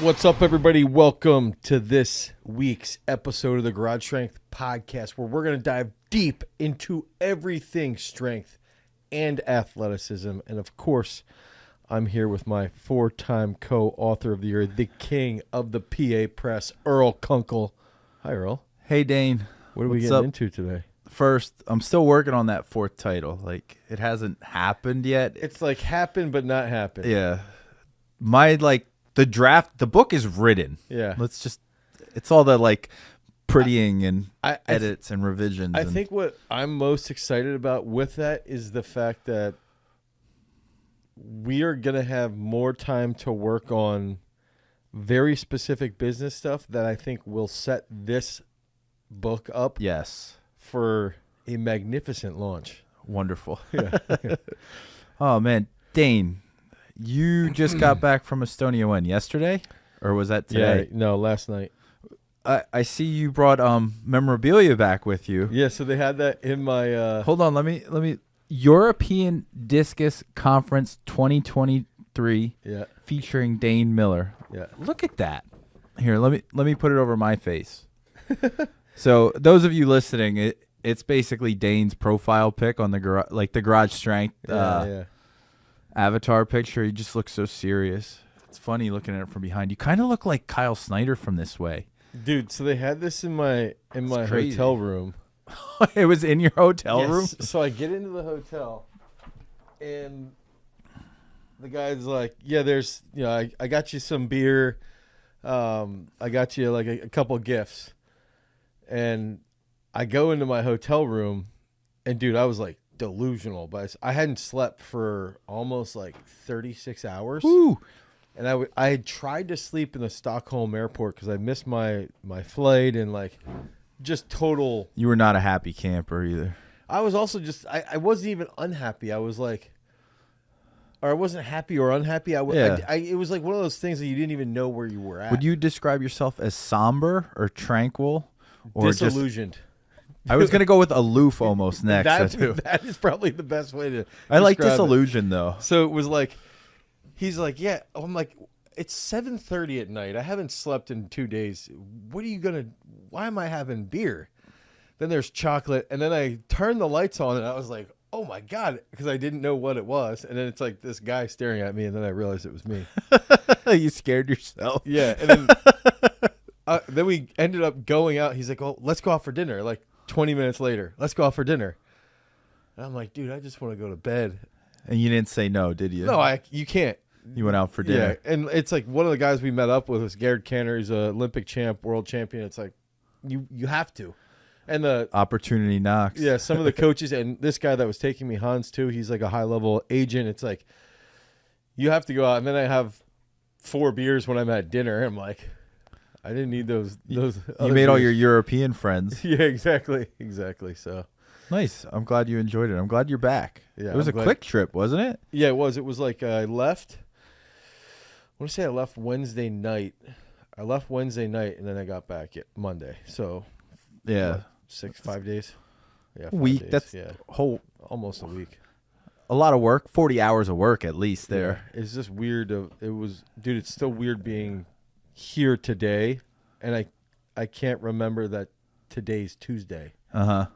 What's up, everybody? Welcome to this week's episode of the Garage Strength Podcast, where we're going to dive deep into everything strength and athleticism. And of course, I'm here with my four-time co-author of the year, the king of the PA Press, Earl Kunkel. Hi, Earl. Hey, Dane. What are we getting into today? First, I'm still working on that fourth title. Like, it hasn't happened yet. It's like happened, but not happened. Yeah. The draft, the book is written. Yeah. It's all the prettying and edits and revisions. I think what I'm most excited about with that is the fact that we are going to have more time to work on very specific business stuff that I think will set this book up. Yes. For a magnificent launch. Wonderful. Yeah. Oh, man. Dane, you just got back from Estonia when? Yesterday? Or was that today? Yeah, no, last night. I see you brought memorabilia back with you. Yeah, so they had that in my Hold on, let me European Discus Conference 2023. Yeah. Featuring Dane Miller. Yeah. Look at that. Here, let me put it over my face. So, those of you listening, it's basically Dane's profile pic on the Garage Strength avatar picture. He just looks so serious. It's funny looking at it from behind. You kind of look like Kyle Snyder from this way. Dude, so they had this in my hotel room. It was in your hotel room? So I get into the hotel, and the guy's like, yeah, there's, I got you some beer. I got you like a couple gifts. And I go into my hotel room, and dude, I was like delusional, but I hadn't slept for almost like 36 hours. Woo. And I had tried to sleep in the Stockholm airport because I missed my flight and just total. You were not a happy camper either. I was also I wasn't even unhappy. I was like, or I wasn't happy or unhappy. It was like one of those things that you didn't even know where you were at. Would you describe yourself as somber or tranquil? Or disillusioned. I was going to go with aloof almost next. That is probably the best way to I like describe disillusioned, though. So it was like, he's like, yeah. I'm like, it's 7:30 at night. I haven't slept in 2 days. Why am I having beer? Then there's chocolate. And then I turned the lights on, and I was like, oh, my God, because I didn't know what it was. And then it's like this guy staring at me, and then I realized it was me. You scared yourself. Yeah. And then we ended up going out. He's like, oh, let's go out for dinner. Like 20 minutes later, let's go out for dinner. And I'm like, dude, I just want to go to bed. And you didn't say no, did you? No, you can't. You went out for dinner. Yeah, and it's like one of the guys we met up with was Garrett Canner. He's an Olympic champ, world champion. It's like, you have to. And the opportunity knocks. Yeah, some of the coaches and this guy that was taking me, Hans, too, he's like a high-level agent. It's like, you have to go out. And then I have 4 beers when I'm at dinner. I'm like, I didn't need those. You made all your European friends. Yeah, exactly. So nice. I'm glad you enjoyed it. I'm glad you're back. Yeah, it was a quick trip, wasn't it? Yeah, it was. It was like I left. I want to say I left Wednesday night. And then I got back Monday. So yeah, 5 days. Yeah, 5 week. Days. That's almost a week. A lot of work. 40 hours of work at least there. Yeah, it's just weird. Dude. It's still weird being here today, and I can't remember that today's Tuesday.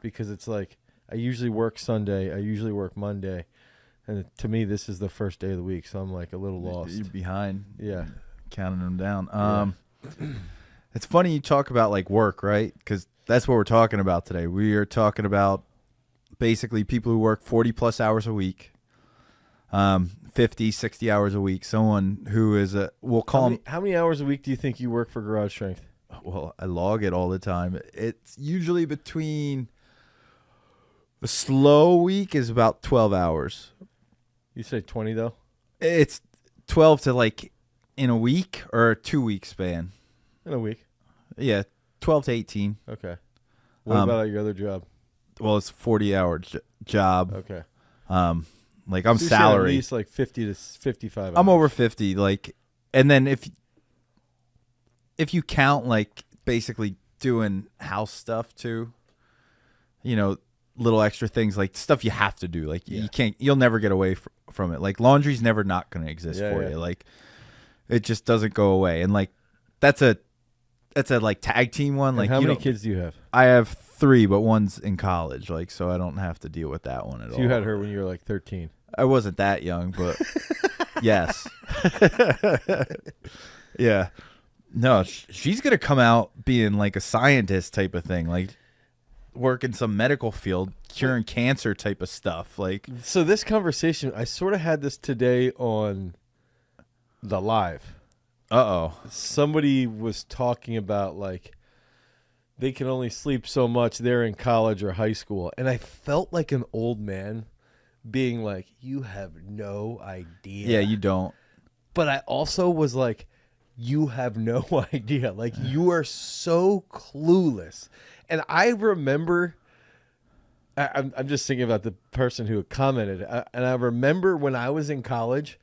Because it's like I usually work Sunday, I usually work Monday, and to me this is the first day of the week, so I'm like a little lost. You're behind. Yeah, counting them down. It's funny you talk about work, right? Because that's what we're talking about today. We are talking about basically people who work 40 plus hours a week. 50, 60 hours a week. Someone who is we'll call them. How many hours a week do you think you work for Garage Strength? Well, I log it all the time. It's usually between a slow week is about 12 hours. You say 20 though? It's 12 to in a week or a 2 week span. In a week. Yeah, 12 to 18. Okay. What about your other job? Well, it's a 40-hour job. Okay. I'm so salary. At least 50 to 55 hours. I'm over 50. And then if you count basically doing house stuff too, little extra things stuff you have to do. You'll never get away from it. Laundry's never not going to exist for you. It just doesn't go away. And that's a like tag team one. And like how many kids do you have? I have 3, but one's in college, like, so I don't have to deal with that one at all. So you had her when you were like 13. I wasn't that young, but yes. Yeah. No, she's going to come out being like a scientist type of thing, like work in some medical field, curing cancer type of stuff. Like, so this conversation, I sort of had this today on the live. uh-oh. Somebody was talking about like they can only sleep so much. They're in college or high school. And I felt like an old man being like, you have no idea. Yeah, you don't. But I also was like, you have no idea. Like, you are so clueless. And I remember, I'm just thinking about the person who commented. And I remember when I was in college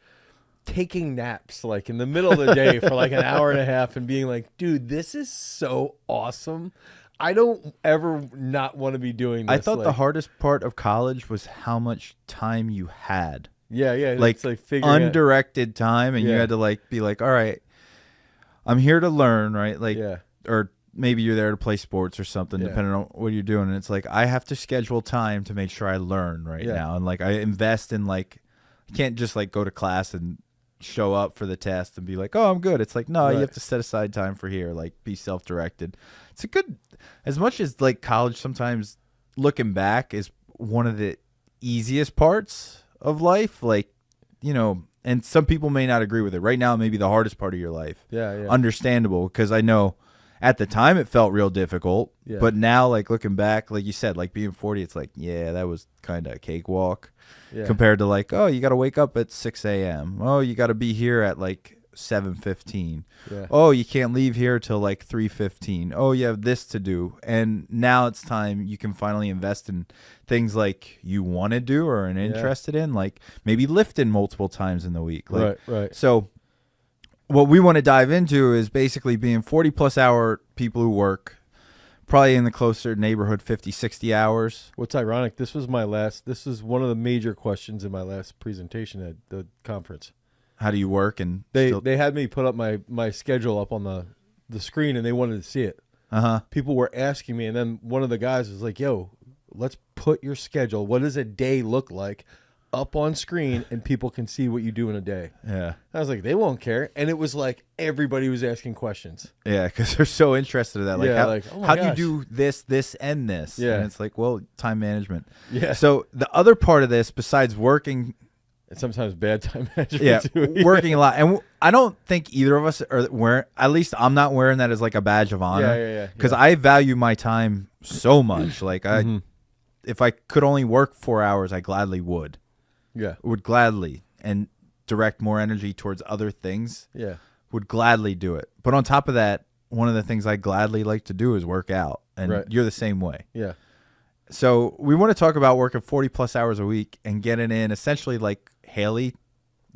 taking naps like in the middle of the day for like an hour and a half and being like, dude, this is so awesome. I don't ever not want to be doing this. I thought the hardest part of college was how much time you had. Yeah, Like, it's like figuring undirected time, and you had to like be like, all right, I'm here to learn, right? Like, or maybe you're there to play sports or something, depending on what you're doing. And it's like, I have to schedule time to make sure I learn now. And like, I invest in like, I can't just like go to class and show up for the test and be like, oh, I'm good. It's like, no, you have to set aside time for here, like be self-directed. It's a good, as much as like college sometimes looking back is one of the easiest parts of life. Like, you know, and some people may not agree with it. Right now, it may be the hardest part of your life. Yeah. Understandable, because I know at the time it felt real difficult. Yeah. But now, like looking back, like you said, like being 40, it's like, yeah, that was kind of a cakewalk compared to like, oh, you got to wake up at 6 a.m. Oh, you got to be here at like 7:15. Yeah. Oh, you can't leave here till like 3:15. Oh, you have this to do. And now it's time you can finally invest in things like you want to do or are interested in, like maybe lifting multiple times in the week. Like, right. So what we want to dive into is basically being 40-plus hour people who work, probably in the closer neighborhood 50, 60 hours. What's ironic, this was one of the major questions in my last presentation at the conference. How do you work? And they had me put up my schedule up on the screen, and they wanted to see it. People were asking me, and then one of the guys was like, yo, let's put your schedule. What does a day look like up on screen, and people can see what you do in a day? Yeah. I was like, they won't care. And it was like everybody was asking questions. Yeah, because they're so interested in that. Like, how do you do this, and this? Yeah. And it's like, well, time management. Yeah. So the other part of this, besides working, and sometimes bad time management too. Working a lot. And I don't think either of us are wearing, at least I'm not wearing that as like a badge of honor. Yeah. Because I value my time so much. Like, if I could only work 4 hours, I gladly would. Yeah. Would gladly. And direct more energy towards other things. Yeah. Would gladly do it. But on top of that, one of the things I gladly like to do is work out. And you're the same way. Yeah. So we want to talk about working 40-plus hours a week and getting in essentially like Haley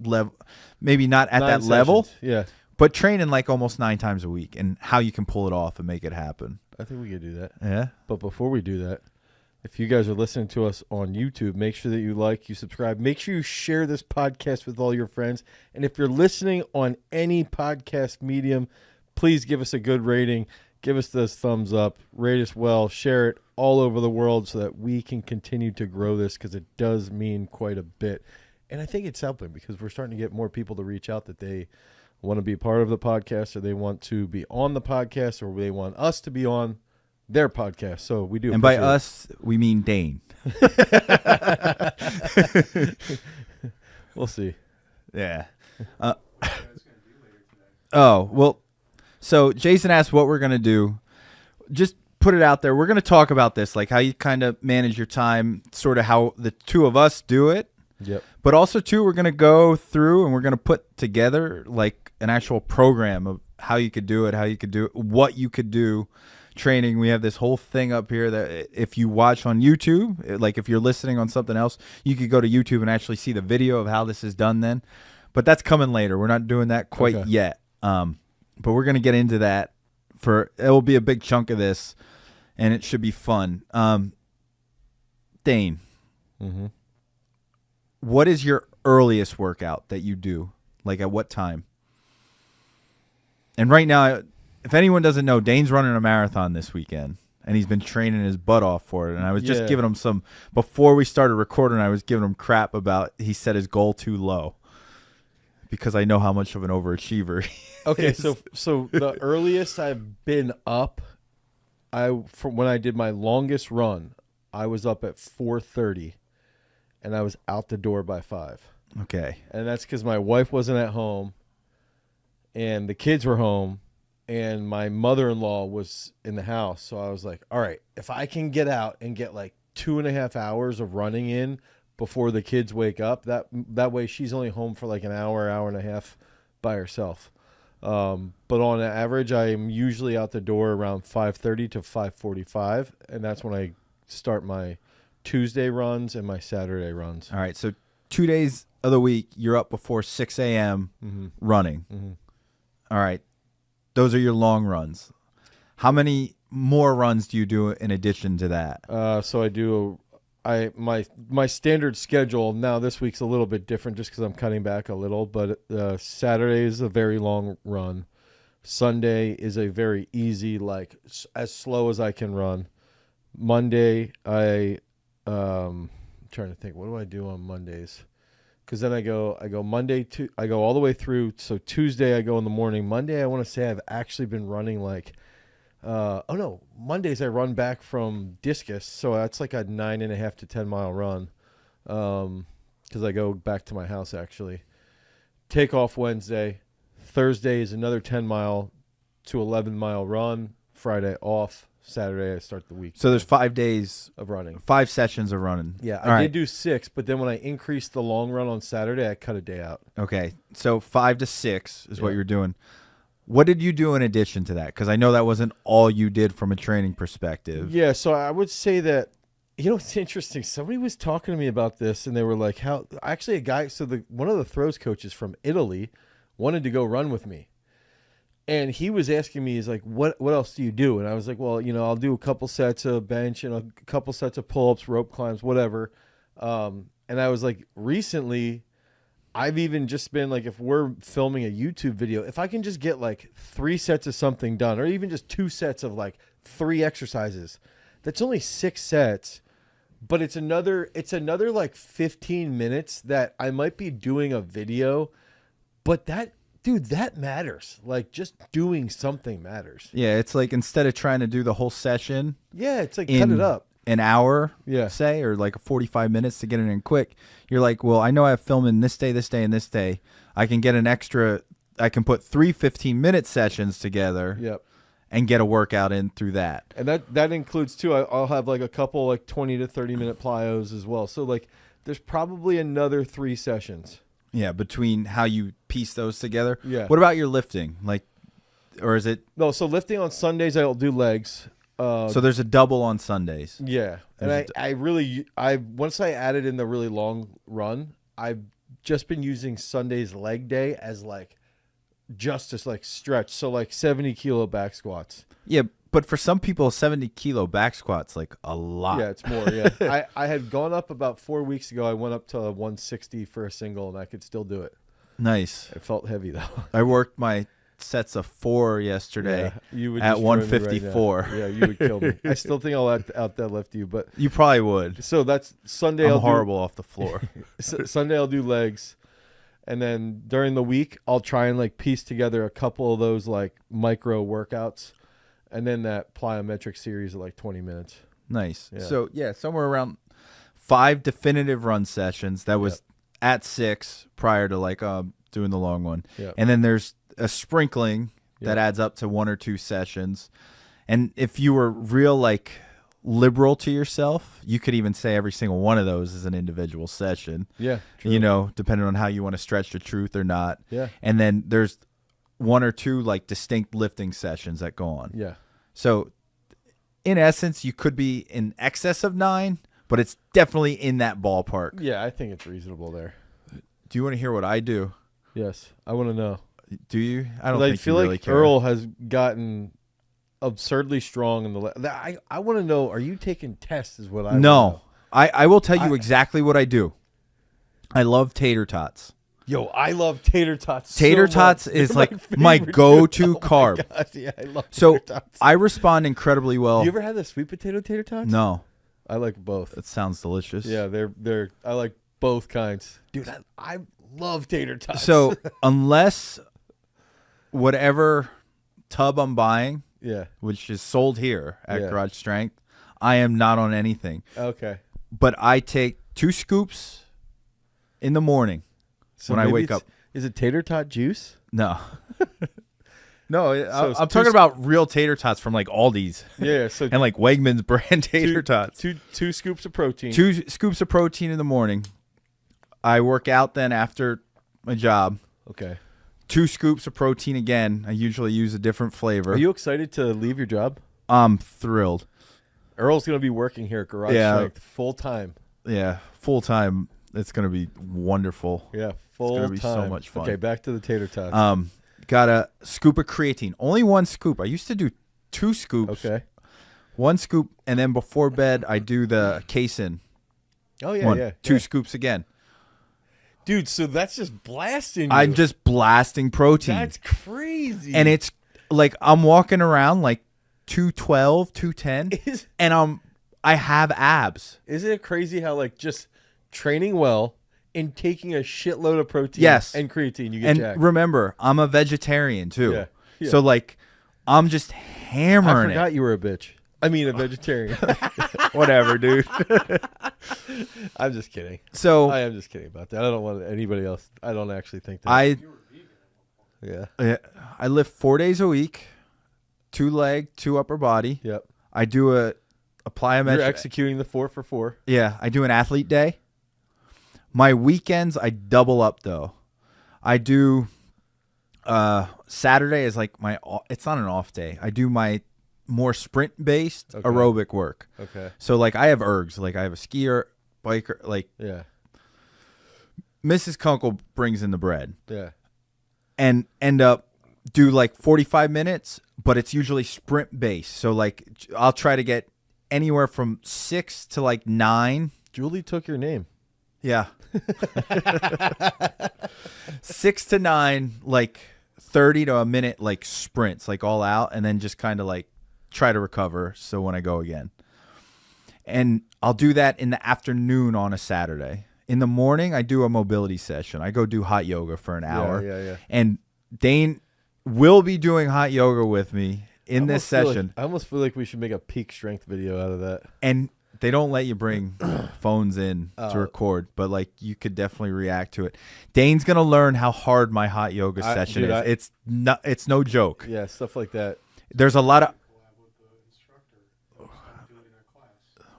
level, maybe not at 9 that sessions. level, but training like almost 9 times a week, and how you can pull it off and make it happen. I think we could do that. Yeah. But before we do that, if you guys are listening to us on YouTube, make sure that you subscribe. Make sure you share this podcast with all your friends. And if you're listening on any podcast medium, please give us a good rating. Give us those thumbs up. Rate us well. Share it all over the world so that we can continue to grow this, because it does mean quite a bit. And I think it's helping, because we're starting to get more people to reach out that they want to be a part of the podcast, or they want to be on the podcast, or they want us to be on their podcast. So we do. And by us, we mean Dane. We'll see. Yeah. Oh, well, so Jason asked what we're going to do. Just put it out there. We're going to talk about this, like how you kind of manage your time, sort of how the two of us do it. Yep. But also, too, we're going to go through and we're going to put together like an actual program of how you could do it, what you could do training. We have this whole thing up here that if you watch on YouTube, like if you're listening on something else, you could go to YouTube and actually see the video of how this is done then. But that's coming later. We're not doing that quite yet. But we're going to get into that. It will be a big chunk of this, and it should be fun. Dane. Mm-hmm. What is your earliest workout that you do? Like at what time? And right now, if anyone doesn't know, Dane's running a marathon this weekend, and he's been training his butt off for it. And I was just giving him some, before we started recording, I was giving him crap about he set his goal too low because I know how much of an overachiever he Okay, is. so the earliest I've been up, from when I did my longest run, I was up at 4:30, and I was out the door by 5. Okay. And that's because my wife wasn't at home, and the kids were home, and my mother-in-law was in the house. So I was like, all right, if I can get out and get like 2.5 hours of running in before the kids wake up, that way she's only home for like an hour and a half by herself. But on average, I am usually out the door around 5:30 to 5:45, and that's when I start my Tuesday runs and my Saturday runs. All right. So 2 days of the week, you're up before 6 a.m. running. Mm-hmm. All right. Those are your long runs. How many more runs do you do in addition to that? So I do my standard schedule now this week's a little bit different just because I'm cutting back a little, but Saturday is a very long run. Sunday is a very easy, like as slow as I can run. Monday, I'm trying to think, what do I do on Mondays? Because then I go Monday to, I go all the way through. So Tuesday I go in the morning. Monday I want to say I've actually been running like, Mondays I run back from discus. So that's like a 9.5 to 10 mile run. Because I go back to my house actually. Take off Wednesday. Thursday is another 10 mile to 11 mile run. Friday off. Saturday I start the week. So there's 5 days of running. 5 sessions of running. Yeah, All I did do 6, but then when I increased the long run on Saturday, I cut a day out. Okay, so 5 to 6 is what you're doing. What did you do in addition to that? Because I know that wasn't all you did from a training perspective. Yeah, so I would say that, it's interesting. Somebody was talking to me about this, and they were like, actually a guy, so one of the throws coaches from Italy wanted to go run with me. And he was asking me, he's like, what else do you do? And I was like, well, I'll do a couple sets of bench and a couple sets of pull-ups, rope climbs, whatever. And I was like, recently, I've even just been like, if we're filming a YouTube video, if I can just get like 3 sets of something done, or even just 2 sets of like 3 exercises, that's only 6 sets. But it's another like 15 minutes that I might be doing a video, but that matters. Like, just doing something matters. Yeah, it's like instead of trying to do the whole session. Yeah, it's like cut it up. An hour, yeah, say, or like 45 minutes to get it in quick. You're like, well, I know I have filming this day, and this day. I can get I can put 3 15-minute sessions together. Yep. And get a workout in through that. And that includes, too, I'll have like a couple like 20 to 30-minute plyos as well. So, like, there's probably another 3 sessions. Yeah, between how you piece those together. Yeah. What about your lifting? Like, or is it? No, so lifting on Sundays, I'll do legs. So there's a double on Sundays. Yeah. And once I added in the really long run, I've just been using Sunday's leg day as like, just as like stretch. So like 70 kilo back squats. Yeah. But for some people, 70 kilo back squats, like a lot. Yeah, it's more. Yeah. I had gone up about 4 weeks ago. I went up to 160 for a single, and I could still do it. Nice. It felt heavy, though. I worked my sets of 4 yesterday you would at 154. Right, yeah, you would kill me. I still think I'll out deadlift you, but you probably would. So that's Sunday. I'm horrible off the floor. Sunday I'll do legs, and then during the week I'll try and like piece together a couple of those like micro workouts. And then that plyometric series of like 20 minutes. Nice. Yeah. So, yeah, somewhere around 5 definitive run sessions. That was at 6 prior to like doing the long one. Yep. And then there's a sprinkling that adds up to 1 or 2 sessions. And if you were real like liberal to yourself, you could even say every single one of those is an individual session. Yeah. True. Depending on how you want to stretch the truth or not. Yeah. And then there's 1 or 2 like distinct lifting sessions that go on. Yeah. So in essence, you could be in excess of 9, but it's definitely in that ballpark. Yeah, I think it's reasonable there. Do you want to hear what I do? Yes. I want to know. Do you? I don't I think feel you like really care. Earl has gotten absurdly strong in the I want to know, are you taking tests is what I No. want to know. I will tell you exactly what I do. I love tater tots. Yo, I love tater tots. Tater so tots much. is They're like my my favorite, go-to dude. Oh my carb. gosh, yeah, I love So tater tots. I respond incredibly well. You ever had the sweet potato tater tots? No, I like both. that sounds delicious. Yeah, they're. I like both kinds, dude. I love tater tots. So unless whatever tub I'm buying, yeah, which is sold here at Yeah. Garage Strength, I am not on anything. okay. But I take 2 scoops in the morning So when I maybe wake it's- up. Is it tater tot juice? No. No, So I'm two talking about real tater tots from like Aldi's Yeah. So and like Wegmans brand tater tots. two scoops of protein. 2 scoops of protein in the morning. I work out then after my job. Okay. 2 scoops of protein again. I usually use a different flavor. Are you excited to leave your job? I'm thrilled. Earl's gonna be working here at Garage Yeah. Strength full time. Yeah, full time. It's gonna be wonderful. Yeah, full gonna time. be so much fun. Okay, back to the tater tots. Got a scoop of creatine. Only 1 scoop. I used to do 2 scoops. Okay. 1 scoop, and then before bed I do the casein. Oh yeah, yeah. 2 yeah. scoops again. Dude, so that's just blasting you. I'm just blasting protein. That's crazy. And it's like I'm walking around like 212, 210, Is- and I have abs. Isn't it crazy how like just training well and taking a shitload of protein Yes. and creatine, you get And jacked. remember, I'm a vegetarian too. Yeah, yeah. So like I'm just I hammering forgot you were a bitch. I mean a vegetarian. it. Whatever, dude. I'm just kidding. So I am just kidding about that. I don't want anybody else. I don't actually think that. Yeah. I lift 4 days a week, 2 leg, 2 upper body. Yep. I do a plyometric. You're executing the 4-for-4. Yeah, I do an athlete day. My weekends I double up though. I do Saturday is like it's not an off day. I do my more sprint based Okay. aerobic work. Okay. So like I have ergs, like I have a skier, biker, like Yeah. Mrs. Kunkel brings in the bread Yeah. and end up do like 45 minutes, but it's usually sprint based. So like I'll try to get anywhere from 6 to like 9. Julie took your name. Yeah. 6 to 9, like 30 to a minute, like sprints, like all out, and then just kind of like try to recover. So when I go again, and I'll do that in the afternoon on a Saturday. In the morning, I do a mobility session. I go do hot yoga for an hour. Yeah. And Dane will be doing hot yoga with me in this session. I almost feel like we should make a peak strength video out of that. And they don't let you bring phones in Oh. to record, but like you could definitely react to it. Dane's gonna learn how hard my hot yoga session dude, is. It's no joke. Yeah, stuff like that. There's a lot of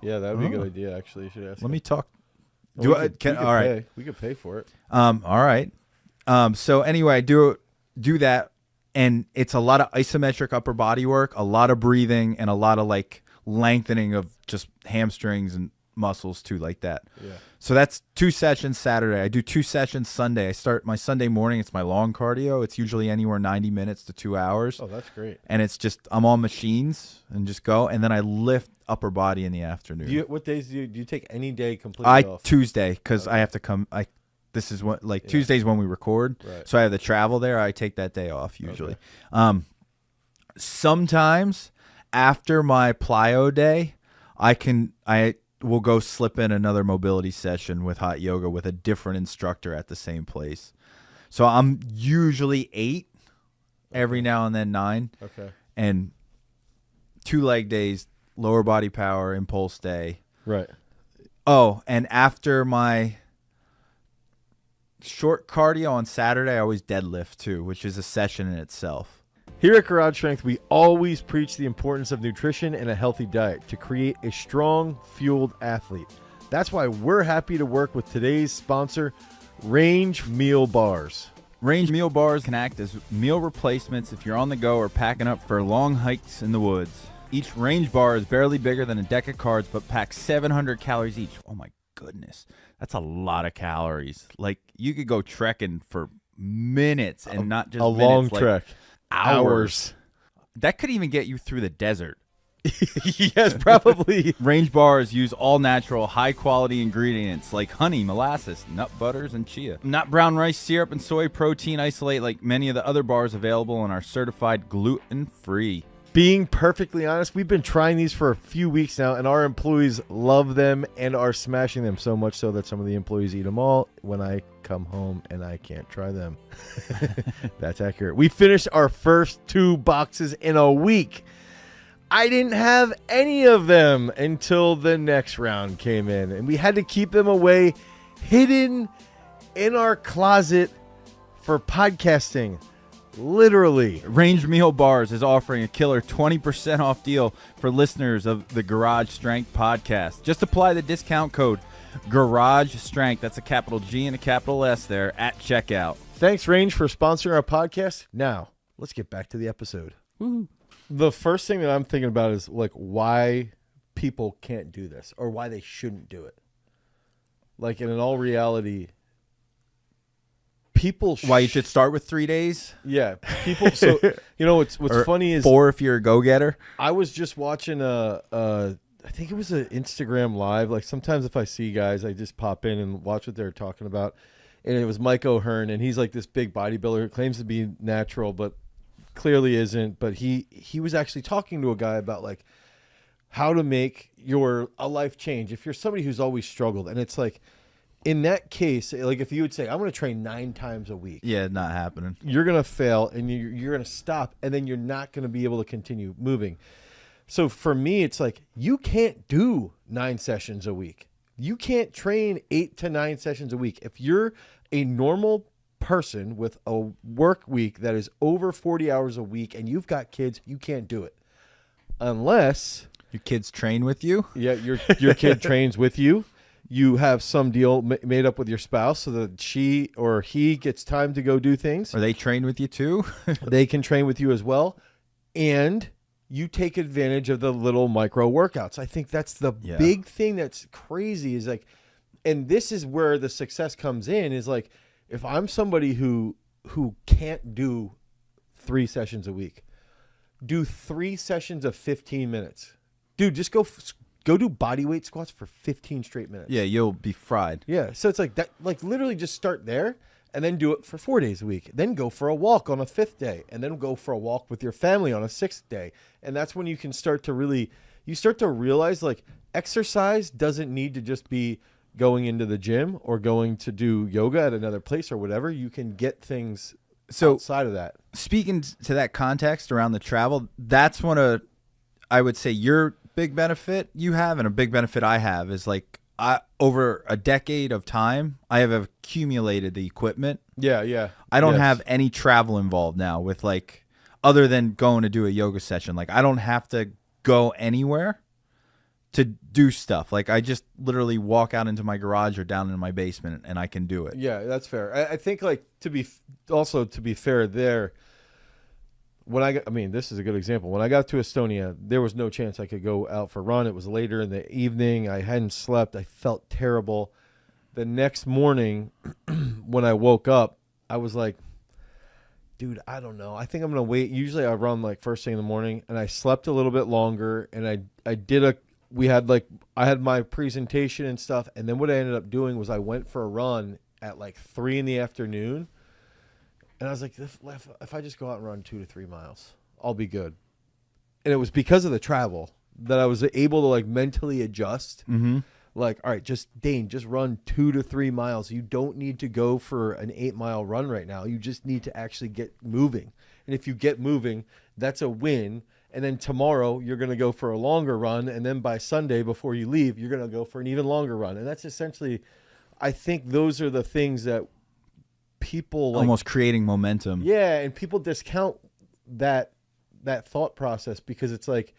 Yeah, that would be a good idea. Actually, you should ask. let him. me talk. Well, we could All right. pay. We could pay for it. All right. So anyway, I do that, and it's a lot of isometric upper body work, a lot of breathing, and a lot of like lengthening of just hamstrings and muscles too, like that. Yeah. So that's 2 sessions Saturday. I do 2 sessions Sunday. I start my Sunday morning. It's my long cardio. It's usually anywhere 90 minutes to 2 hours. Oh, that's great. And it's just I'm on machines and just go, and then I lift upper body in the afternoon. What days do you take any day completely off? Tuesday because I have to come. This is what like Tuesdays when we record, Right. so I have the travel there. I take that day off usually. Sometimes after my plyo day, I will go slip in another mobility session with hot yoga with a different instructor at the same place. So I'm usually 8 every now and then 9, Okay. and 2 leg days, lower body power, impulse day. Right. Oh, and after my short cardio on Saturday, I always deadlift too, which is a session in itself. Here at Garage Strength, we always preach the importance of nutrition and a healthy diet to create a strong, fueled athlete. That's why we're happy to work with today's sponsor, Range Meal Bars. Range meal bars can act as meal replacements if you're on the go or packing up for long hikes in the woods. Each Range bar is barely bigger than a deck of cards, but packs 700 calories each. Oh my goodness. That's a lot of calories. Like, you could go trekking for minutes and not just A minutes, long like trek. hours. That could even get you through the desert. Yes, probably. Range bars use all natural, high-quality ingredients like honey, molasses, nut butters, and chia. Not brown rice syrup and soy protein isolate like many of the other bars available and are certified gluten-free. Being perfectly honest, we've been trying these for a few weeks now, and our employees love them and are smashing them so much so that some of the employees eat them all when I come home and I can't try them. That's accurate. We finished our first 2 boxes in a week. I didn't have any of them until the next round came in, and we had to keep them away, hidden in our closet for podcasting. Literally. Range Meal Bars is offering a killer 20% off deal for listeners of the Garage Strength podcast. Just apply the discount code Garage Strength. That's a capital G and a capital S there at checkout. Thanks, Range, for sponsoring our podcast. Now, let's get back to the episode. Woo. The first thing that I'm thinking about is like why people can't do this or why they shouldn't do it. Like, in all reality, people why you should start with 3 days? Yeah, people. So you know what's funny is 4 if you're a go-getter. I was just watching I think it was an Instagram live. Like, sometimes if I see guys, I just pop in and watch what they're talking about. And it was Mike O'Hearn, and he's like this big bodybuilder who claims to be natural, but clearly isn't. But he was actually talking to a guy about like how to make a life change if you're somebody who's always struggled. And it's like, in that case, like if you would say, I'm going to train 9 times a week. Yeah, not happening. You're going to fail, and you're going to stop, and then you're not going to be able to continue moving. So for me, it's like, you can't do 9 sessions a week. You can't train 8 to 9 sessions a week. If you're a normal person with a work week that is over 40 hours a week and you've got kids, you can't do it. Unless your kids train with you. Yeah, your kid trains with you. You have some deal made up with your spouse so that she or he gets time to go do things. Or they train with you too. They can train with you as well. And you take advantage of the little micro workouts. I think that's the big thing that's crazy is like, and this is where the success comes in is like, if I'm somebody who can't do 3 sessions a week, do 3 sessions of 15 minutes. Dude, just go do body weight squats for 15 straight minutes. Yeah, you'll be fried. Yeah, so it's like that. Like literally, just start there and then do it for 4 days a week. Then go for a walk on a 5th day, and then go for a walk with your family on a 6th day. And that's when you can start to realize like exercise doesn't need to just be going into the gym or going to do yoga at another place or whatever. You can get things outside of that. Speaking to that context around the travel, that's one of, I would say, your big benefit you have and a big benefit I have is like over a decade of time, I have accumulated the equipment. Yeah. I don't have any travel involved now with like, other than going to do a yoga session. Like I don't have to go anywhere to do stuff. Like I just literally walk out into my garage or down in my basement and I can do it. Yeah, that's fair. I think like to be fair there, this is a good example. When I got to Estonia, there was no chance I could go out for a run. It was later in the evening. I hadn't slept. I felt terrible. The next morning when I woke up, I was like, dude, I don't know. I think I'm going to wait. Usually I run like first thing in the morning, and I slept a little bit longer, and I had my presentation and stuff, and then what I ended up doing was I went for a run at like 3 in the afternoon. And I was like, if I just go out and run 2 to 3 miles, I'll be good. And it was because of the travel that I was able to like mentally adjust. Mm-hmm. Like, all right, Dane, just run 2 to 3 miles. You don't need to go for an 8-mile run right now. You just need to actually get moving. And if you get moving, that's a win. And then tomorrow you're going to go for a longer run. And then by Sunday before you leave, you're going to go for an even longer run. And that's essentially, I think those are the things that people almost creating momentum. Yeah, and people discount that thought process because it's like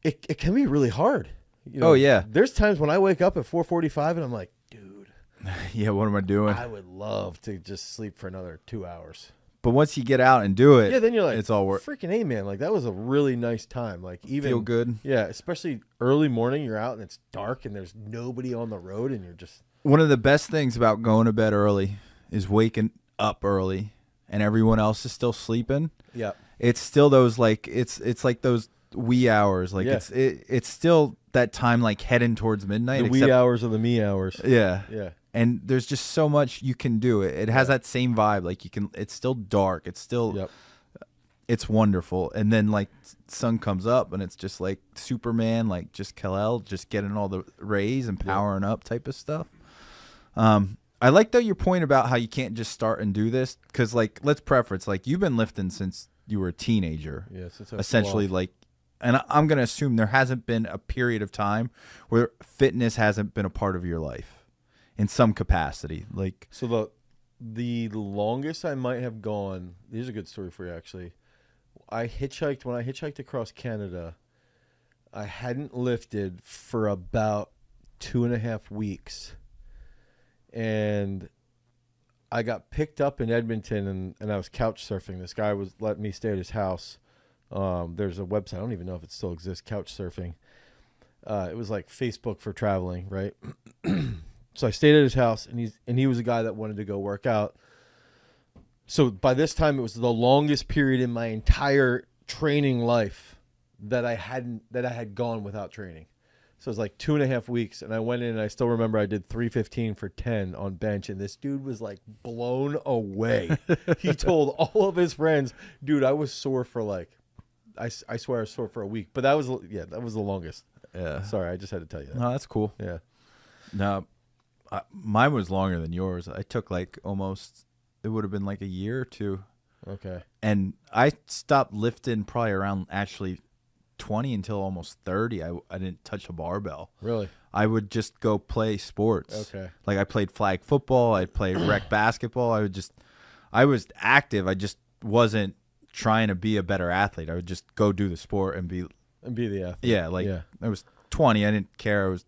it can be really hard. You know, oh yeah. There's times when I wake up at 4:45 and I'm like, dude. Yeah, what am I doing? I would love to just sleep for another 2 hours. But once you get out and do it, then you're like, it's all work. Freaking A, man. Like that was a really nice time. Like even feel good. Yeah, especially early morning, you're out and it's dark and there's nobody on the road and you're just. One of the best things about going to bed early is waking up early and everyone else is still sleeping. Yeah. It's still those like it's like those wee hours. Like Yeah. it's still that time like heading towards midnight. The wee hours are the me hours. Yeah. Yeah. And there's just so much you can do. It has that same vibe. Like it's still dark. It's still, it's wonderful. And then like sun comes up and it's just like Superman, like just Kal-El, just getting all the rays and powering up type of stuff. I like though your point about how you can't just start and do this. Cause like, let's preference, like you've been lifting since you were a teenager. Yeah. Since essentially like, and I'm going to assume there hasn't been a period of time where fitness hasn't been a part of your life. In some capacity, like so the longest I might have gone. Here's a good story for you, actually. When I hitchhiked across Canada, I hadn't lifted for about 2.5 weeks, and I got picked up in Edmonton, and I was couch surfing. This guy was letting me stay at his house. There's a website, I don't even know if it still exists, couch surfing. It was like Facebook for traveling, right? So I stayed at his house, and he was a guy that wanted to go work out. So by this time, it was the longest period in my entire training life that I had gone without training. So it was like 2.5 weeks, and I went in, and I still remember I did 315 for 10 on bench, and this dude was like blown away. He told all of his friends, dude, I was sore for like, I swear I was sore for a week. But that was the longest. Yeah. Sorry, I just had to tell you that. No, that's cool. Yeah. No. Mine was longer than yours. I took like almost, it would have been like a year or two. Okay. And I stopped lifting probably around actually 20 until almost 30. I didn't touch a barbell. Really? I would just go play sports. Okay. Like I played flag football. I played rec basketball. I was active. I just wasn't trying to be a better athlete. I would just go do the sport and be the athlete. Yeah. Like I was 20. I didn't care. I was,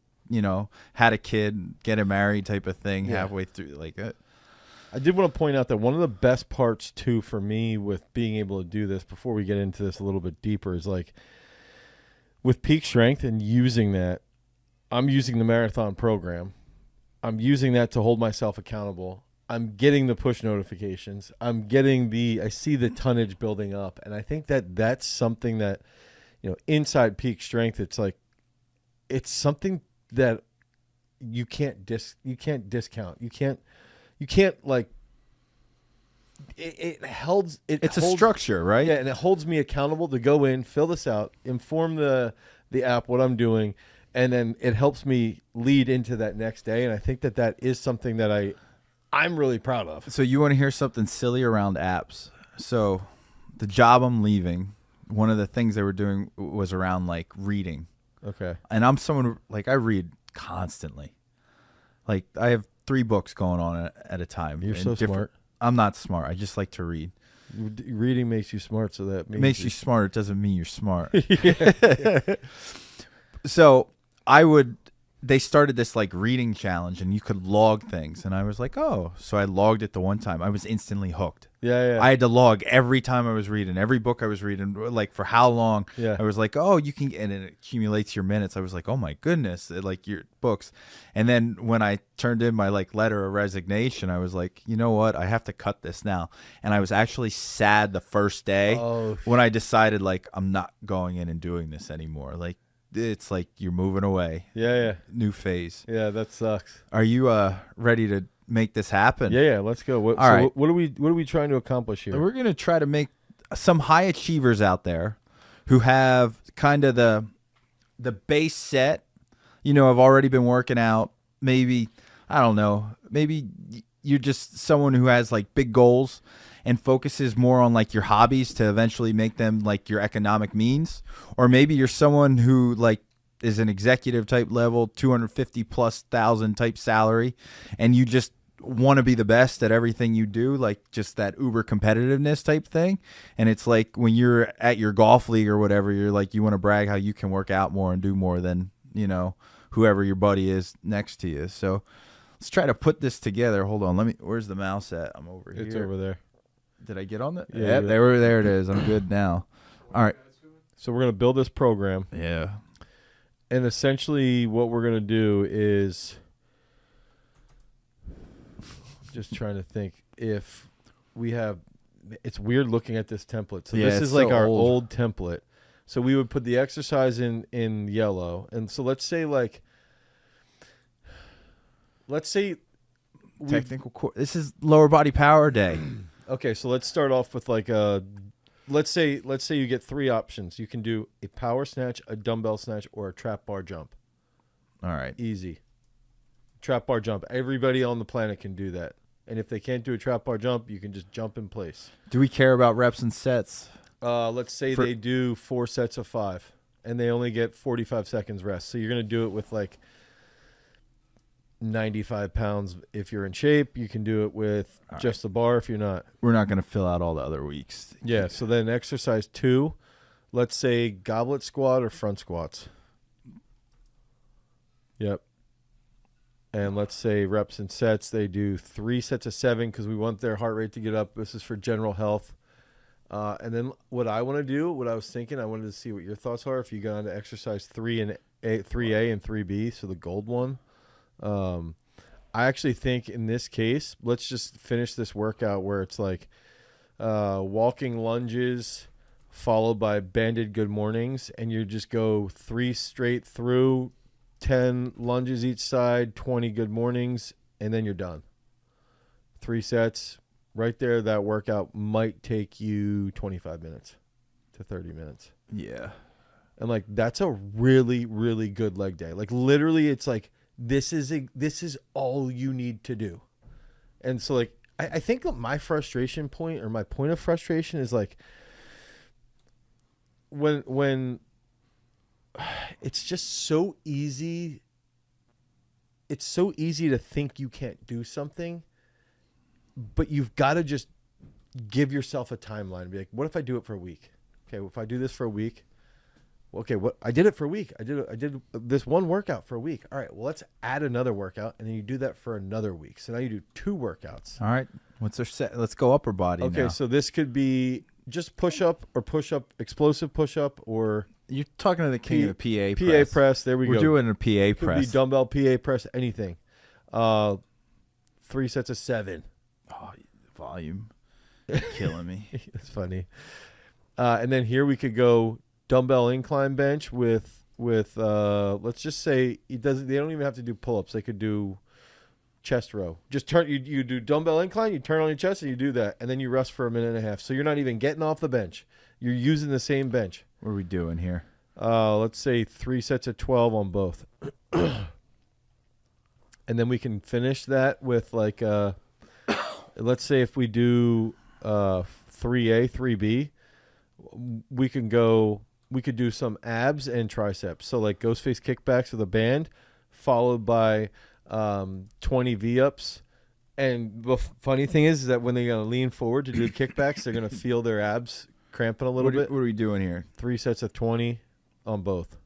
had a kid, getting married type of thing halfway through. Like I did want to point out that one of the best parts too for me with being able to do this, before we get into this a little bit deeper, is like with peak strength and using that, I'm using the marathon program. I'm using that to hold myself accountable. I'm getting the push notifications. I see the tonnage building up. And I think that that's something that, inside peak strength, it's like, it's something that you can't discount. You can't like, it's a structure, right? Yeah. And it holds me accountable to go in, fill this out, inform the app what I'm doing. And then it helps me lead into that next day. And I think that is something that I'm really proud of. So you want to hear something silly around apps? So the job I'm leaving, one of the things they were doing was around like reading. Okay. And I'm someone who, like, I read constantly. Like I have 3 books going on at a time. You're so smart. I'm not smart. I just like to read. Reading makes you smart, so that makes you smart. It doesn't mean you're smart. Yeah. So they started this like reading challenge and you could log things. And I was like, oh, so I logged it the one time. I was instantly hooked. Yeah. I had to log every time I was reading, every book I was reading, like for how long. Yeah. I was like, oh, you can, and it accumulates your minutes. I was like, oh my goodness, like your books. And then when I turned in my like letter of resignation, I was like, you know what? I have to cut this now. And I was actually sad the first day when I decided like, I'm not going in and doing this anymore. Like, it's like you're moving away. Yeah. New phase. Yeah, that sucks. Are you ready to make this happen? Yeah. Let's go. All right. What are we trying to accomplish here? We're gonna try to make some high achievers out there who have kind of the base set. Have already been working out. Maybe I don't know. Maybe you're just someone who has like big goals and focuses more on like your hobbies to eventually make them like your economic means. Or maybe you're someone who like is an executive type level, 250,000+ type salary, and you just want to be the best at everything you do, like just that uber competitiveness type thing. And it's like when you're at your golf league or whatever, you're like, you want to brag how you can work out more and do more than, whoever your buddy is next to you. So let's try to put this together. Hold on. Where's the mouse at? I'm over here. It's over there. Did I get on that? Yeah. There it is. I'm good now. All right. So we're going to build this program. Yeah. And essentially what we're going to do is just trying to think if we have, it's weird looking at this template. So this is like our old template. So we would put the exercise in yellow. And so let's say this is lower body power day. Okay, so let's start off with let's say you get 3 options. You can do a power snatch, a dumbbell snatch, or a trap bar jump. All right. Easy. Trap bar jump. Everybody on the planet can do that. And if they can't do a trap bar jump, you can just jump in place. Do we care about reps and sets? Let's say they do 4 sets of 5, and they only get 45 seconds rest. So you're going to do it with 95 pounds if you're in shape. You can do it with just the bar if you're not. We're not going to fill out all the other weeks. Yeah, so then exercise 2, let's say goblet squat or front squats. Yep. And let's say reps and sets, they do 3 sets of 7 because we want their heart rate to get up. This is for general health. And then what I want to do, what I was thinking, I wanted to see what your thoughts are if you go on to exercise 3A and 3B, so the gold one. I actually think in this case, let's just finish this workout where it's walking lunges followed by banded good mornings, and you just go 3 straight through, 10 lunges each side, 20 good mornings, and then you're done. 3 sets. Right there, that workout might take you 25 minutes to 30 minutes. Yeah. And that's a really, really good leg day. Literally, it's this is all you need to do. And so I think my frustration point, or my point of frustration, is when it's just so easy. It's so easy to think you can't do something, but you've got to just give yourself a timeline and be what if I do it for a week? Okay, well, if I do this for a week, okay, I did it for a week. I did this one workout for a week. All right, well, let's add another workout, and then you do that for another week. So now you do 2 workouts. All right, what's our set? Let's go upper body. Okay, now. So this could be just push up, explosive push up, or you're talking to the king of the PA press. There we go. We're doing a PA could press. Be dumbbell PA press, anything. 3 sets of 7. Oh, volume. You're killing me. It's funny. And then here we could go dumbbell incline bench with let's just say they don't even have to do pull-ups. They could do chest row. Just turn you do dumbbell incline, you turn on your chest and you do that, and then you rest for a minute and a half. So you're not even getting off the bench. You're using the same bench. What are we doing here? Let's say 3 sets of 12 on both. And then we can finish that with let's say if we do 3A, 3B, we could do some abs and triceps. So ghost face kickbacks with a band, followed by 20 V-ups. And the funny thing is that when they're going to lean forward to do the kickbacks, they're going to feel their abs cramping a little bit. What are we doing here? 3 sets of 20 on both.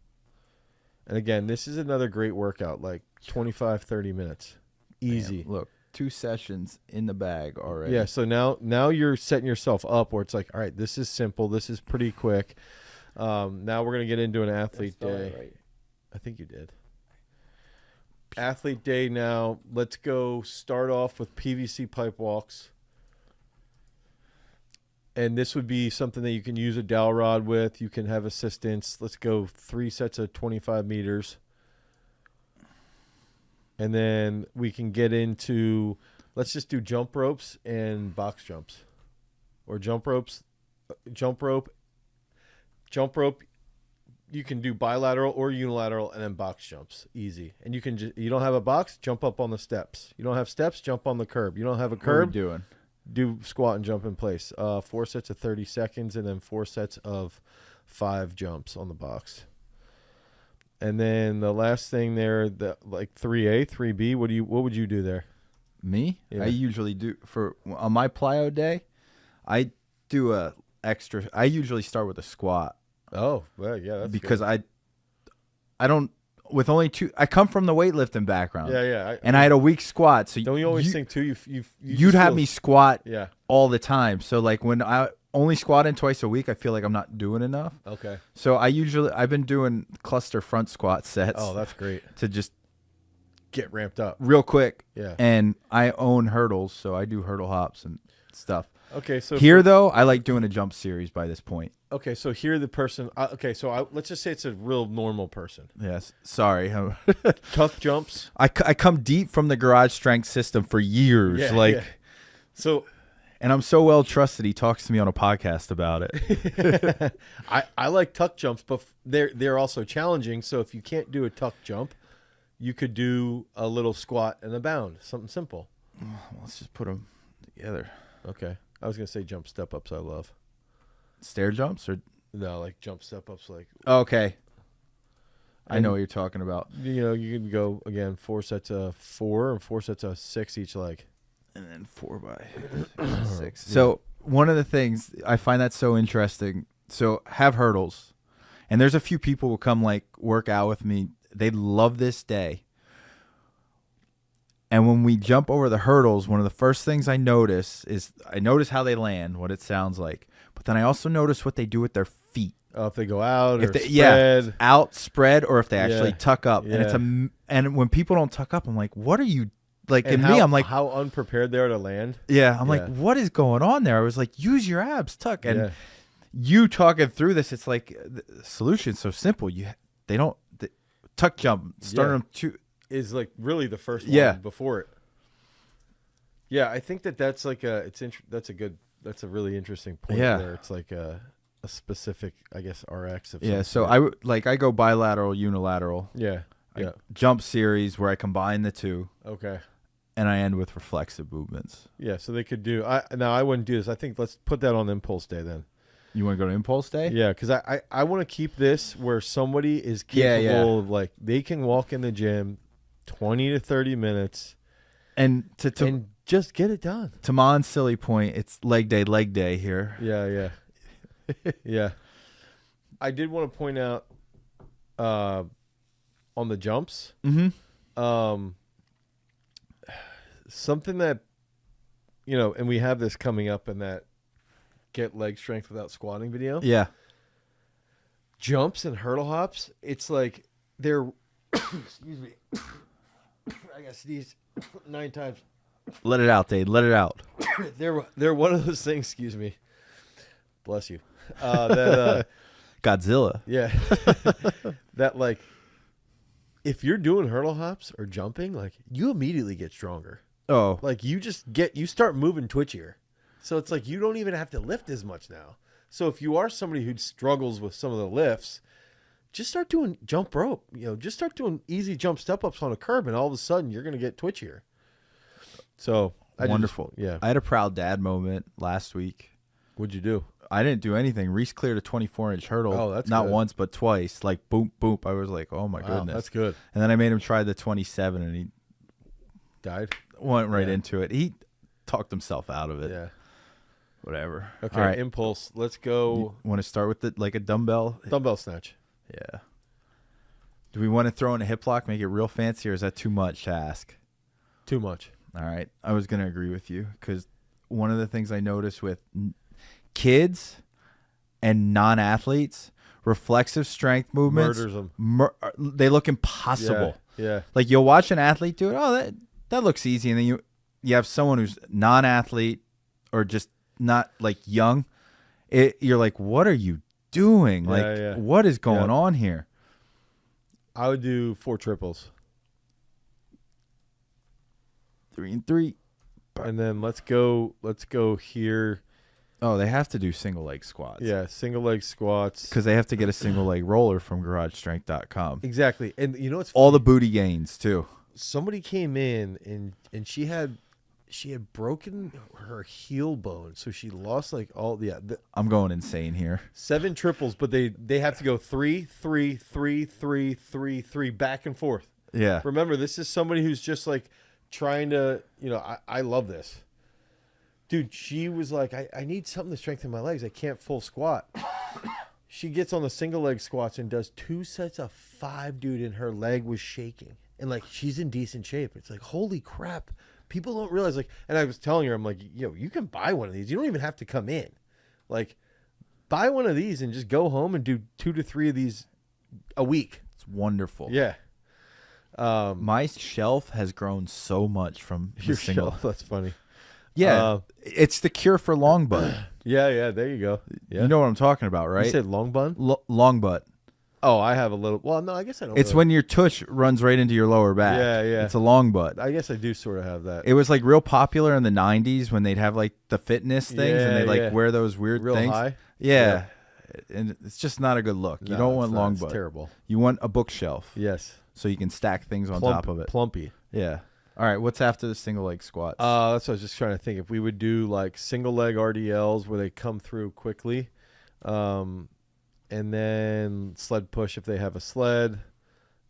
And again, this is another great workout, 25, 30 minutes. Easy. Damn, look, 2 sessions in the bag already. Yeah, so now you're setting yourself up where it's all right, this is simple. This is pretty quick. Now we're going to get into an athlete day. Right. I think you did. Athlete day now. Let's go start off with PVC pipe walks. And this would be something that you can use a dowel rod with. You can have assistance. Let's go 3 sets of 25 meters. And then we can get into, let's just do jump ropes and box jumps. Or jump rope. You can do bilateral or unilateral, and then box jumps. Easy. And you don't have a box, jump up on the steps. You don't have steps, jump on the curb. You don't have a curb. What are we doing? Do squat and jump in place. 4 sets of 30 seconds, and then 4 sets of 5 jumps on the box. And then the last thing there, 3A, 3B. What would you do there? Me? Yeah. I usually do on my plyo day. I do I usually start with a squat. Oh, well, yeah, that's because good. I don't with only 2. I come from the weightlifting background. Yeah. I had a weak squat. So don't you always think too? You'd have me squat. Yeah. All the time. So when I only squatting twice a week, I feel like I'm not doing enough. Okay. So I've been doing cluster front squat sets. Oh, that's great. To just get ramped up real quick. Yeah. And I own hurdles, so I do hurdle hops and stuff. Okay, so here though, I like doing a jump series by this point. Okay, so here the person. Okay, so let's just say it's a real normal person. Yes, sorry. Tough jumps. I come deep from the garage strength system for years, So, and I'm so well trusted. He talks to me on a podcast about it. I like tuck jumps, but they're also challenging. So if you can't do a tuck jump, you could do a little squat and a bound, something simple. Let's just put them together. Okay, I was gonna say jump step ups. I love stair jumps or no, like jump step ups. Like okay, I know what you're talking about. You know, you can go again 4 sets of 4 and 4 sets of 6 each leg, and then 4 by 6. So one of the things I find that's so interesting. So have hurdles, and there's a few people who come like work out with me. They love this day. And when we jump over the hurdles, one of the first things I notice is how they land, what it sounds like. But then I also notice what they do with their feet. Oh, if they go out or spread. Yeah, out, spread, or if they actually tuck up. Yeah. And when people don't tuck up, I'm like, what are you like? And I'm like, how unprepared they are to land. Yeah, I'm like, what is going on there? I was like, use your abs, tuck. And you talking through this, it's like the solution's so simple. Tuck jump, start them to. Is like really the first one before it. Yeah, I think that's like that's a really interesting point there. It's like a specific, I guess, RX of so I go bilateral, unilateral. Jump series where I combine the two. Okay. And I end with reflexive movements. Yeah, so they could do now I wouldn't do this. I think let's put that on impulse day then. You want to go to impulse day? Yeah, because I want to keep this where somebody is capable of like they can walk in the gym 20 to 30 minutes and and just get it done. To Mon's silly point, it's leg day here. Yeah. Yeah. I did want to point out on the jumps. Something that and we have this coming up in that get leg strength without squatting video. Yeah. Jumps and hurdle hops, it's like they're excuse me. I got sneezed 9 times. Let it out, Dane. Let it out. They're one of those things. Excuse me. Bless you. That Godzilla. Yeah. That like, if you're doing hurdle hops or jumping, like you immediately get stronger. Oh, like you start moving twitchier. So it's like you don't even have to lift as much now. So if you are somebody who struggles with some of the lifts, just start doing jump rope. Just start doing easy jump step ups on a curb, and all of a sudden you're going to get twitchier. So wonderful. I had a proud dad moment last week. What'd you do? I didn't do anything. Reese cleared a 24-inch hurdle. Oh, that's not good. Once but twice. Like boom, boom. I was like, oh my goodness, that's good. And then I made him try the 27, and he died. Went right into it. He talked himself out of it. Yeah. Whatever. Okay. All right. Impulse. Let's go. Want to start with a dumbbell? Dumbbell snatch. Yeah. Do we want to throw in a hip lock, make it real fancy, or is that too much to ask? Too much. All right. I was going to agree with you because one of the things I noticed with kids and non-athletes, reflexive strength movements, murders them. They look impossible. Yeah. Like you'll watch an athlete do it. Oh, that looks easy. And then you have someone who's non-athlete or just not like young. You're like, what are you doing? What is going on here? I would do 4 triples. 3 and 3. And then let's go here. Oh, they have to do single leg squats. Yeah, single leg squats. Because they have to get a single leg roller from garagestrength.com. Exactly. And it's all the booty gains too. Somebody came in and she had broken her heel bone, so she lost like all I'm going insane here. 7 triples, but they have to go 3, 3, 3, 3, 3, 3 back and forth. Yeah. Remember, this is somebody who's just like trying to, I love this. Dude, she was like, I need something to strengthen my legs. I can't full squat. She gets on the single leg squats and does 2 sets of 5, dude, and her leg was shaking. And like, she's in decent shape. It's like, holy crap. People don't realize, like, and I was telling her, I'm like, you can buy one of these. You don't even have to come in. Like, buy one of these and just go home and do 2 to 3 of these a week. It's wonderful. Yeah. My shelf has grown so much from the Your single. shelf, that's funny. Yeah, it's the cure for long butt. Yeah, there you go. Yeah. You know what I'm talking about, right? You said long bun? Long butt. Oh, I have a little. Well, no, I guess I don't. It's really. when your tush runs right into your lower back. Yeah. It's a long butt. I guess I do sort of have that. It was like real popular in the 90s when they'd have like the fitness things and they like wear those weird real things. High. Yeah. And it's just not a good look. You don't want long butt. It's terrible. You want a bookshelf. Yes. So you can stack things on top of it. Plumpy. Yeah. All right. What's after the single leg squats? That's what I was just trying to think. If we would do like single leg RDLs where they come through quickly, and then sled push if they have a sled,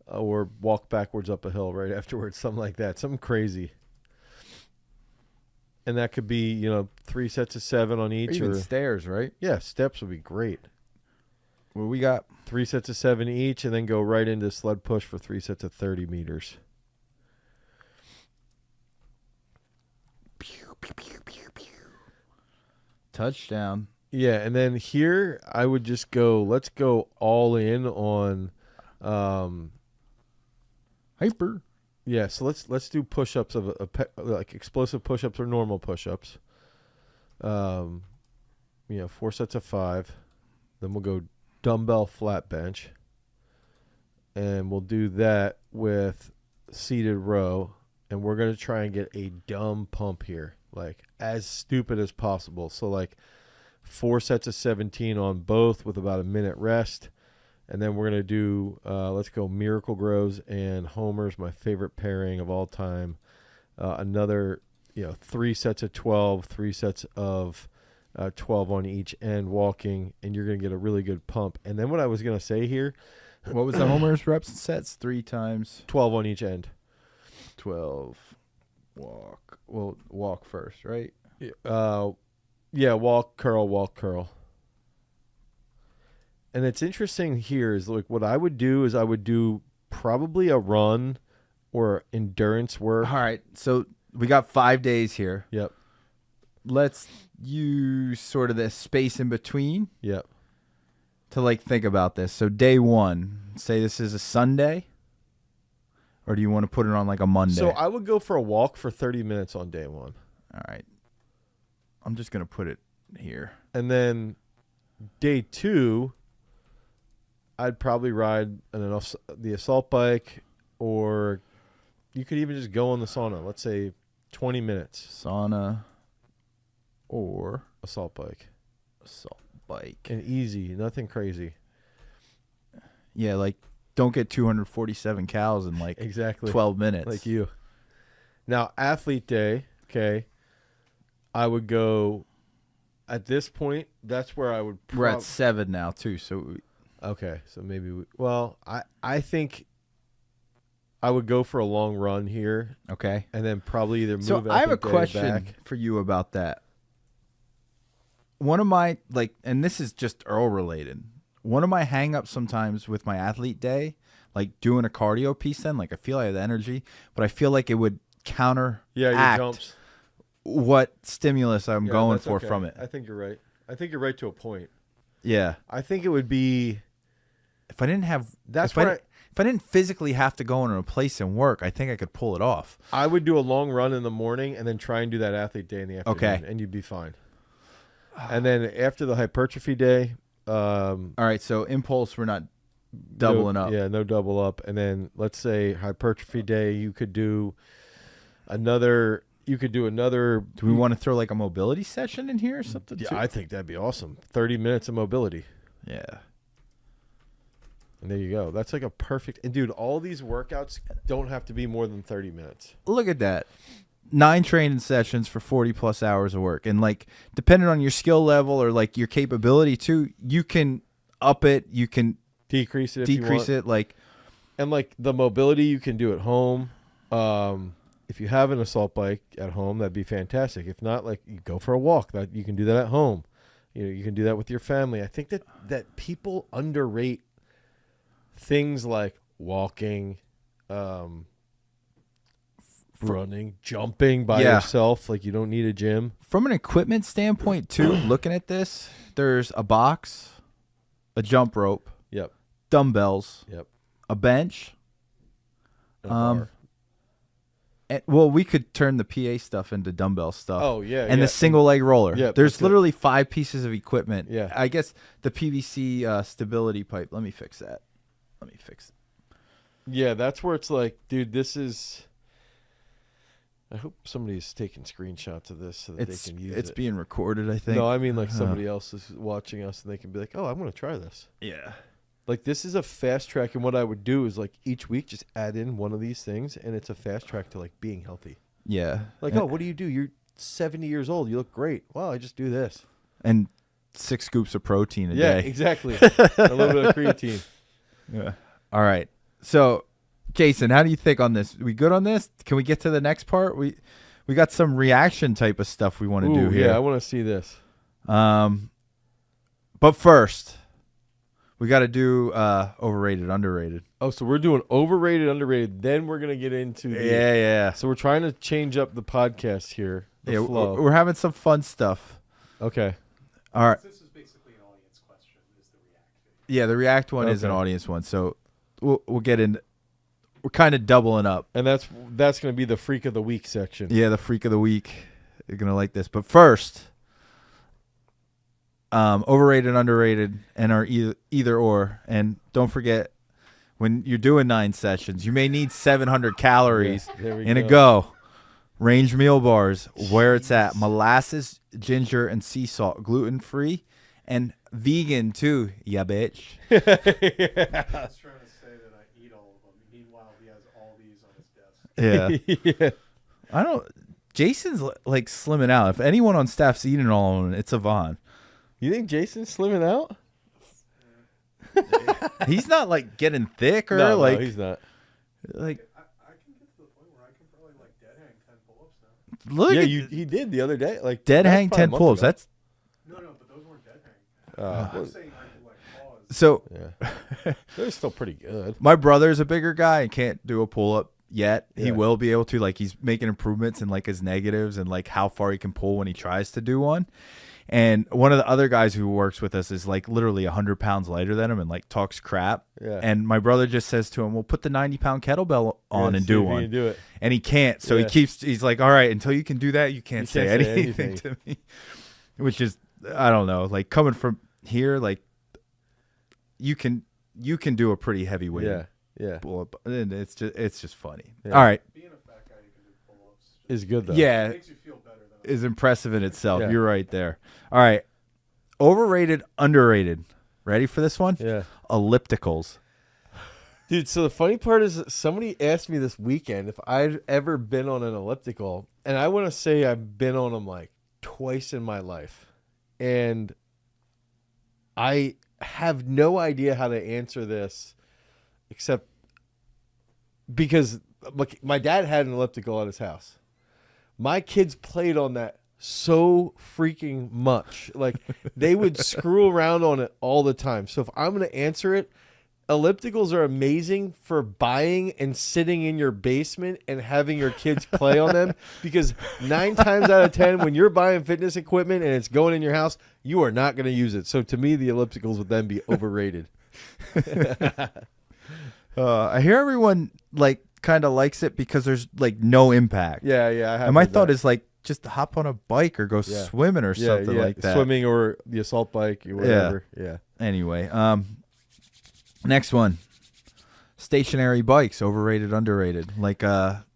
or walk backwards up a hill right afterwards, something like that, something crazy. And that could be 3 sets of 7 on each, or even stairs, right? Yeah, steps would be great. Well, we got 3 sets of 7 each, and then go right into sled push for 3 sets of 30 meters. Touchdown. Yeah, and then here I would just go. Let's go all in on, hyper. Yeah, so let's do push-ups of like explosive push-ups or normal push-ups. 4 sets of 5. Then we'll go dumbbell flat bench, and we'll do that with seated row. And we're going to try and get a dumb pump here, like as stupid as possible. So like 4 sets of 17 on both with about a minute rest. And then we're going to do, let's go Miracle Grows and Homers, my favorite pairing of all time. Another, 3 sets of 12, 3 sets of 12 on each end walking, and you're going to get a really good pump. And then what I was going to say here. What was the Homers reps and sets? 3 times? 12 on each end. 12 walk. Well, walk first, right? Walk, curl. And it's interesting here is like what I would do is I would do probably a run or endurance work. All right. So we got 5 days here. Yep. Let's use sort of the space in between. Yep. To like think about this. So day 1, say this is a Sunday. Or do you want to put it on like a Monday? So I would go for a walk for 30 minutes on day 1. All right. I'm just going to put it here. And then day 2, I'd probably ride the assault bike, or you could even just go on the sauna. Let's say 20 minutes. Sauna or assault bike. And easy, nothing crazy. Yeah, like don't get 247 cows in like exactly 12 minutes. Like you. Now, athlete day, okay, I would go, at this point, that's where I would we're at 7 now, too, so... Okay, so maybe... I think I would go for a long run here. Okay. And then probably either move So I have a question for you about that. One of my, and this is just Earl related... One of my hang-ups sometimes with my athlete day, like doing a cardio piece then, like I feel I have the energy, but I feel like it would counteract your jumps. What stimulus I'm going for okay. from it. I think you're right. I think you're right to a point. Yeah. I think it would be... If I didn't have... If I didn't physically have to go in a place and work, I think I could pull it off. I would do a long run in the morning and then try and do that athlete day in the afternoon. Okay. And you'd be fine. And then after the hypertrophy day... all right, so impulse, we're not doubling up. Yeah, no double up. And then let's say hypertrophy day, you could do another. Do we want to throw like a mobility session in here or something? Yeah, too? I think that'd be awesome. 30 minutes of mobility. Yeah. And there you go. That's like a perfect. And dude, all these workouts don't have to be more than 30 minutes. Look at that. 9 training sessions for 40 plus hours of work. And like, depending on your skill level or like your capability too, you can up it, you can decrease it, and like the mobility you can do at home. If you have an assault bike at home, that'd be fantastic. If not, like you go for a walk. That you can do that at home. You can do that with your family. I think that people underrate things like walking, running, jumping by yourself. Like you don't need a gym. From an equipment standpoint too, looking at this, there's a box, a jump rope, yep, dumbbells, yep, a bench, And a bar. Well, we could turn the PA stuff into dumbbell stuff. Oh, yeah. And the single leg roller. Yeah, There's that's literally 5 pieces of equipment. Yeah. I guess the PVC stability pipe. Let me fix that. Yeah, that's where it's like, dude, this is. I hope somebody's taking screenshots of this so that they can use it. It's being recorded, I think. No, I mean like somebody else is watching us and they can be like, oh, I'm going to try this. Yeah. Like this is a fast track. And what I would do is like each week just add in one of these things. And it's a fast track to like being healthy. Yeah. Like, oh, what do? You're 70 years old. You look great. Well, I just do this. And 6 scoops of protein a day. Yeah, exactly. A little bit of creatine. Yeah. All right. So, Jason, how do you think on this? We good on this? Can we get to the next part? We got some reaction type of stuff we want to do here. Yeah, I want to see this. But first, we got to do overrated, underrated. Oh, so we're doing overrated, underrated. Then we're gonna get into the, yeah. So we're trying to change up the podcast here. The flow. We're having some fun stuff. Okay. All right. This is basically an audience question. Is the react video? Yeah, the react one is an audience one. So we'll get in. We're kind of doubling up. And that's going to be the freak of the week section. Yeah, the freak of the week. You're going to like this. But first, overrated, underrated, and our either or. And don't forget, when you're doing 9 sessions, you may need 700 calories in a go. Range meal bars, where it's at. Molasses, ginger, and sea salt. Gluten-free and vegan, too, ya bitch. I was trying to say that I eat all of them. Meanwhile, he has all these on his desk. Yeah. Yeah. Jason's like slimming out. If anyone on staff's eating all of them, it's Yvonne. You think Jason's slimming out? He's not like getting thick or No, like he's not. like I can get to the point where I can probably like dead hang 10 pull-ups now. look Yeah, at he did the other day. Like dead that's hang probably a 10 month pull-ups. ago. That's No, but those weren't dead hang. Well, I'm saying I can like pause. so yeah. They're still pretty good. my brother's a bigger guy and can't do a pull-up yet. He Yeah. will be able to. Like he's making improvements in like his negatives and like how far he can pull when he tries to do one. And one of the other guys who works with us is like literally 100 pounds lighter than him and like talks crap. Yeah. And my brother just says to him, well, put the 90-pound kettlebell on Yeah, and see do if he one. can do it. And he can't. So Yeah. he's like, all right, until you can do that, you can't say anything to me. Which is, I don't know, like coming from here, like you can do a pretty heavy weight. Yeah. Pull up, and it's just funny. Yeah. All right. Being a fat guy, you can do pull-ups. Is good though. Yeah. It makes you feel better than Is impressive in itself. Yeah. You're right there. All right. Overrated, underrated. Ready for this one? Yeah. Ellipticals. Dude, so the funny part is that somebody asked me this weekend if I'd ever been on an elliptical, and I want to say I've been on them like twice in my life. And I have no idea how to answer this except because my dad had an elliptical at his house. My kids played on that so freaking much. Like they would screw around on it all the time. So if I'm going to answer it, ellipticals are amazing for buying and sitting in your basement and having your kids play on them, because 9 times out of 10 when you're buying fitness equipment and it's going in your house, you are not going to use it. So to me, the ellipticals would then be overrated. I hear everyone like kind of likes it because there's like no impact. Yeah. I have And my heard thought that. is like just hop on a bike or go Yeah. swimming or something like that. Swimming or the assault bike or whatever. Yeah. Anyway, next one. Stationary bikes, overrated, underrated. Like a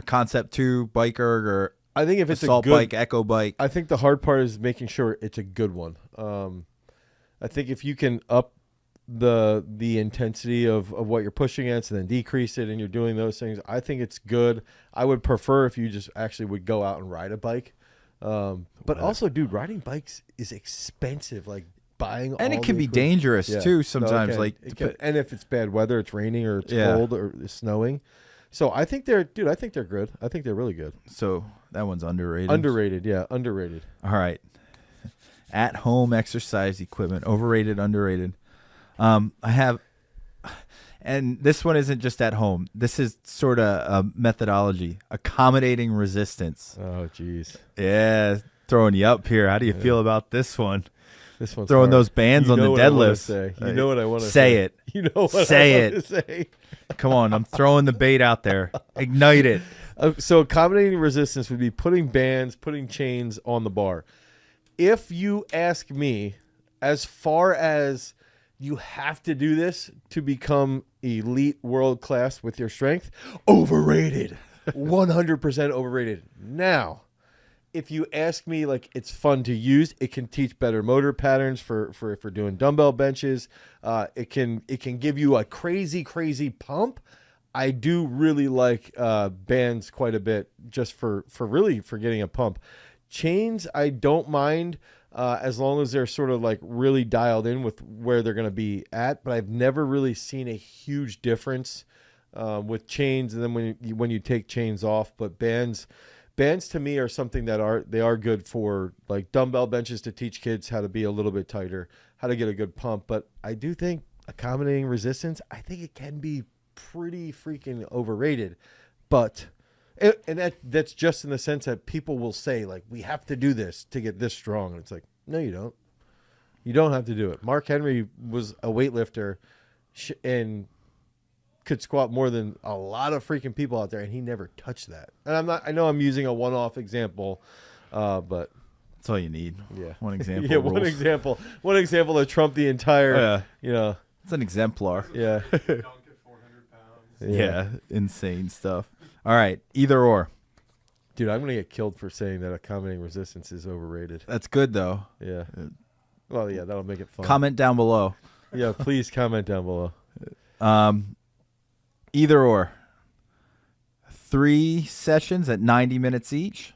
Concept 2 biker or I think if it's assault a good bike, echo bike. I think the hard part is making sure it's a good one. I think if you can up the intensity of what you're pushing against and then decrease it and you're doing those things, I think it's good. I would prefer if you just actually would go out and ride a bike. But also, dude, riding bikes is expensive. Like buying And all it can the be equipment. dangerous Yeah. too No, sometimes. it can. Like It can. And if it's bad weather, it's raining or it's Yeah. cold or it's snowing. So I think they're good. I think they're really good. so that one's underrated. Underrated, yeah, underrated. All right. At home exercise equipment, overrated, underrated. I have, and this one isn't just at home. This is sort of a methodology, accommodating resistance. Oh, jeez. Yeah, throwing you up here. How do you feel about this one? This one's throwing hard. those bands on the what I wanna deadlifts. say. You know what I want to say it. You know what Say I want to say. Come on, I'm throwing the bait out there. Ignite it. So accommodating resistance would be putting bands, putting chains on the bar. If you ask me, as far as you have to do this to become elite world class with your strength, overrated. 100% overrated. Now, if you ask me, like, it's fun to use, it can teach better motor patterns for doing dumbbell benches. It can give you a crazy pump. I do really like bands quite a bit just for getting a pump. Chains, I don't mind as long as they're sort of like really dialed in with where they're going to be at. But I've never really seen a huge difference with chains, and then when you take chains off. But bands to me are something that are good for like dumbbell benches to teach kids how to be a little bit tighter, how to get a good pump. But I do think accommodating resistance, I think it can be pretty freaking overrated. But and that's just in the sense that people will say, like, we have to do this to get this strong. And it's like, no, you don't. You don't have to do it. Mark Henry was a weightlifter and could squat more than a lot of freaking people out there, and he never touched that. And I know I'm using a one-off example, but that's all you need. Yeah. One example. Yeah, one example to trump the entire, It's an exemplar. Yeah. Dunk at 400 pounds. Yeah, insane stuff. All right, either or. Dude, I'm going to get killed for saying that accommodating resistance is overrated. That's good, though. Yeah. Well, yeah, that'll make it fun. Comment down below. Yeah, please comment down below. Either or. 3 sessions at 90 minutes each,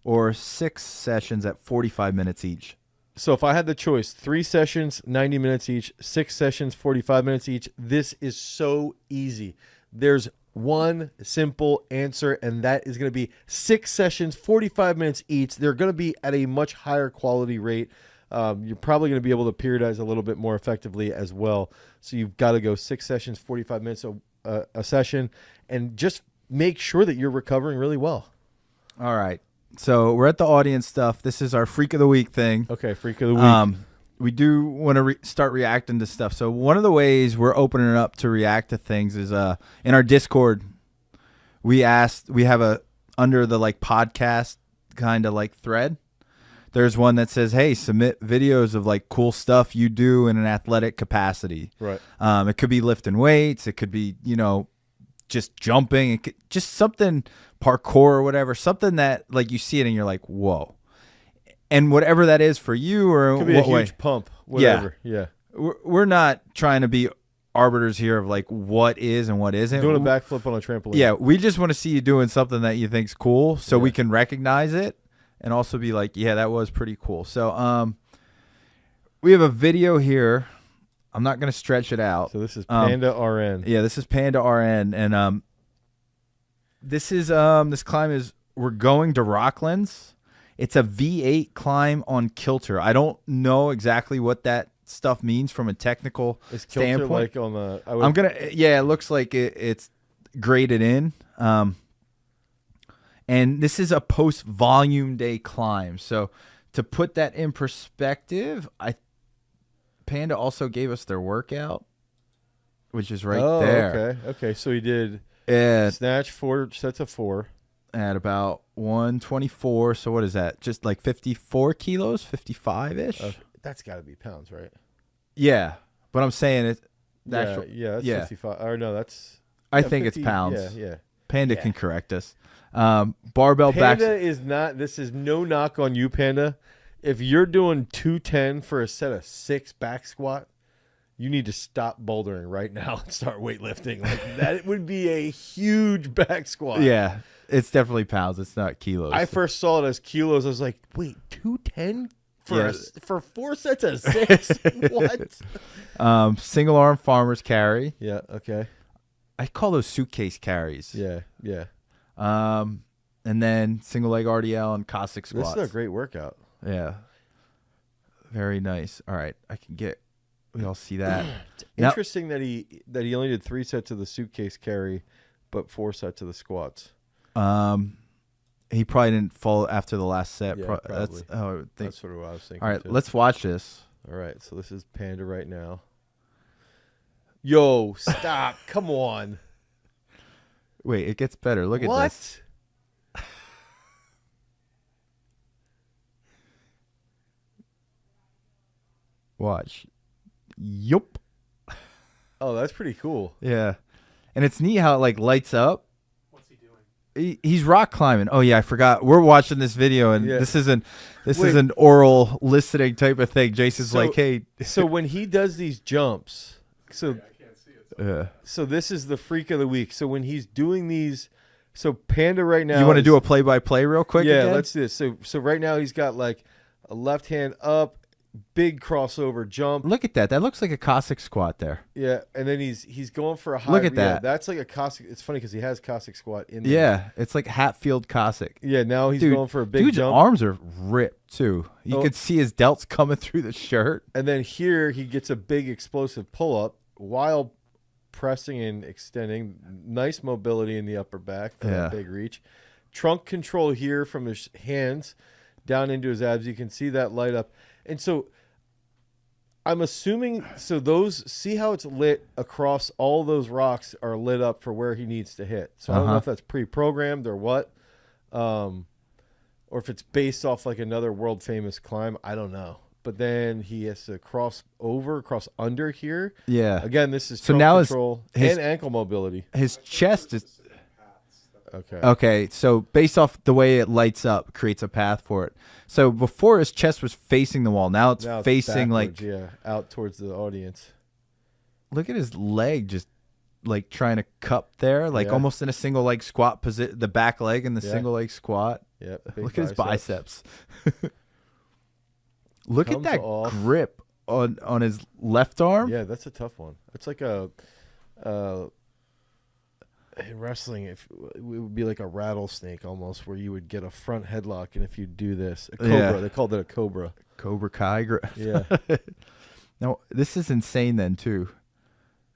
or 6 sessions at 45 minutes each. So if I had the choice, 3 sessions, 90 minutes each, 6 sessions, 45 minutes each, this is so easy. There's one simple answer, and that is going to be 6 sessions, 45 minutes each. They're going to be at a much higher quality rate. You're probably going to be able to periodize a little bit more effectively as well. So you've got to go 6 sessions, 45 minutes a session, and just make sure that you're recovering really well. All right. So we're at the audience stuff. This is our Freak of the Week thing. Okay, Freak of the Week. We do want to start reacting to stuff. So one of the ways we're opening up to react to things is in our Discord. We have under the like podcast kind of like thread. There's one that says, "Hey, submit videos of like cool stuff you do in an athletic capacity." Right. It could be lifting weights. It could be just jumping. It could, just something parkour or whatever. Something that like you see it and you're like, whoa. And whatever that is for you, or it could be a huge pump, whatever. Yeah. We're not trying to be arbiters here of like what is and what isn't. Doing a backflip on a trampoline. Yeah, we just want to see you doing something that you think's cool, so we can recognize it and also be like, yeah, that was pretty cool. So we have a video here. I'm not going to stretch it out. So this is Panda RN. Yeah, this is Panda RN, and this climb is we're going to Rocklands. It's a V8 climb on kilter. I don't know exactly what that stuff means from a technical standpoint. Like on the, it looks like it's graded in. And this is a post volume day climb. So to put that in perspective, Panda also gave us their workout, which is right there. Okay. So he did snatch 4 sets of 4. At about 124. So what is that? Just like 54 kilos, 55-ish? That's got to be pounds, right? Yeah. But I'm saying it. That's 55. Or no, that's... I think 50, it's pounds. Yeah. Panda can correct us. Barbell back. Panda is not... This is no knock on you, Panda. If you're doing 210 for a set of 6 back squat, you need to stop bouldering right now and start weightlifting. Like that would be a huge back squat. Yeah. It's definitely pounds. It's not kilos. I first saw it as kilos. I was like, wait, 210 for 4 sets of 6? What? Single arm farmer's carry. Yeah, okay. I call those suitcase carries. Yeah. And then single leg RDL and Cossack squats. This is a great workout. Yeah. Very nice. All right. We all see that. Interesting that he only did 3 sets of the suitcase carry, but 4 sets of the squats. He probably didn't fall after the last set. Yeah, probably. That's what I was thinking. That's sort of what I was thinking. All right, too. let's watch this. All right, so this is Panda right now. Yo, stop. Come on. Wait, it gets better. Look at this. Watch. Yup. Oh, that's pretty cool. Yeah. And it's neat how it like lights up. What's he doing? He's rock climbing. Oh yeah, I forgot. We're watching this video and Yeah. this is an oral listening type of thing. Jason's So- like, hey. So when he does these jumps, so I can't see it. so this is the freak of the week. So when he's doing these, so Panda right now. You want to is- do a play-by-play real quick? Yeah, again? let's do this. So right now he's got like a left hand up, big crossover jump. Look at that. That looks like a Cossack squat there. Yeah, and then he's going for a high. Look at yeah, that. that's like a Cossack. It's funny because he has Cossack squat in there. Yeah, it's like Hatfield Cossack. Yeah, now he's Dude, going for a big dude's jump. arms are ripped too. You Oh. could see his delts coming through the shirt. And then here he gets a big explosive pull up while pressing and extending. Nice mobility in the upper back for that big reach. Trunk control here from his hands down into his abs. You can see that light up. And so I'm assuming, so those, see how it's lit across all those rocks are lit up for where he needs to hit. So I don't know if that's pre-programmed or what, or if it's based off like another world famous climb. I don't know. But then he has to cross under here. Yeah. Again, this is So trunk now control and ankle mobility. His chest is Okay. okay. So based off the way it lights up, creates a path for it. So before his chest was facing the wall. Now it's Now it's facing backwards, like out towards the audience. look at his leg just like trying to cup there, like Yeah. almost in a single leg squat position. The back leg in the Yeah. single leg squat. Yep. big Look at his biceps. Look at Comes that off. grip on his left arm. Yeah, that's a tough one. It's like a in wrestling, if it would be like a rattlesnake almost, where you would get a front headlock, and if you do this, a cobra, Yeah. they called it a cobra. Cobra Kai. Yeah, Now this is insane then too.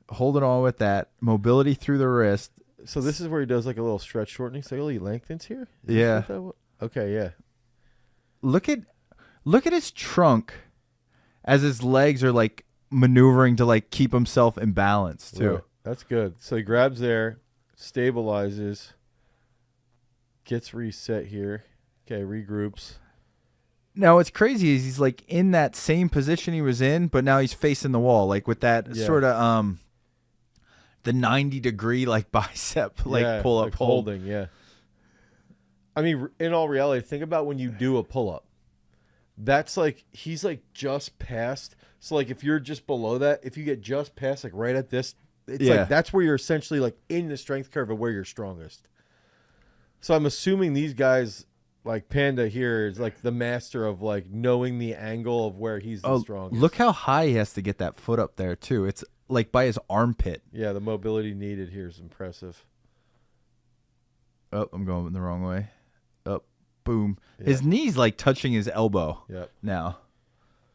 Holding on with that mobility through the wrist. so this is where he does like a little stretch shortening. So he lengthens here. Is Yeah. that what- Okay, yeah. Look at his trunk as his legs are like maneuvering to like keep himself in balance too. Right. That's good. So he grabs there, stabilizes, gets reset here. Okay, regroups. Now what's crazy is he's like in that same position he was in, but now he's facing the wall, like with that Yeah. sort of the 90-degree like bicep like Yeah, pull up like hold. holding. Yeah. I mean, in all reality, think about when you do a pull up. That's like he's like just past. So like if you're just below that, if you get just past like right at this, it's Yeah. like that's where you're essentially like in the strength curve of where you're strongest. So I'm assuming these guys like Panda here is like the master of like knowing the angle of where he's the strongest. Look how high he has to get that foot up there too. It's like by his armpit. Yeah, the mobility needed here is impressive. Oh, I'm going the wrong way. Up, boom. Yeah. His knee's like touching his elbow Yep. now.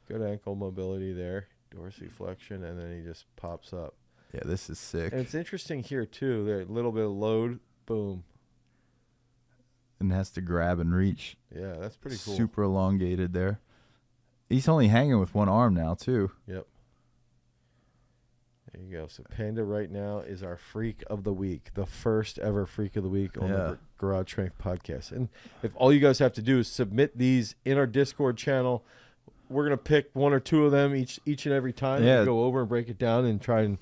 Good ankle mobility there. Dorsiflexion, and then he just pops up. Yeah, this is sick. And it's interesting here too. There, a little bit of load, boom. And has to grab and reach. Yeah, that's pretty cool. Super elongated there. He's only hanging with one arm now too. Yep. There you go. So Panda right now is our freak of the week, the first ever freak of the week on the Garage Strength podcast. And if all you guys have to do is submit these in our Discord channel, we're gonna pick one or two of them each and every time. Yeah. And go over and break it down and try and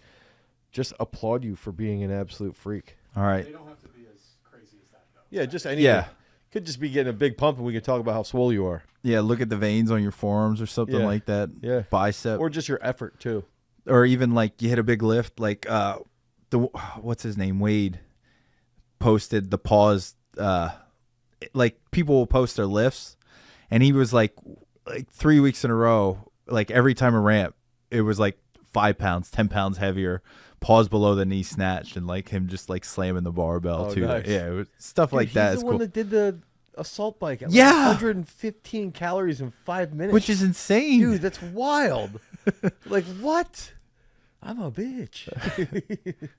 just applaud you for being an absolute freak. All right. They don't have to be as crazy as that, though. Yeah, just anything. Yeah. Could just be getting a big pump, and we could talk about how swole you are. Yeah, look at the veins on your forearms or something Yeah. like that. Yeah. Bicep. Or just your effort too. Or even like you hit a big lift, like what's his name, Wade, posted the pause. Like people will post their lifts, and he was like 3 weeks in a row, like every time a ramp, it was like 5 pounds, 10 pounds heavier, pause below the knee snatched, and like him just like slamming the barbell Oh, too. nice. Yeah, it was stuff Dude, like that. He's Is the one cool. that did the assault bike at Yeah. like 115 calories in 5 minutes. Which is insane, dude, that's wild. Like what? I'm a bitch.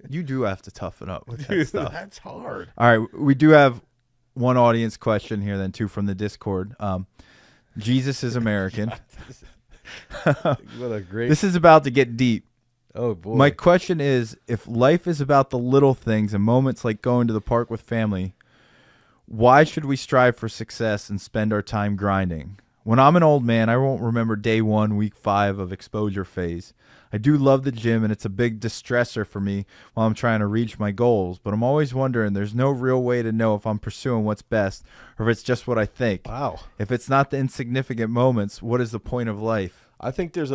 You do have to toughen up with that Dude, stuff. that's hard. All right, we do have one audience question here, then two from the Discord. Jesus is American. What a great. This is about to get deep. Oh boy. My question is, if life is about the little things and moments like going to the park with family, why should we strive for success and spend our time grinding? When I'm an old man, I won't remember day 1, week 5 of exposure phase. I do love the gym, and it's a big distressor for me while I'm trying to reach my goals, but I'm always wondering there's no real way to know if I'm pursuing what's best or if it's just what I think. Wow. If it's not the insignificant moments, what is the point of life? I think there's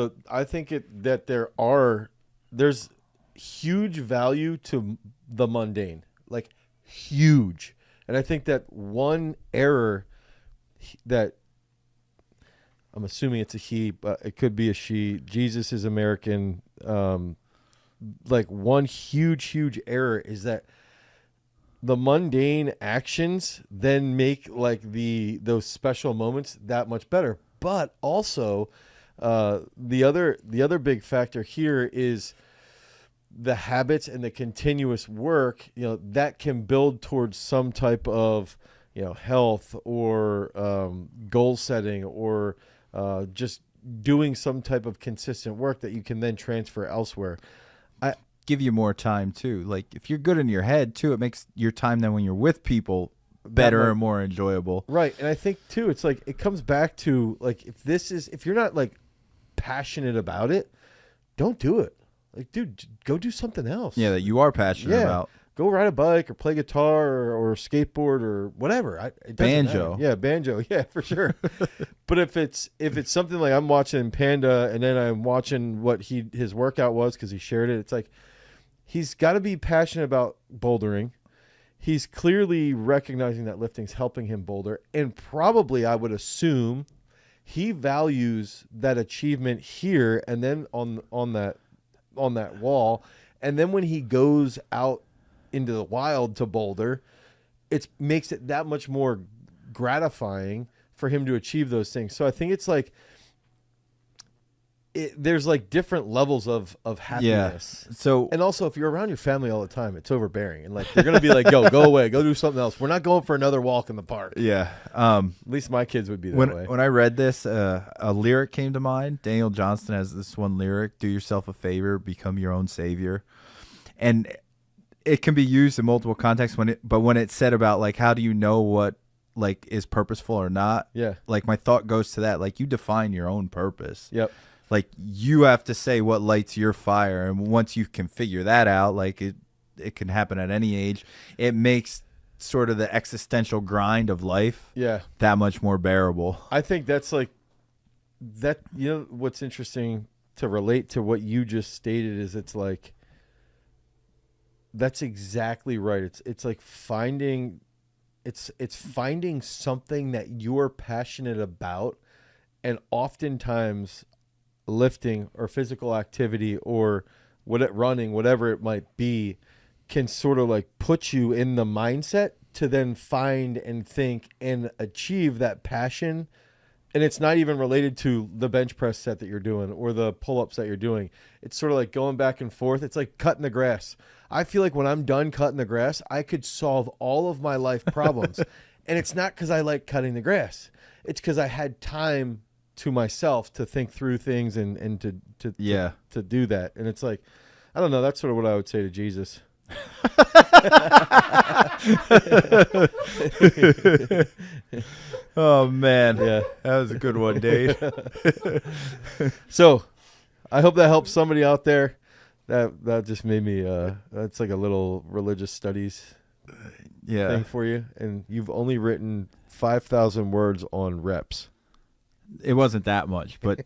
huge value to the mundane, like huge. And I think that one error that I'm assuming it's a he, but it could be a she. Jesus is American. Like one huge error is that the mundane actions then make like those special moments that much better. But also, the other big factor here is the habits and the continuous work, that can build towards some type of, health or goal setting or just doing some type of consistent work that you can then transfer elsewhere. Give you more time too. Like if you're good in your head too, it makes your time then when you're with people better and more enjoyable. Right. And I think too, it's like, it comes back to like, if you're not like passionate about it, don't do it. Like, dude, go do something else. Yeah, that you are passionate about. Go ride a bike or play guitar or skateboard or whatever. It doesn't Banjo. matter. Yeah, banjo. Yeah, for sure. But if it's something like I'm watching Panda and then I'm watching what his workout was because he shared it, it's like he's got to be passionate about bouldering. He's clearly recognizing that lifting's helping him boulder, and probably I would assume he values that achievement here and then on that wall, and then when he goes out into the wild to boulder, it makes it that much more gratifying for him to achieve those things. So I think it's like there's like different levels of happiness. Yeah. So, and also if you're around your family all the time, it's overbearing, and like you're gonna be like, go away, go do something else. We're not going for another walk in the park. Yeah. At least my kids would be that way. When I read this, a lyric came to mind. Daniel Johnston has this one lyric: "Do yourself a favor, become your own savior," and it can be used in multiple contexts. When it's said about like how do you know what like is purposeful or not? Yeah. Like my thought goes to that. Like you define your own purpose. Yep. Like you have to say what lights your fire, and once you can figure that out, like it can happen at any age. It makes sort of the existential grind of life that much more bearable. I think that's like that. What's interesting to relate to what you just stated is it's like that's exactly right. It's like finding finding something that you're passionate about, and oftentimes lifting or physical activity or running, whatever it might be, can sort of like put you in the mindset to then find and think and achieve that passion. And it's not even related to the bench press set that you're doing or the pull-ups that you're doing. It's sort of like going back and forth. It's like cutting the grass. I feel like when I'm done cutting the grass, I could solve all of my life problems. And it's not because I like cutting the grass. It's because I had time to myself to think through things and to do that. And it's like, I don't know. That's sort of what I would say to Jesus. Oh man, yeah, that was a good one, Dane. So I hope that helps somebody out there. That just made me that's like a little religious studies thing for you. And you've only written 5,000 words on reps. It wasn't that much, but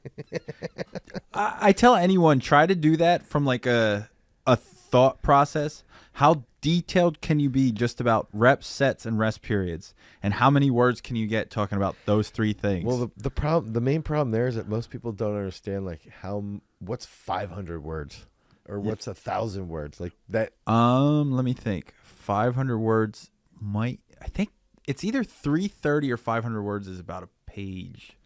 I tell anyone, try to do that from like a thought process. How detailed can you be just about reps, sets, and rest periods? And how many words can you get talking about those three things? Well, the main problem there is that most people don't understand like what's 500 words or what's 1,000 words like that. Let me think. 500 words I think it's either 330 or 500 words is about a page.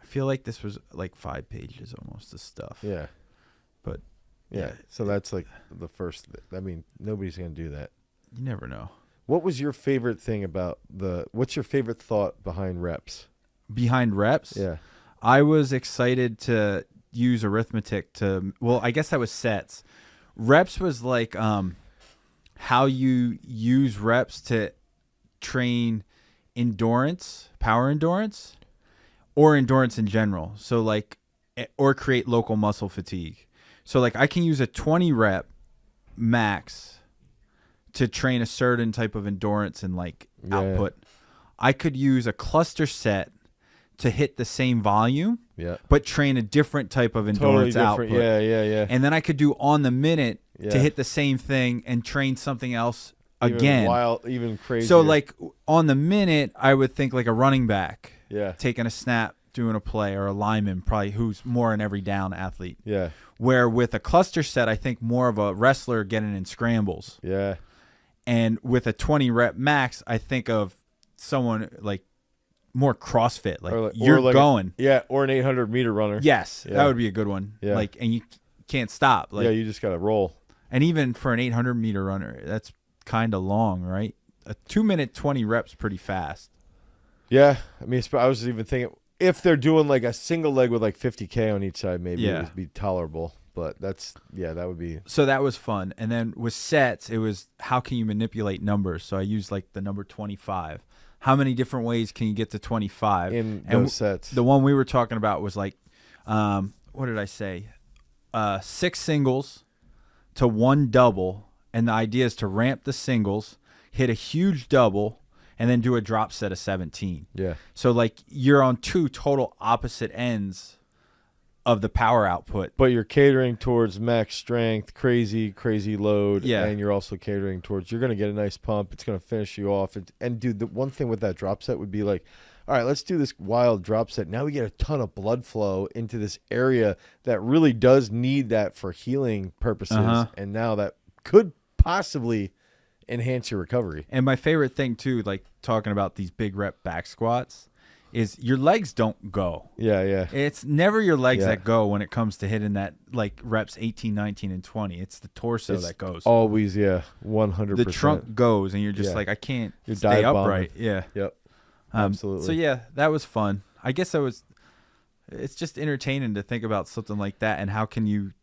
I feel like this was like 5 pages almost of stuff. Yeah. But yeah. So that's like the first. I mean, nobody's going to do that. You never know. What was your favorite thing about what's your favorite thought behind reps? Behind reps? Yeah. I was excited to use arithmetic to, well, I guess that was sets. Reps was like how you use reps to train endurance, power endurance, or endurance in general. So like, or create local muscle fatigue. So like I can use a 20 rep max to train a certain type of endurance and like output. I could use a cluster set to hit the same volume, but train a different type of endurance output. Yeah. And then I could do on the minute to hit the same thing and train something else again. Even crazier. So like on the minute, I would think like a running back, taking a snap, doing a play, or a lineman, probably who's more an every down athlete. Yeah. Where with a cluster set, I think more of a wrestler getting in scrambles. Yeah. And with a 20 rep max, I think of someone like more CrossFit, like you're like going. Or an 800-meter runner. Yes, that would be a good one. Yeah. Like, and you can't stop. Like, you just got to roll. And even for an 800-meter runner, that's kind of long, right? A 2-minute 20 reps pretty fast. Yeah. I mean, I was even thinking if they're doing like a single leg with like 50K on each side, maybe it would be tolerable. But that would be. So that was fun. And then with sets, it was how can you manipulate numbers? So I used like the number 25. How many different ways can you get to 25? In those sets. The one we were talking about was like, what did I say? 6 singles to 1 double. And the idea is to ramp the singles, hit a huge double, and then do a drop set of 17. Yeah. So like you're on 2 total opposite ends of the power output. But you're catering towards max strength, crazy load. Yeah. And you're also catering towards you're going to get a nice pump. It's going to finish you off. And dude, the one thing with that drop set would be like, all right, let's do this wild drop set. Now we get a ton of blood flow into this area that really does need that for healing purposes. And now that could possibly enhance your recovery. And my favorite thing too, like talking about these big rep back squats, is your legs don't go. Yeah. It's never your legs that go when it comes to hitting that like reps 18, 19, and 20. It's the torso that goes. Always, 100%. The trunk goes, and you're just like, I can't you're stay dive upright. bombing. Yeah. Yep. Absolutely. So yeah, that was fun. I guess it's just entertaining to think about something like that and how can you,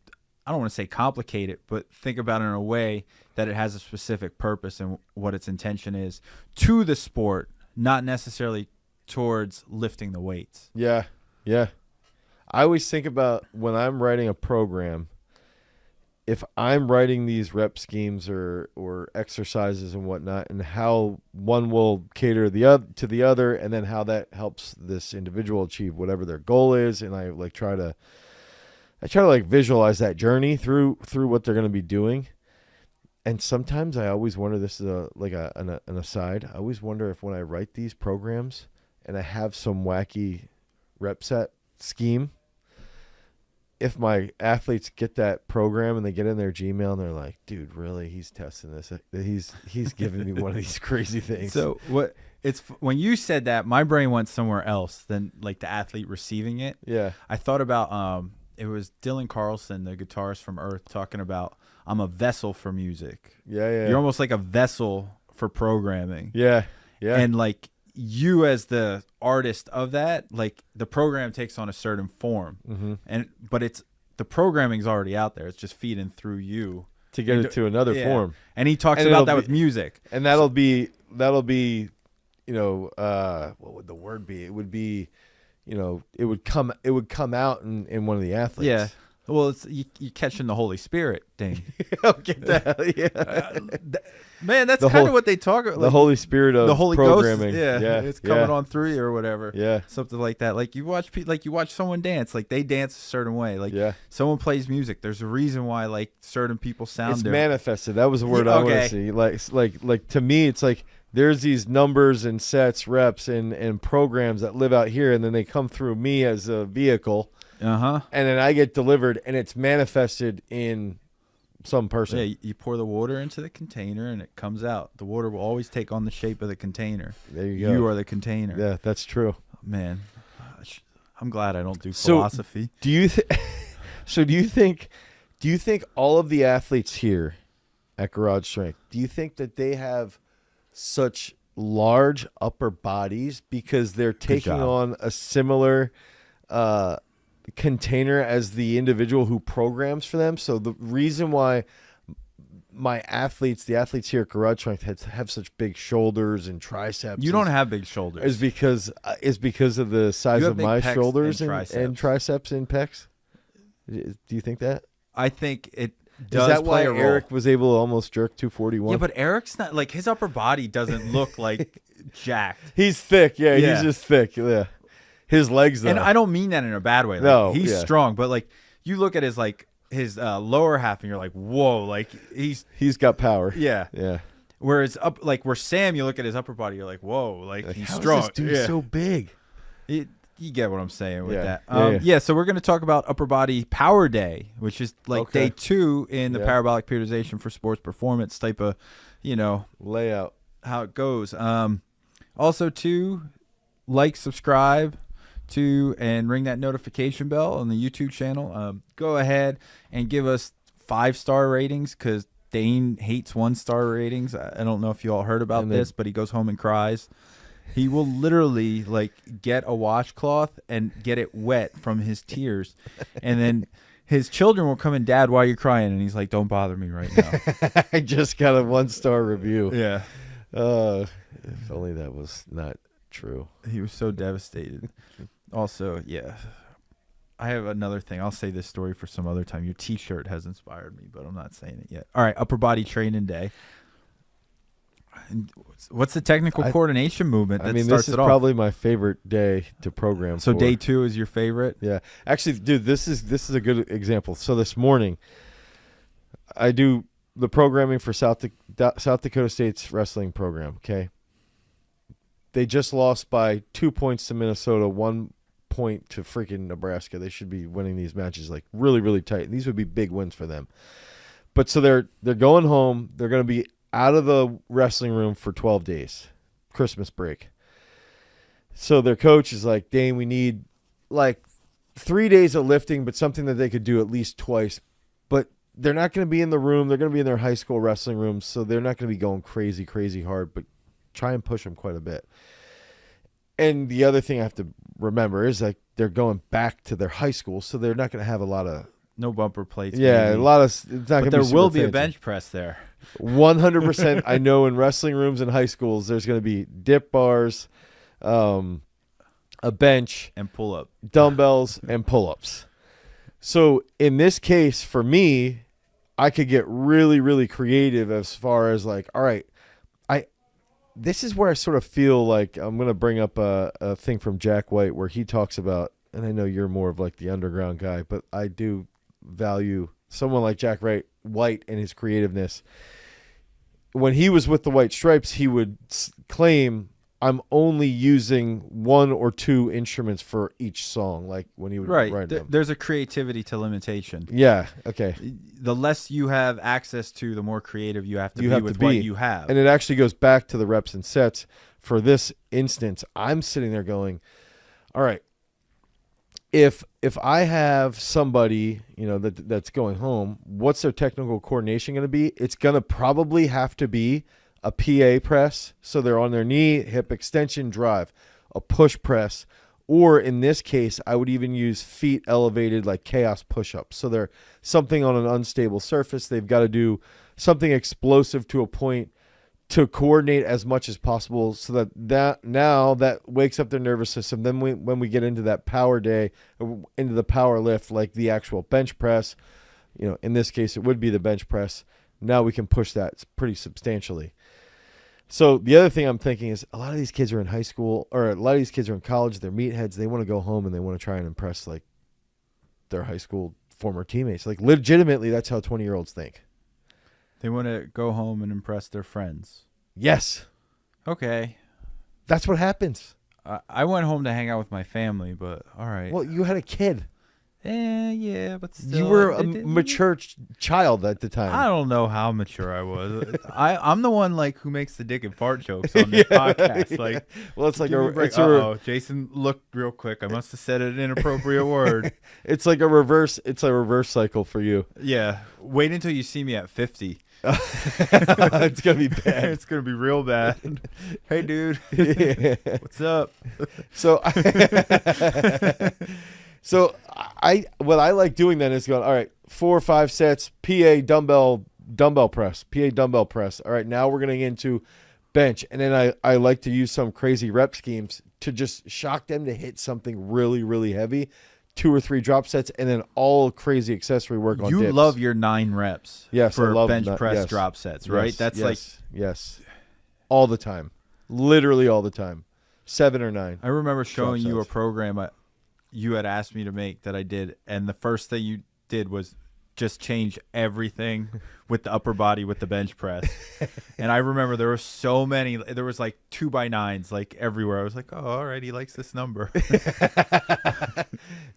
I don't want to say complicate it, but think about it in a way that it has a specific purpose and what its intention is to the sport, not necessarily towards lifting the weights. Yeah. I always think about when I'm writing a program, if I'm writing these rep schemes or exercises and whatnot, and how one will cater to the other, and then how that helps this individual achieve whatever their goal is, and I try to like visualize that journey through what they're going to be doing. And sometimes I always wonder, this is an aside, I always wonder if when I write these programs and I have some wacky rep set scheme, if my athletes get that program and they get in their Gmail and they're like, dude, really, he's testing this. He's giving me one of these crazy things. So when you said that, my brain went somewhere else than like the athlete receiving it. Yeah. I thought about, it was Dylan Carlson, the guitarist from Earth, talking about, I'm a vessel for music. Yeah. You're almost like a vessel for programming. Yeah. And like you as the artist of that, like the program takes on a certain form, but the programming's already out there. It's just feeding through you to get it to another form. And he talks about that with music, and that'll be, what would the word be? It would be, it would come out in one of the athletes. Yeah. Well, it's you're catching the Holy Spirit, Dane. Get that? Yeah. Man, that's kind of what they talk about. The Holy Spirit of the Holy programming. Ghost, it's coming on through you or whatever. Yeah, something like that. Like you watch someone dance. Like they dance a certain way. Like someone plays music. There's a reason why like certain people sound. It's different. Manifested. That was the word I want to see. Like to me, it's like there's these numbers and sets, reps, and programs that live out here, and then they come through me as a vehicle. And then I get delivered, and it's manifested in some person. Yeah, you pour the water into the container, and it comes out. The water will always take on the shape of the container. There you go. You are the container. Yeah, that's true. Man, I'm glad I don't do philosophy. Do you think all of the athletes here at Garage Strength, do you think that they have such large upper bodies because they're taking on a similar container as the individual who programs for them. So the reason why the athletes here at Garage Strength have such big shoulders and triceps. You don't have big shoulders. Is because of the size of my shoulders and triceps and pecs. Do you think that? I think it does. Is that play why a role. Eric was able to almost jerk 241? Yeah, but Eric's not like his upper body doesn't look like jacked. He's thick. Yeah, he's just thick. Yeah, his legs though. And I don't mean that in a bad way. Like, No, he's yeah. strong, but like you look at his lower half and you're like, whoa, like he's got power. yeah. Yeah. Whereas where Sam, you look at his upper body, you're like, whoa, like he's how strong. is this dude so big? You get what I'm saying with Yeah. that. Yeah. So we're going to talk about Upper Body Power Day, which is like Okay. day 2 in the parabolic periodization for sports performance type of, Layout. how it goes. Also, too, like, subscribe to, and ring that notification bell on the YouTube channel. Go ahead and give us 5-star ratings because Dane hates 1-star ratings. I don't know if you all heard about this, but he goes home and cries. He will literally get a washcloth and get it wet from his tears. And then his children will come in, Dad, why are you crying? And he's like, don't bother me right now. I just got a 1-star review. Yeah. If only that was not true. He was so devastated. Also, yeah. I have another thing. I'll say this story for some other time. Your T-shirt has inspired me, but I'm not saying it yet. All right, upper body training day. What's the technical coordination movement that starts this is it off? probably my favorite day to program. So for. day 2 is your favorite? Yeah. Actually, dude, this is a good example. So this morning, I do the programming for South Dakota State's wrestling program, okay? They just lost by 2 points to Minnesota, 1 point to freaking Nebraska. They should be winning these matches like really, really tight. These would be big wins for them. But so they're going home. They're going to be out of the wrestling room for 12 days, Christmas break. So their coach is like, Dane, we need like 3 days of lifting, but something that they could do at least twice. But they're not going to be in the room. They're going to be in their high school wrestling room, so they're not going to be going crazy, crazy hard, but try and push them quite a bit. And the other thing I have to remember is like they're going back to their high school, so they're not going to have a lot of no bumper plates. Yeah, maybe. A lot of. It's not but gonna there be will be fancy. a bench press there. 100%. I know in wrestling rooms and high schools, there's going to be dip bars, a bench, and pull up, dumbbells, and pull ups. So in this case, for me, I could get really, really creative as far as like, all right, this is where I sort of feel like I'm going to bring up a thing from Jack White where he talks about, and I know you're more of like the underground guy, but I do value someone like Jack White and his creativeness. When he was with the White Stripes, he would claim, I'm only using 1 or 2 instruments for each song, like when he would write them. There's a creativity to limitation. Yeah, okay. The less you have access to, the more creative you have to be with what you have. And it actually goes back to the reps and sets. For this instance, I'm sitting there going, all right, if I have somebody, that's going home, what's their technical coordination going to be? It's going to probably have to be a PA press, so they're on their knee, hip extension, drive, a push press, or in this case, I would even use feet elevated like chaos push-ups. So they're something on an unstable surface. They've got to do something explosive to a point to coordinate as much as possible so that wakes up their nervous system. Then when we get into that power day, into the power lift, like the actual bench press, in this case, it would be the bench press. Now we can push that pretty substantially. So the other thing I'm thinking is a lot of these kids are in high school, or a lot of these kids are in college. They're meatheads. They want to go home and they want to try and impress like their high school former teammates. Like legitimately, that's how 20-year-olds think. They want to go home and impress their friends. Yes. Okay. That's what happens. I went home to hang out with my family, but all right. Well, you had a kid. Yeah, but still. You were a mature child at the time. I don't know how mature I was. I'm the one who makes the dick and fart jokes on this podcast. Like, well, it's like Jason looked real quick. I must have said an inappropriate word. It's like a reverse. It's a reverse cycle for you. Yeah. Wait until you see me at 50. It's gonna be bad. It's gonna be real bad. Hey, dude. Yeah. What's up? So. So what I like doing then is going, all right, 4 or 5 sets, PA dumbbell press, PA dumbbell press. All right, now we're getting into bench. And then I like to use some crazy rep schemes to just shock them to hit something really, really heavy, 2 or 3 drop sets, and then all crazy accessory work on You dips. love your 9 reps Yes, I for love bench that. press Yes. drop sets, right? Yes, That's yes, like, yes, all the time, literally all the time, 7 or 9. I remember showing you a sets. program you had asked me to make that I did, and the first thing you did was just change everything with the upper body with the bench press. And I remember there were so many. There was like 2x9s like everywhere. I was like, oh, all right, he likes this number.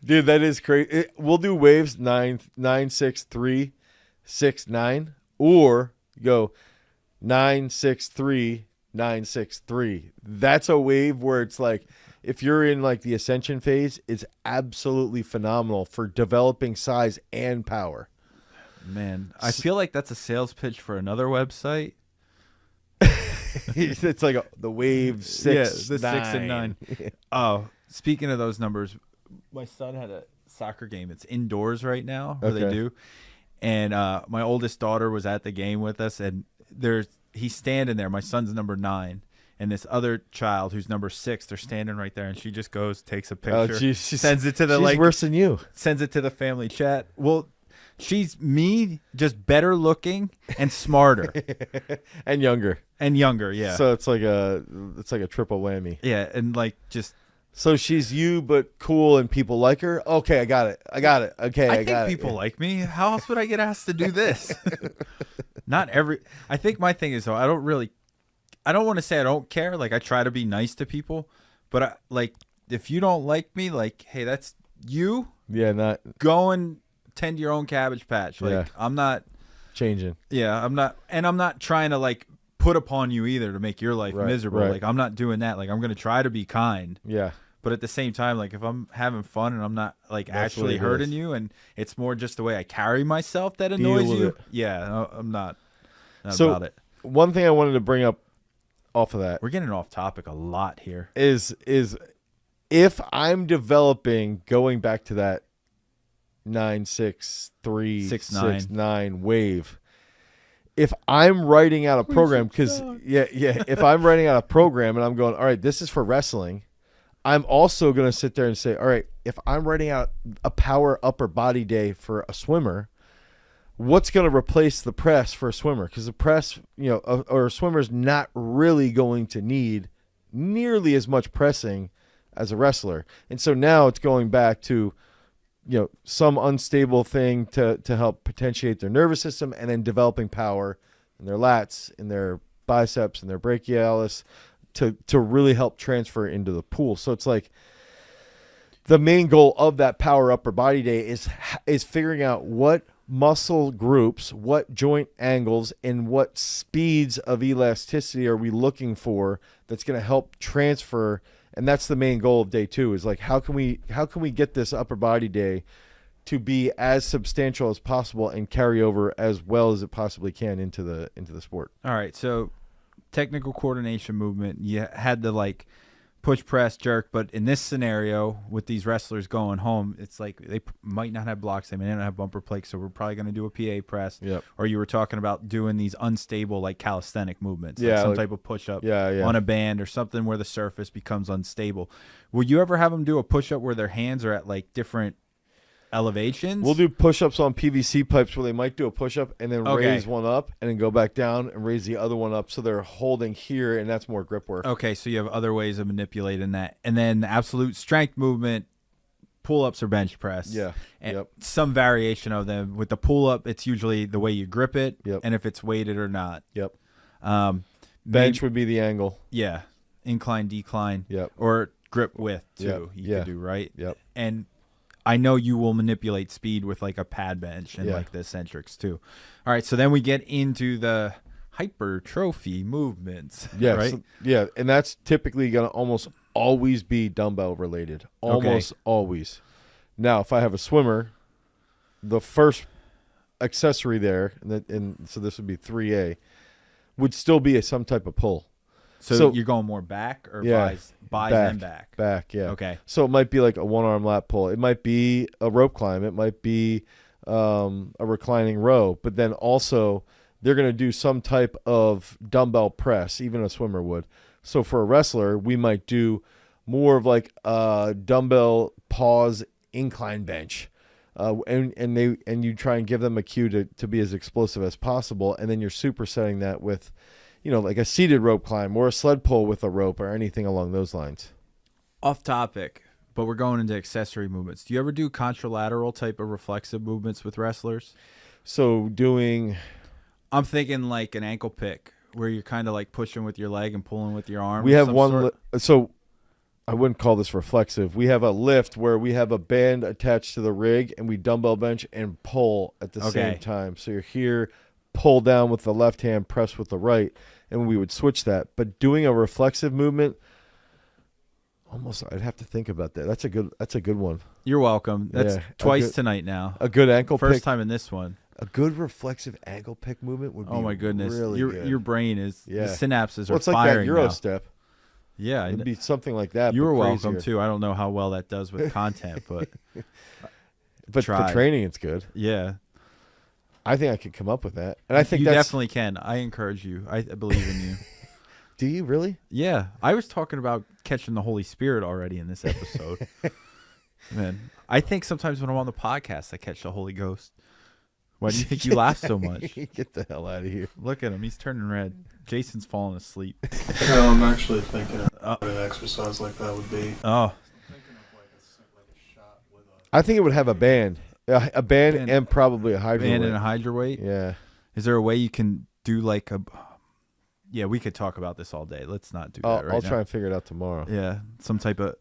Dude, that is crazy. We'll do waves 9, 6, 3, 6, 9, or go 9, 6, 3, 9, 6, 3. That's a wave where it's like, if you're in like the ascension phase, it's absolutely phenomenal for developing size and power. Man, I feel like that's a sales pitch for another website. It's like the wave 6, yeah, the 6 and 9. Yeah. Oh, speaking of those numbers, my son had a soccer game. It's indoors right now, where they Okay. do. And my oldest daughter was at the game with us, and he's standing there. My son's number 9. And this other child who's number 6, they're standing right there, and she just goes, takes a picture, Oh, geez, sends it to the she's worse than you. sends it to the family chat. Well, she's me, just better looking and smarter And younger. and younger. Yeah, So it's like a triple whammy. yeah, and like just. So she's you, but cool, and people like her. Okay, I got it. Okay, I I think got it. people like me. How else would I get asked to do this? I think my thing is though, I don't want to say I don't care. Like I try to be nice to people, but if you don't like me, like, hey, that's you. Yeah, not Go and tend to your own cabbage patch. Like Yeah. I'm not. changing. Yeah, I'm not, and I'm not trying to like put upon you either to make your life Right, miserable. right. Like I'm not doing that. Like I'm gonna try to be kind, Yeah, but at the same time, like if I'm having fun and I'm not like That's what actually it hurting is. you, and it's more just the way I carry myself that Deal annoys with you. it. Yeah, no, I'm not So- about it. one thing I wanted to bring up off of that We're getting off topic a lot here. is if I'm developing, going back to that 9, 6, 3, 6, 6, 9 wave. If I'm writing out a program, because if I'm writing out a program and I'm going, all right, this is for wrestling, I'm also going to sit there and say, all right, if I'm writing out a power upper body day for a swimmer, what's going to replace the press for a swimmer? Because the press, or a swimmer's not really going to need nearly as much pressing as a wrestler. And so now it's going back to, some unstable thing to help potentiate their nervous system, and then developing power in their lats, in their biceps, and their brachialis to really help transfer into the pool. So it's like the main goal of that power upper body day is figuring out what muscle groups, what joint angles, and what speeds of elasticity are we looking for that's going to help transfer. And that's the main goal of day 2 is like, how can we get this upper body day to be as substantial as possible and carry over as well as it possibly can into the sport. All right, so technical coordination movement, you had to like push, press, jerk, but in this scenario with these wrestlers going home, it's like they might not have blocks, they may not have bumper plates, so we're probably going to do a PA press. Yep. Or you were talking about doing these unstable like calisthenic movements, Yeah, like some like- type of push-up Yeah. on a band or something where the surface becomes unstable. Will you ever have them do a push-up where their hands are at like different elevations? We'll do push-ups on PVC pipes where they might do a push-up and then Okay. raise one up and then go back down and raise the other one up, so they're holding here, and that's more grip work. Okay, so you have other ways of manipulating that. And then the absolute strength movement, pull-ups or bench press. Yeah. And Yep. some variation of them. With the pull-up, it's usually the way you grip it Yep. and if it's weighted or not. Yep. Bench, Bench would be the angle. yeah. Incline, decline. Yep. Or grip width, too, Yep. you Yeah. could do, right? Yep. And I know you will manipulate speed with like a pad bench and Yeah. like the eccentrics, too. All right, so then we get into the hypertrophy movements. Yeah. Right? So, yeah. And that's typically going to almost always be dumbbell related. Almost always. Now, if I have a swimmer, the first accessory there, and so this would be 3A, would still be some type of pull. So you're going more back or buys and back? Back, yeah. Okay. So it might be like a one-arm lat pull. It might be a rope climb. It might be a reclining row. But then also they're going to do some type of dumbbell press, even a swimmer would. So for a wrestler, we might do more of like a dumbbell pause incline bench. And you try and give them a cue to be as explosive as possible. And then you're supersetting that with, like a seated rope climb or a sled pull with a rope or anything along those lines. Off topic, but we're going into accessory movements. Do you ever do contralateral type of reflexive movements with wrestlers? So I'm thinking like an ankle pick where you're kind of like pushing with your leg and pulling with your arm. We have one. So I wouldn't call this reflexive. We have a lift where we have a band attached to the rig and we dumbbell bench and pull at the same time. So you're here, pull down with the left hand, press with the right, and we would switch that. But doing a reflexive movement, almost I'd have to think about that. That's a good one. You're welcome. That's twice tonight now. A good ankle pick. First time in this one. A good reflexive ankle pick movement would be oh my goodness. Really good. Your brain is the synapses are it's firing like that Euro now. Step. Yeah, it'd be something like that. You were welcome too. I don't know how well that does with content, but for training, it's good. Yeah, I think I could come up with that, and I think you definitely can. I encourage you. I believe in you. Do you really? Yeah, I was talking about catching the Holy Spirit already in this episode. Man, I think sometimes when I'm on the podcast, I catch the Holy Ghost. Why do you think you laugh so much? Get the hell out of here. Look at him. He's turning red. Jason's falling asleep. No, I'm actually thinking of an exercise like that would be. Oh. Thinking of like a shot with I think it would have a band. A band and probably a hydro weight. Band and a hydro weight? Yeah. Is there a way you can do like a... Yeah, we could talk about this all day. Let's not do that right I'll now. try and figure it out tomorrow. Yeah, some type of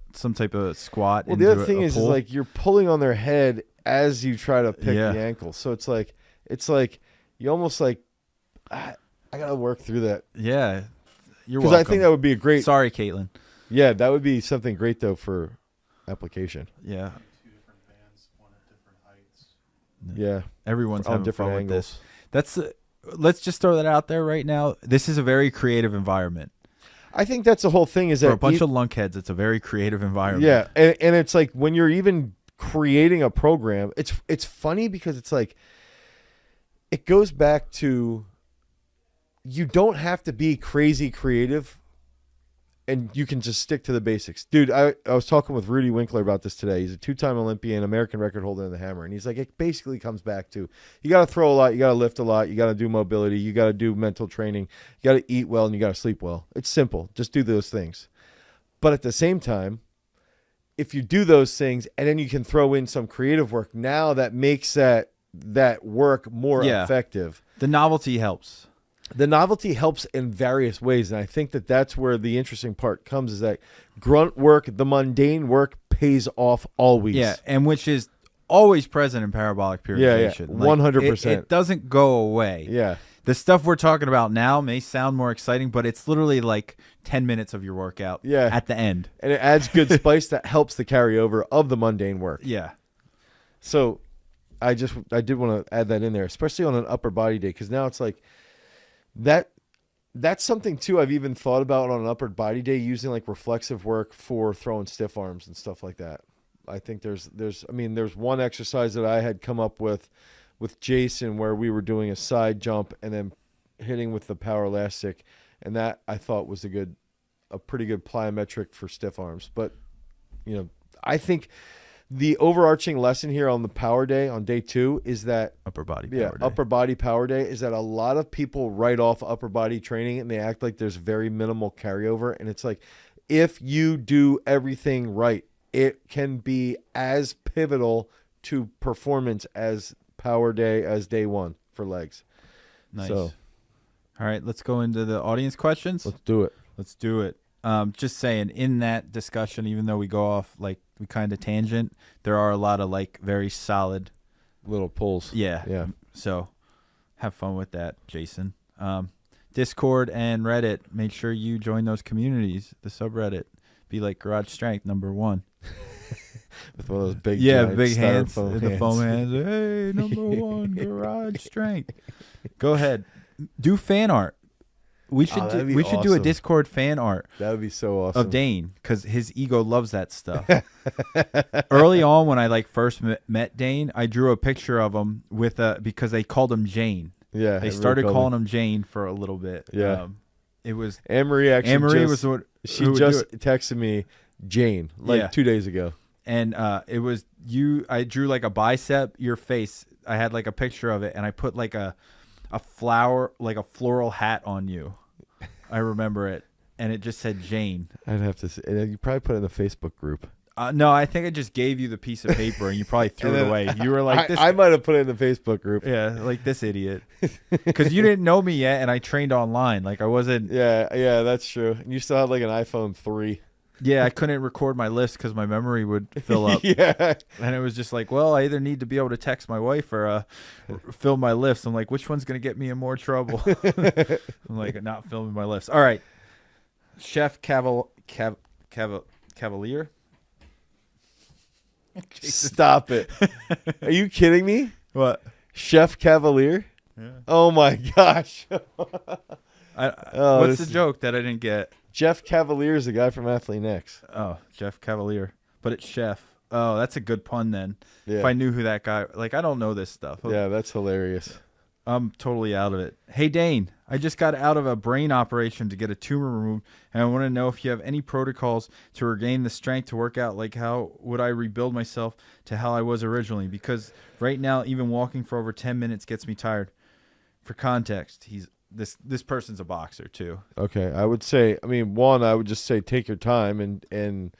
squat. Well, the other thing is like you're pulling on their head as you try to pick the ankle. So it's like you almost like I gotta work through that. Yeah, you're welcome. Because I think that would be a great. Sorry, Caitlin. Yeah, that would be something great though for application. Yeah. 2 different bands, one at different heights. Yeah, everyone's on having different fun angles. With this. Let's just throw that out there right now. This is a very creative environment. I think that's the whole thing. Is for that a bunch of lunkheads, it's a very creative environment. Yeah, and it's like when you're even creating a program, it's funny because it's like it goes back to you don't have to be crazy creative and you can just stick to the basics. Dude, I was talking with Rudy Winkler about this today. He's a 2-time Olympian, American record holder in the hammer. And he's like, it basically comes back to you got to throw a lot, you got to lift a lot, you got to do mobility, you got to do mental training, you got to eat well, and you got to sleep well. It's simple. Just do those things. But at the same time, if you do those things and then you can throw in some creative work, now that makes that work more effective. The novelty helps. The novelty helps in various ways, and I think that's where the interesting part comes, is that grunt work, the mundane work, pays off always. Yeah, and which is always present in parabolic periodization. 100%. It doesn't go away. Yeah. The stuff we're talking about now may sound more exciting, but it's literally like 10 minutes of your workout at the end. And it adds good spice that helps the carryover of the mundane work. Yeah. So I did want to add that in there, especially on an upper body day, because now it's like, that's something too I've even thought about on an upper body day, using like reflexive work for throwing stiff arms and stuff like that. I think there's one exercise that I had come up with Jason where we were doing a side jump and then hitting with the power elastic, and that I thought was a pretty good plyometric for stiff arms. But I think the overarching lesson here on the power day on day 2 is that upper body power day is that a lot of people write off upper body training and they act like there's very minimal carryover. And it's like, if you do everything right, it can be as pivotal to performance as power day as day 1 for legs. Nice. So, all right, let's go into the audience questions. Let's do it. Just saying, in that discussion, even though we go off like we kind of tangent, there are a lot of like very solid little pulls. Yeah. So have fun with that, Jason. Discord and Reddit, make sure you join those communities. The subreddit, be like Garage Strength #1. With one of those big big hands, the foam hands. Hey, #1 Garage Strength. Go ahead, do fan art. We should that'd be do a awesome. Discord fan art That would be so awesome. of Dane because his ego loves that stuff. Early on, when I like first met Dane, I drew a picture of him with because they called him Jane. Yeah, They started calling him Jane for a little bit. Yeah. It was Anne-Marie actually. Anne-Marie just, was what she who would just do it. texted me Jane like 2 days ago. And it was you. I drew like a bicep, your face. I had like a picture of it, and I put like a flower, like a floral hat on you. I remember it, and it just said Jane. I'd have to say, you probably put it in the Facebook group. No, I think I just gave you the piece of paper, and you probably threw it away. You were like, "This." I might have put it in the Facebook group. Yeah, like this idiot, because you didn't know me yet, and I trained online. Like I wasn't. Yeah, that's true. And you still had like an iPhone 3. Yeah, I couldn't record my list because my memory would fill up. Yeah. And it was just like, well, I either need to be able to text my wife or fill my list. I'm like, which one's going to get me in more trouble? I'm like, not filming my list. All right. Chef Cavalier. Stop it. Are you kidding me? What? Chef Cavalier? Yeah. Oh my gosh. What's the joke that I didn't get? Jeff Cavalier is the guy from Athlete X. Oh, Jeff Cavalier. But it's Chef. Oh, that's a good pun then. Yeah. If I knew who that guy, like I don't know this stuff. Yeah, that's hilarious. I'm totally out of it. Hey, Dane, I just got out of a brain operation to get a tumor removed, and I want to know if you have any protocols to regain the strength to work out. Like, how would I rebuild myself to how I was originally? Because right now, even walking for over 10 minutes gets me tired. For context, this person's a boxer too. Okay, I would say, I would just say take your time and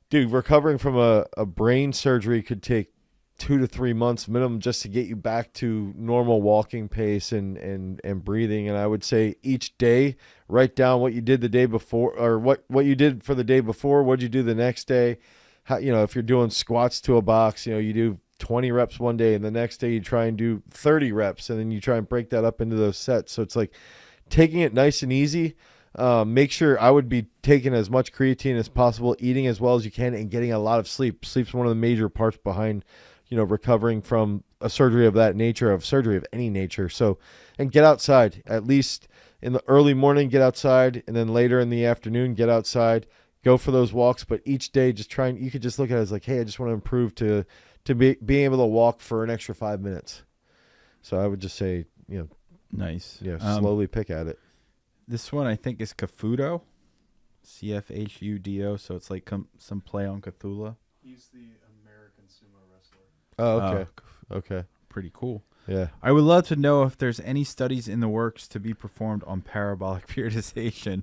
dude, recovering from a brain surgery could take 2 to 3 months minimum just to get you back to normal walking pace and breathing. And I would say each day, write down what you did the day before, or what you did for the day before, what'd you do the next day. How, if you're doing squats to a box, you do 20 reps one day, and the next day you try and do 30 reps, and then you try and break that up into those sets. So it's like taking it nice and easy. Make sure I would be taking as much creatine as possible, eating as well as you can, and getting a lot of sleep. Sleep's one of the major parts behind, recovering from a surgery of that nature, of surgery of any nature. So, and get outside, at least in the early morning, get outside, and then later in the afternoon, get outside, go for those walks. But each day, just try and, you could just look at it as like, hey, I just want to improve to being able to walk for an extra 5 minutes. So I would just say, nice. Yeah, slowly pick at it. This one I think is Cthulhu, CFHUDO. So it's like some play on Cthulhu. He's the American sumo wrestler. Oh, okay. Okay. Pretty cool. Yeah. I would love to know if there's any studies in the works to be performed on parabolic periodization.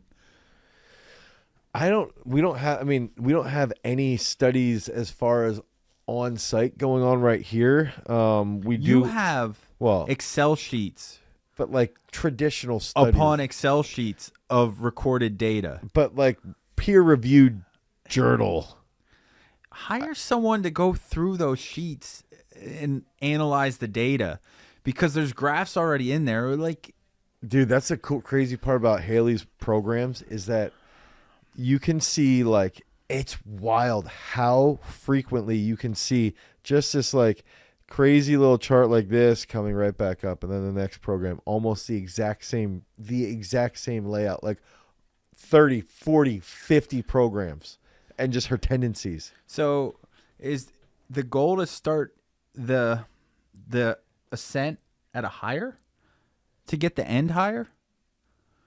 We don't have any studies as far as on site going on right here. You have well Excel sheets, but like traditional studies upon Excel sheets of recorded data. But like peer-reviewed journal. Hire someone to go through those sheets and analyze the data, because there's graphs already in there. Like, dude, that's the cool, crazy part about Haley's programs is that you can see, like, it's wild how frequently you can see just this like crazy little chart like this coming right back up, and then the next program almost the exact same layout, like 30, 40, 50 programs, and just her tendencies. So is the goal to start the ascent at a higher to get the end higher?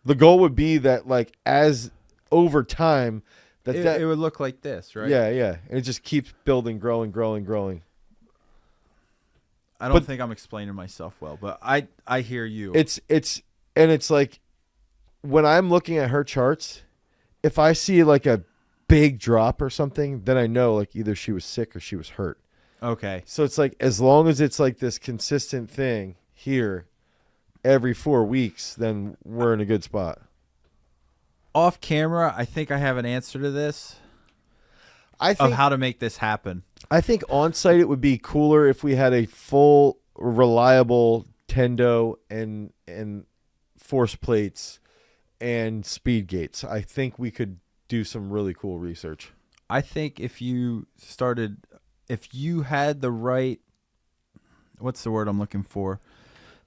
The goal would be that, like, as over time, it would look like this, right? Yeah, yeah. And it just keeps building, growing. I don't think I'm explaining myself well, but I hear you. It's like when I'm looking at her charts, if I see like a big drop or something, then I know like either she was sick or she was hurt. Okay. So it's like, as long as it's like this consistent thing here every 4 weeks, then we're in a good spot. Off camera, I think I have an answer to this. Of how to make this happen. I think on site it would be cooler if we had a full, reliable tendo and force plates and speed gates. I think we could do some really cool research. I think if you had the right, what's the word I'm looking for?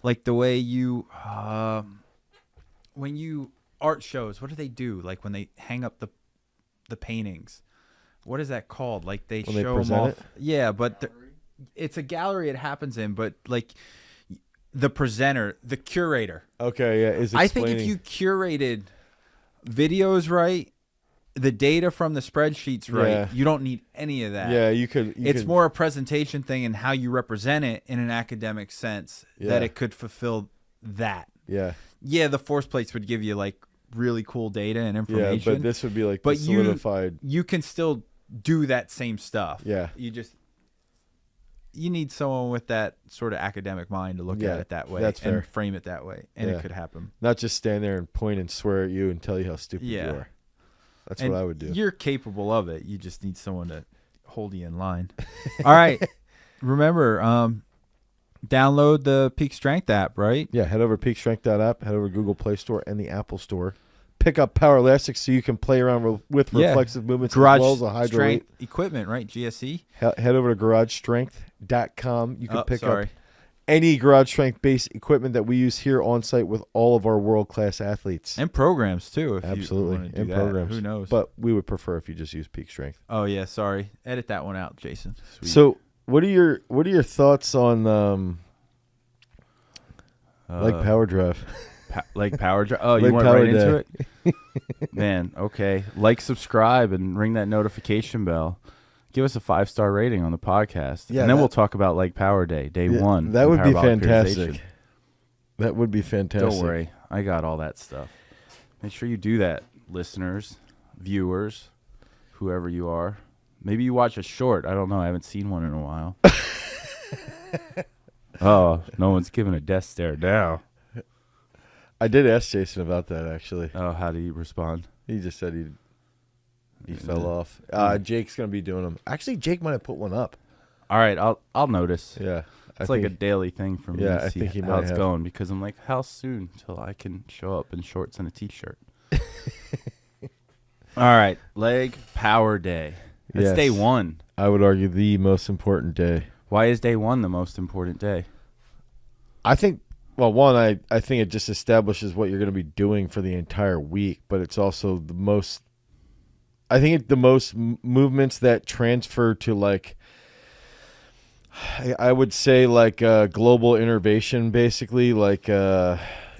Like the way you, when you art shows, what do they do? Like when they hang up the paintings, what is that called? Like they When they show them present off. it? Yeah, but it's a gallery it happens in, but like the presenter, the curator. Okay, yeah. Is I think if explaining- you curated videos right, the data from the spreadsheets right, Yeah. you don't need any of that. Yeah, you could. It's more a presentation thing and how you represent it in an academic sense that Yeah. it could fulfill that. Yeah, Yeah, the force plates would give you like really cool data and yeah. information. But this would be like But the solidified. you can still do that same stuff. Yeah. You need someone with that sort of academic mind to look Yeah, at it that way that's fair. and frame it that way, and Yeah. it could happen. Not just stand there and point and swear at you and tell you how stupid you Yeah. are. That's And what I would do. You're capable of it. You just need someone to hold you in line. All right. Remember, download the Peak Strength app, right? Yeah, head over to peakstrength.app, head over to Google Play Store and the Apple Store. Pick up Power Elastics so you can play around with Yeah. reflexive movements Garage as well as a hydro weight. strength equipment, right? GSE. Head over to garagestrength.com. You can pick sorry. up any garage strength based equipment that we use here on site with all of our world class athletes. And programs too. If Absolutely, you want to do and that. programs. Who knows? But we would prefer if you just use Peak Strength. Oh yeah, sorry. Edit that one out, Jason. Sweet. So, what are your thoughts on like power drive? Like power drive. Oh, you Like went Power right into Day. it. Man, okay. Like, subscribe, and ring that notification bell. Give us a 5-star rating on the podcast, Yeah, and then that- we'll talk about like Power Day, day Yeah, one. that and would be parabolic fantastic. periodization. That would be fantastic. Don't worry, I got all that stuff. Make sure you do that, listeners, viewers, whoever you are. Maybe you watch a short. I don't know. I haven't seen one in a while. Oh, no one's giving a death stare now. I did ask Jason about that actually. Oh, how do you respond? He just said he fell Yeah. off. Jake's gonna be doing them. Actually, Jake might have put one up. All right, I'll notice. Yeah, It's like a daily thing for me Yeah, to I see think he how might it's have. going, because I'm like, how soon till I can show up in shorts and a t-shirt? All right, leg power day. That's Yes. day one. I would argue the most important day. Why is day one the most important day? I think. Well, one, I think it just establishes what you're going to be doing for the entire week, but it's also the most. I think the most movements that transfer to like. I would say like global innervation, basically like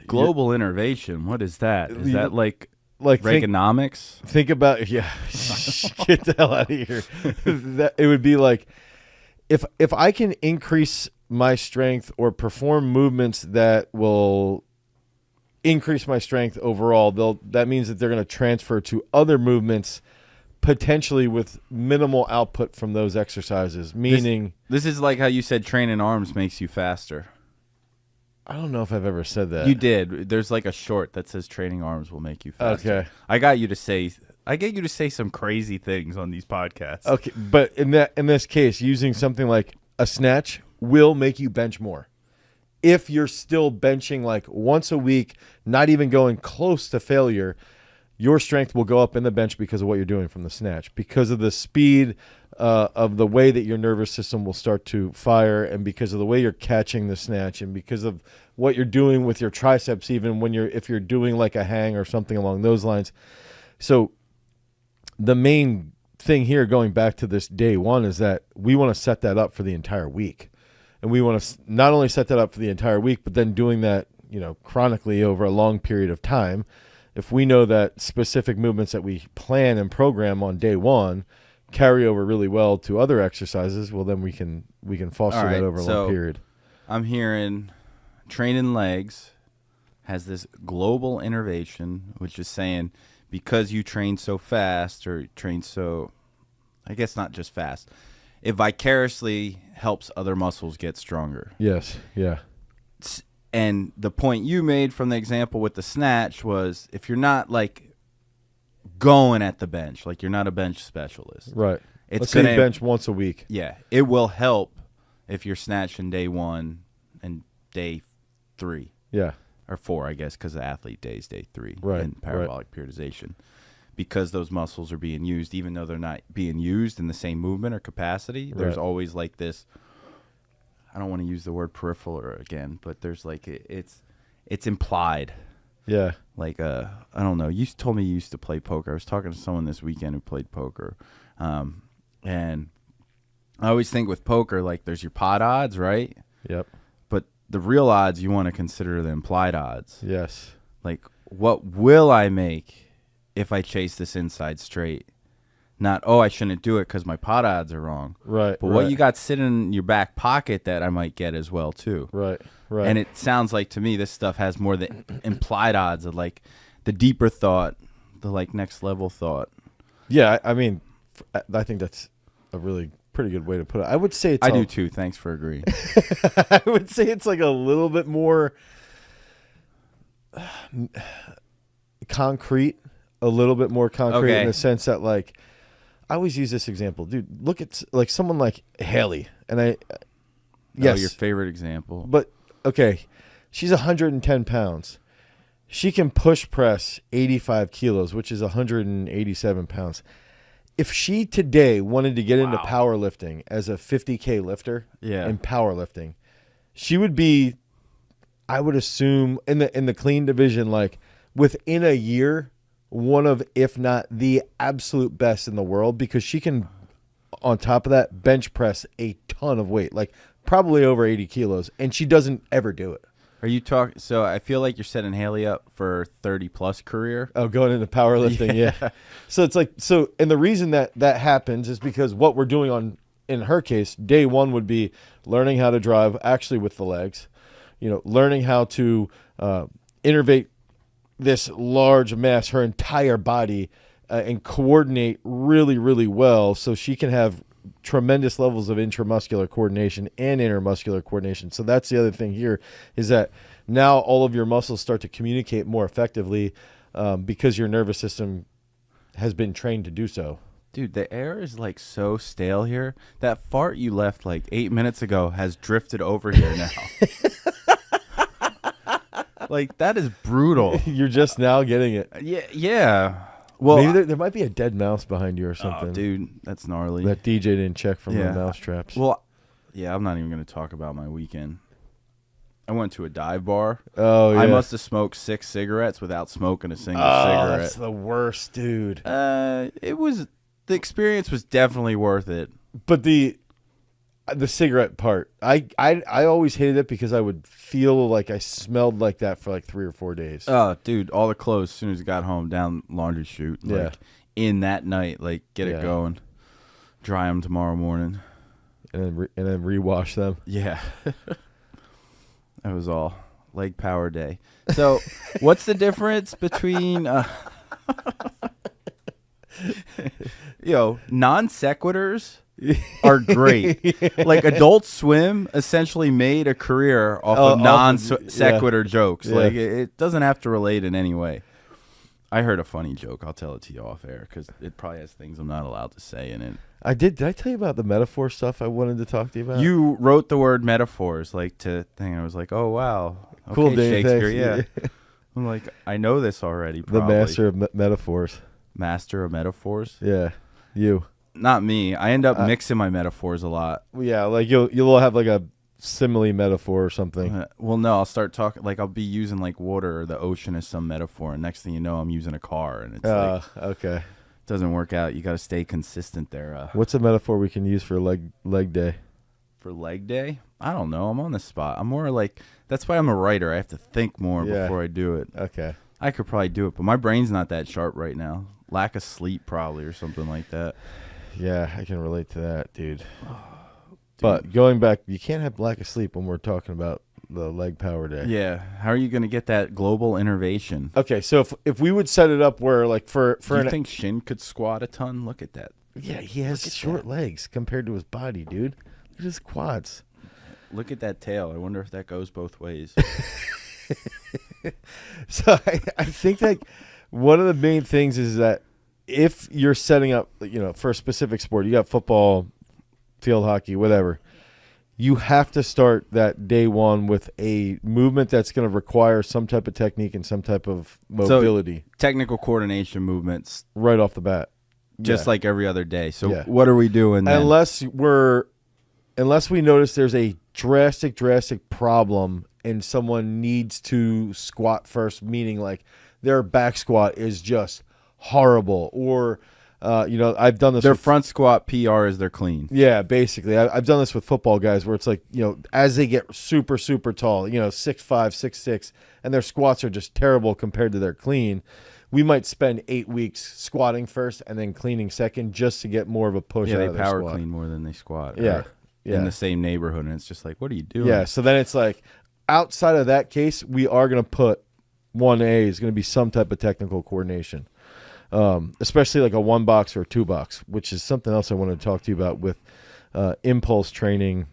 Global innovation. What is that? Is You- that like like think, Reaganomics? think about get the hell out of here. That it would be like if I can increase my strength or perform movements that will increase my strength overall, that means that they're going to transfer to other movements potentially with minimal output from those exercises, meaning This is like how you said training arms makes you faster. I don't know if I've ever said that. You did. There's like a short that says training arms will make you faster. Okay. I get you to say some crazy things on these podcasts. Okay, but in this case, using something like a snatch will make you bench more. If you're still benching like once a week, not even going close to failure, your strength will go up in the bench because of what you're doing from the snatch, because of the speed of the way that your nervous system will start to fire, and because of the way you're catching the snatch, and because of what you're doing with your triceps, even if you're doing like a hang or something along those lines. So the main thing here, going back to this day one, is that we want to set that up for the entire week. And we want to not only set that up for the entire week, but then doing that, chronically over a long period of time. If we know that specific movements that we plan and program on day one carry over really well to other exercises, well, then we can foster that over a long period. I'm hearing training legs has this global innervation, which is saying because you train so fast or train so, I guess not just fast, it vicariously helps other muscles get stronger. Yes. Yeah. And the point you made from the example with the snatch was if you're not like going at the bench, like you're not a bench specialist. Right. It's Let's say gonna you bench once a week. Yeah, it will help if you're snatching day one and day 3 Yeah. or 4, I guess, because the athlete day is day 3 Right, in parabolic periodization, because those muscles are being used, even though they're not being used in the same movement or capacity. There's Right. always like this. I don't want to use the word peripheral again, but there's like it's implied. Yeah. Like, I don't know. You told me you used to play poker. I was talking to someone this weekend who played poker. And I always think with poker, like, there's your pot odds, right? Yep. But the real odds, you want to consider the implied odds. Yes. Like, what will I make if I chase this inside straight? Not, oh, I shouldn't do it because my pot odds are wrong. Right. But what you got sitting in your back pocket that I might get as well, too. Right. Right. And it sounds like to me this stuff has more the implied odds of, like, the deeper thought, the, like, next level thought. Yeah, I mean, I think that's a really pretty good way to put it. I would say it's I do, too. Thanks for agreeing. I would say it's like a little bit more concrete, a little bit more concrete in the sense that, like, I always use this example. Dude, look at, like, someone like Haley. And yes. Your favorite example. But, okay, she's 110 pounds. She can push press 85 kilos, which is 187 pounds. If she today wanted to get into powerlifting as a 50K lifter in powerlifting, she would be, I would assume, in the clean division, like, within a year, one of, if not the absolute best in the world, because she can, on top of that, bench press a ton of weight, like probably over 80 kilos, and she doesn't ever do it. Are you talking? So I feel like you're setting Haley up for 30+ career. Oh, going into powerlifting, yeah. So it's like, and the reason that happens is because what we're doing in her case, day one would be learning how to drive actually with the legs, learning how to innervate this large mass, her entire body, and coordinate really, really well so she can have tremendous levels of intramuscular coordination and intermuscular coordination. So that's the other thing here is that now all of your muscles start to communicate more effectively because your nervous system has been trained to do so. Dude, the air is like so stale here. That fart you left like 8 minutes ago has drifted over here now. Like, that is brutal. You're just now getting it. Yeah. Well, maybe there might be a dead mouse behind you or something. Oh, dude, that's gnarly. That DJ didn't check from the mouse traps. Well, yeah, I'm not even going to talk about my weekend. I went to a dive bar. Oh, yeah. I must have smoked 6 cigarettes without smoking a single cigarette. That's the worst, dude. The experience was definitely worth it. But the cigarette part, I always hated it because I would feel like I smelled like that for like 3 or 4 days. Oh, dude, all the clothes as soon as I got home down laundry chute. Like, in that night, like, get it going. Dry them tomorrow morning. And then rewash them. Yeah. That was all leg power day. So what's the difference between non sequiturs are great. Like, Adult Swim essentially made a career off of non sequitur jokes. Like, it doesn't have to relate in any way. I heard a funny joke. I'll tell it to you off air because it probably has things I'm not allowed to say in it. Did I tell you about the metaphor stuff I wanted to talk to you about? You wrote the word metaphors, like, to thing. I was like, oh, wow. Okay, cool, Dane, Shakespeare, thanks. yeah. I'm like, I know this already, probably. The master of metaphors. Master of metaphors? Yeah, you. Not me. I end up mixing my metaphors a lot. Yeah, like you'll have like a simile metaphor or something. Well, no, I'll start talking, like, I'll be using, like, water or the ocean as some metaphor, and next thing you know, I'm using a car, and it's like, okay. Doesn't work out. You got to stay consistent there. What's a metaphor we can use for leg day? For leg day? I don't know. I'm on the spot. I'm more like, that's why I'm a writer. I have to think more before I do it. Okay. I could probably do it, but my brain's not that sharp right now. Lack of sleep probably or something like that. Yeah, I can relate to that, dude. But going back, you can't have lack of sleep when we're talking about the leg power day. Yeah. How are you going to get that global innervation? Okay, so if we would set it up where, like, for do you think Shin could squat a ton? Look at that. Yeah, he has short legs compared to his body, dude. Look at his quads. Look at that tail. I wonder if that goes both ways. So I think that one of the main things is that if you're setting up, for a specific sport, you got football, field hockey, whatever, you have to start that day one with a movement that's going to require some type of technique and some type of mobility. So, technical coordination movements. Right off the bat. Just like every other day. So what are we doing then? Unless we notice there's a drastic problem and someone needs to squat first, meaning like their back squat is just horrible, or I've done this. Their front squat PR is their clean. Yeah, basically, I've done this with football guys where it's like, as they get super super tall, 6'5", 6'6", and their squats are just terrible compared to their clean. We might spend 8 weeks squatting first and then cleaning second just to get more of a push. Yeah, out they of their power squat. clean more than they squat. Yeah, in the same neighborhood, and it's just like, what are you doing? Yeah, so then it's like, outside of that case, we are going to put 1A is going to be some type of technical coordination, especially like a 1-box or a 2-box, which is something else I wanted to talk to you about with impulse training.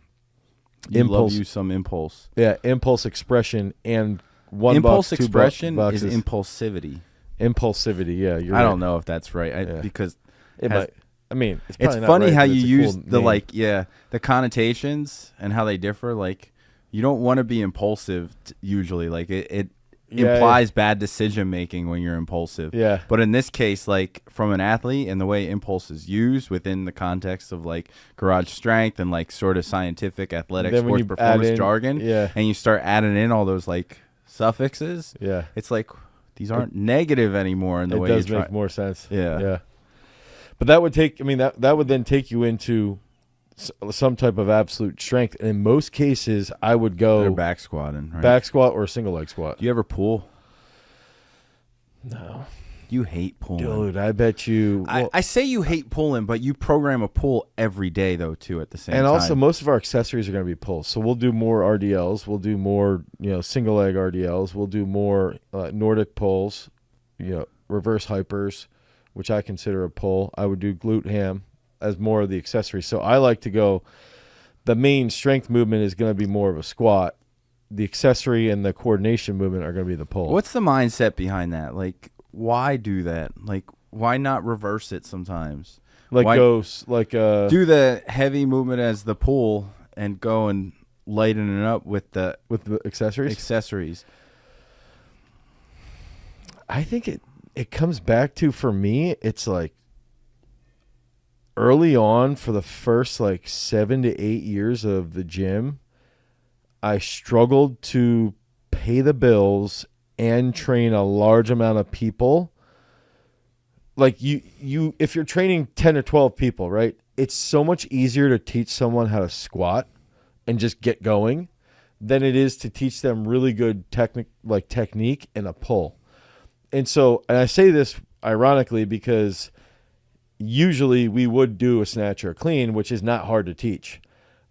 Love you some impulse. Yeah, impulse expression and 1 impulse box, 2 expression boxes. is impulsivity. Impulsivity, yeah. I don't know if that's right because it might. I mean, it's it's not funny right, how but you it's a use cool the connotations and how they differ. Like, you don't want to be impulsive usually. Like it implies bad decision making when you're impulsive. Yeah. But in this case, like from an athlete and the way impulse is used within the context of like garage strength and like sort of scientific athletic sports performance jargon, and you start adding in all those like suffixes, it's like these aren't negative anymore in the way it does make more sense. Yeah. But that would take, that would then take you into some type of absolute strength. And in most cases, I would go They're back squatting, right? Back squat or single leg squat. Do you ever pull? No. You hate pulling. Dude, I bet you. I say you hate pulling, but you program a pull every day, though, too, at the same time. And also, most of our accessories are going to be pulls. So we'll do more RDLs. We'll do more, single leg RDLs. We'll do more Nordic pulls, reverse hypers, which I consider a pull. I would do glute ham as more of the accessories. So I like to go, the main strength movement is going to be more of a squat. The accessory and the coordination movement are going to be the pull. What's the mindset behind that? Like, why do that? Like, why not reverse it sometimes? Do the heavy movement as the pull and go and lighten it up with the accessories. I think it comes back to, for me, it's like early on for the first like 7 to 8 years of the gym, I struggled to pay the bills and train a large amount of people. Like you if you're training 10 or 12 people, right? It's so much easier to teach someone how to squat and just get going than it is to teach them really good technique and a pull. And I say this ironically because usually we would do a snatch or a clean, which is not hard to teach.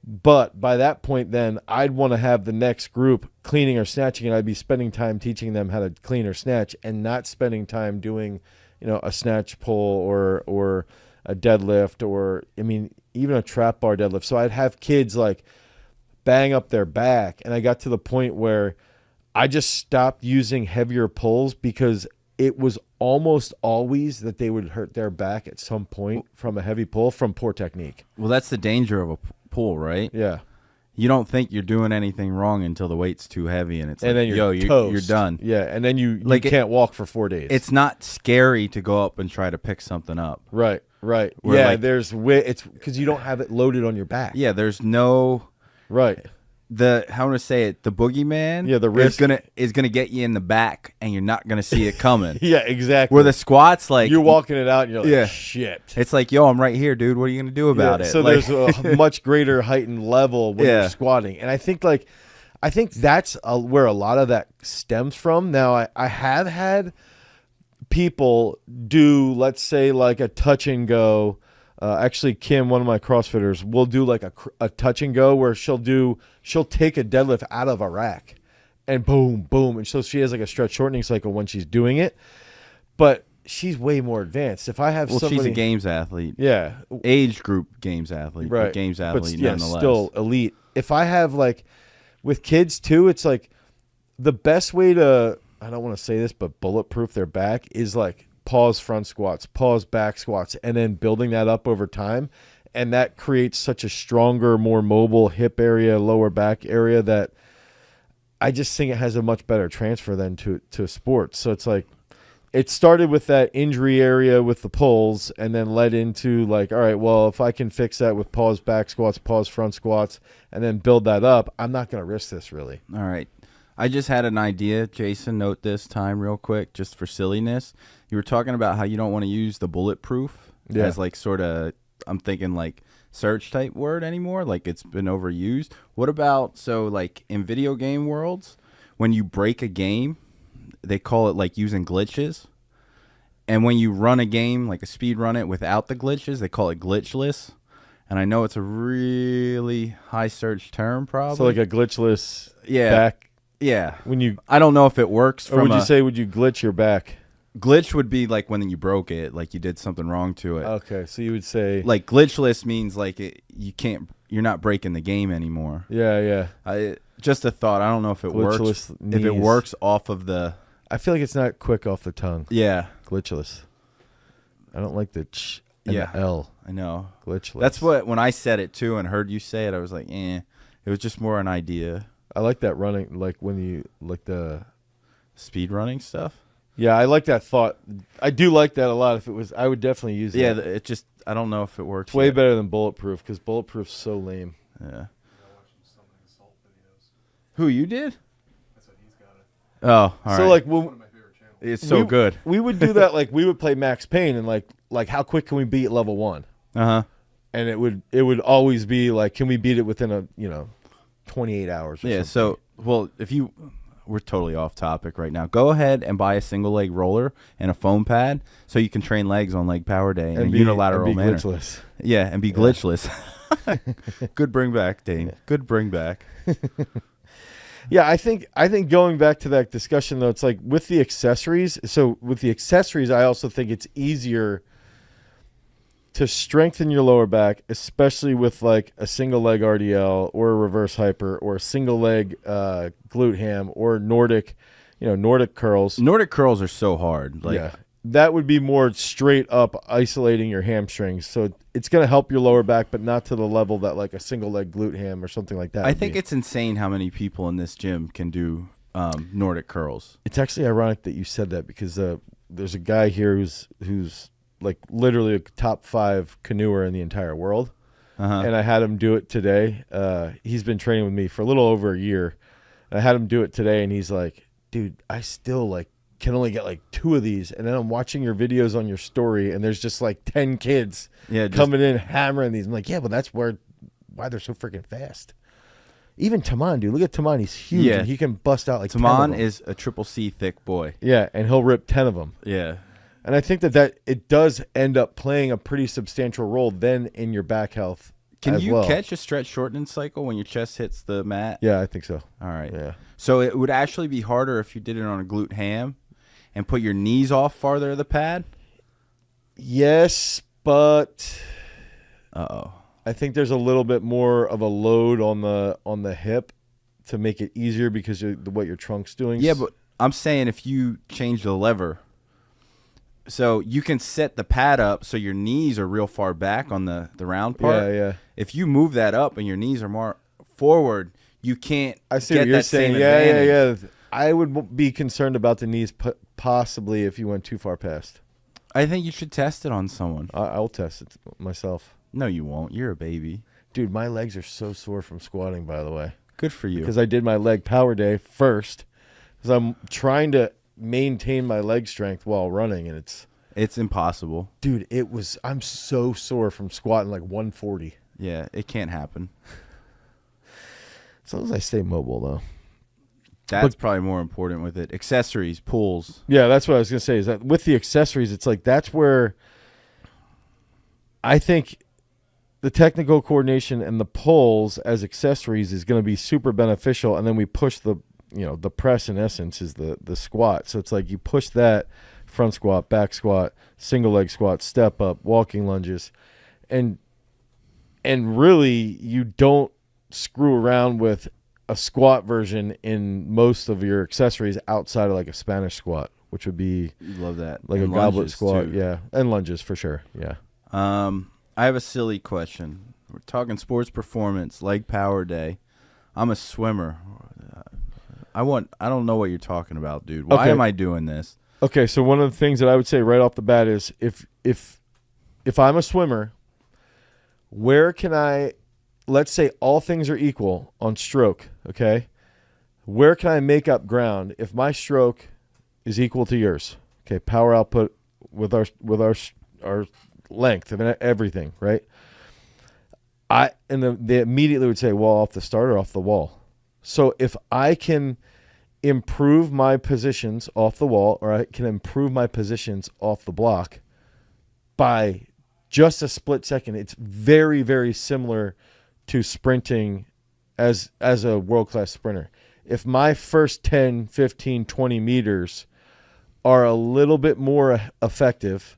But by that point, then I'd want to have the next group cleaning or snatching, and I'd be spending time teaching them how to clean or snatch, and not spending time doing, a snatch pull or a deadlift, or even a trap bar deadlift. So I'd have kids like bang up their back, and I got to the point where I just stopped using heavier pulls because it was almost always that they would hurt their back at some point from a heavy pull from poor technique. Well, that's the danger of a pull, right? Yeah. You don't think you're doing anything wrong until the weight's too heavy, and then you're done. Yeah, and then you can't walk for 4 days. It's not scary to go up and try to pick something up. Right. Where it's because you don't have it loaded on your back. Yeah, there's no how to say it, the boogeyman the risk is gonna get you in the back, and you're not gonna see it coming. Yeah, exactly. Where the squats, like, you're walking it out and you're like, shit. It's like, yo, I'm right here, dude. What are you gonna do about it? So there's a much greater heightened level when you're squatting. And I think that's where a lot of that stems from. Now I have had people do, let's say, like a touch and go. Actually, Kim, one of my CrossFitters, will do like a touch and go where she'll take a deadlift out of a rack and boom, boom. And so she has like a stretch shortening cycle when she's doing it. But she's way more advanced. If I have somebody... she's a games athlete. Yeah. Age group games athlete. Right. But games athlete nonetheless. Still elite. If I have like... With kids too, it's like the best way to... I don't want to say this, but bulletproof their back is like... pause front squats, pause back squats, and then building that up over time. And that creates such a stronger, more mobile hip area, lower back area that I just think it has a much better transfer than to sports. So it's like, it started with that injury area with the pulls and then led into like, all right, well, if I can fix that with pause back squats, pause front squats, and then build that up, I'm not going to risk this really. All right. I just had an idea. Jason, note this time real quick, just for silliness. You were talking about how you don't want to use the bulletproof as like sort of, I'm thinking like search type word anymore. Like it's been overused. What about, so like in video game worlds, when you break a game, they call it like using glitches. And when you run a game, like a speed run it without the glitches, they call it glitchless. And I know it's a really high search term, probably. So like a glitchless back. Yeah. When you, I don't know if it works. or would you say would you glitch your back? Glitch would be like when you broke it, like you did something wrong to it. Okay, so you would say like glitchless means like you're not breaking the game anymore. Yeah, yeah. Just a thought. I don't know if it works. Glitchless If it knees. works off of the. I feel like it's not quick off the tongue. Yeah. Glitchless. I don't like the ch and the L. I know. Glitchless. That's what, when I said it too and heard you say it, I was like, eh. It was just more an idea. I like that running, like when you like the Speed running stuff. Yeah, I like that thought. I do like that a lot. If it was, I would definitely use it. Yeah, it just, I don't know if it works. It's way yet. better than bulletproof because bulletproof's so lame. Yeah. I watch some assault videos. Who, you did? I said he's got it. Oh, all right. So like, It's one when of my favorite channels. it's so good. we would do that, like we would play Max Payne and like how quick can we beat level 1? Uh-huh. And it would always be like, can we beat it within a 28 hours? Or Yeah. something. So, well, we're totally off topic right now. Go ahead and buy a single leg roller and a foam pad so you can train legs on leg power day in a unilateral and be manner. glitchless. Yeah, and be glitchless. Good bring back, Dane. Yeah. Good bring back. Yeah, I think going back to that discussion though, it's like with the accessories. So with the accessories, I also think it's easier to strengthen your lower back, especially with like a single leg RDL or a reverse hyper or a single leg glute ham or Nordic curls. Nordic curls are so hard. Like, yeah, that would be more straight up isolating your hamstrings. So it's going to help your lower back, but not to the level that like a single leg glute ham or something like that. I think it's insane how many people in this gym can do Nordic curls. It's actually ironic that you said that because there's a guy here who's like literally a top 5 canoeer in the entire world. And I had him do it today. He's been training with me for a little over a year. And I had him do it today, and he's like, dude, I still like can only get like 2 of these. And then I'm watching your videos on your story, and there's just like 10 kids coming in hammering these. I'm like, yeah, but that's why they're so freaking fast. Even Taman, dude, look at Taman. He's huge, and he can bust out like 10 of Taman them. is a triple C thick boy. Yeah, and he'll rip 10 of them. Yeah. And I think that it does end up playing a pretty substantial role then in your back health. Can as you well. catch a stretch shortening cycle when your chest hits the mat? Yeah, I think so. All right. Yeah. So it would actually be harder if you did it on a glute ham and put your knees off farther of the pad? Yes, but Uh-oh. I think there's a little bit more of a load on the hip to make it easier because of what your trunk's doing. Yeah, but I'm saying if you change the lever, so you can set the pad up so your knees are real far back on the round part. Yeah. If you move that up and your knees are more forward, you can't I see get what you're that saying. same Yeah. advantage. I would be concerned about the knees possibly if you went too far past. I think you should test it on someone. I'll test it myself. No, you won't. You're a baby. Dude, my legs are so sore from squatting, by the way. Good for you. Because I did my leg power day first. Because I'm trying to maintain my leg strength while running, and It's impossible. dude, I'm so sore from squatting like 140. Yeah, it can't happen. As long as I stay mobile, though. That's probably more important with it. Accessories, pulls. Yeah, that's what I was going to say. Is that with the accessories, it's like that's where I think the technical coordination and the pulls as accessories is going to be super beneficial. And then we push the press in essence is the squat. So it's like you push that front squat, back squat, single leg squat, step up, walking lunges. And really you don't screw around with a squat version in most of your accessories outside of like a Spanish squat, which would be Love that. like And a goblet lunges, squat. too. Yeah. And lunges for sure. Yeah. I have a silly question. We're talking sports performance, leg power day. I'm a swimmer. I don't know what you're talking about, dude. Why Okay. am I doing this? Okay. So one of the things that I would say right off the bat is if I'm a swimmer, where can let's say all things are equal on stroke. Okay. where can I make up ground if my stroke is equal to yours? Okay, power output with our length and everything, right? They immediately would say, well, off the start or off the wall. So if I can improve my positions off the wall, or I can improve my positions off the block by just a split second, it's very, very similar to sprinting as a world-class sprinter. If my first 10, 15, 20 meters are a little bit more effective,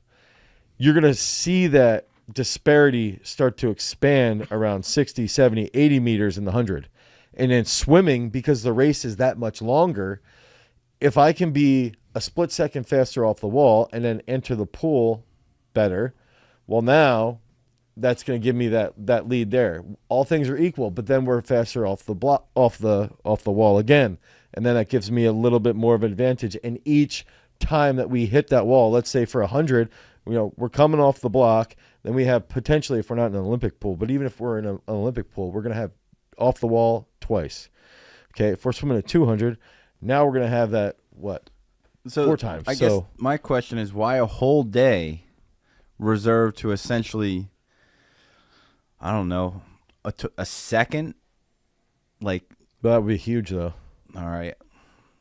you're going to see that disparity start to expand around 60, 70, 80 meters in the 100. And then swimming, because the race is that much longer, if I can be a split second faster off the wall and then enter the pool better, well, now that's going to give me that lead there. All things are equal, but then we're faster off the wall again, and then that gives me a little bit more of an advantage. And each time that we hit that wall, let's say for 100, we're coming off the block, then we have potentially, if we're not in an Olympic pool, but even if we're in an Olympic pool, we're going to have off the wall twice. Okay, if we're swimming at 200, now we're going to have that, 4 times. I guess my question is, why a whole day reserved to essentially, I don't know, a second? Like, that would be huge, though. All right.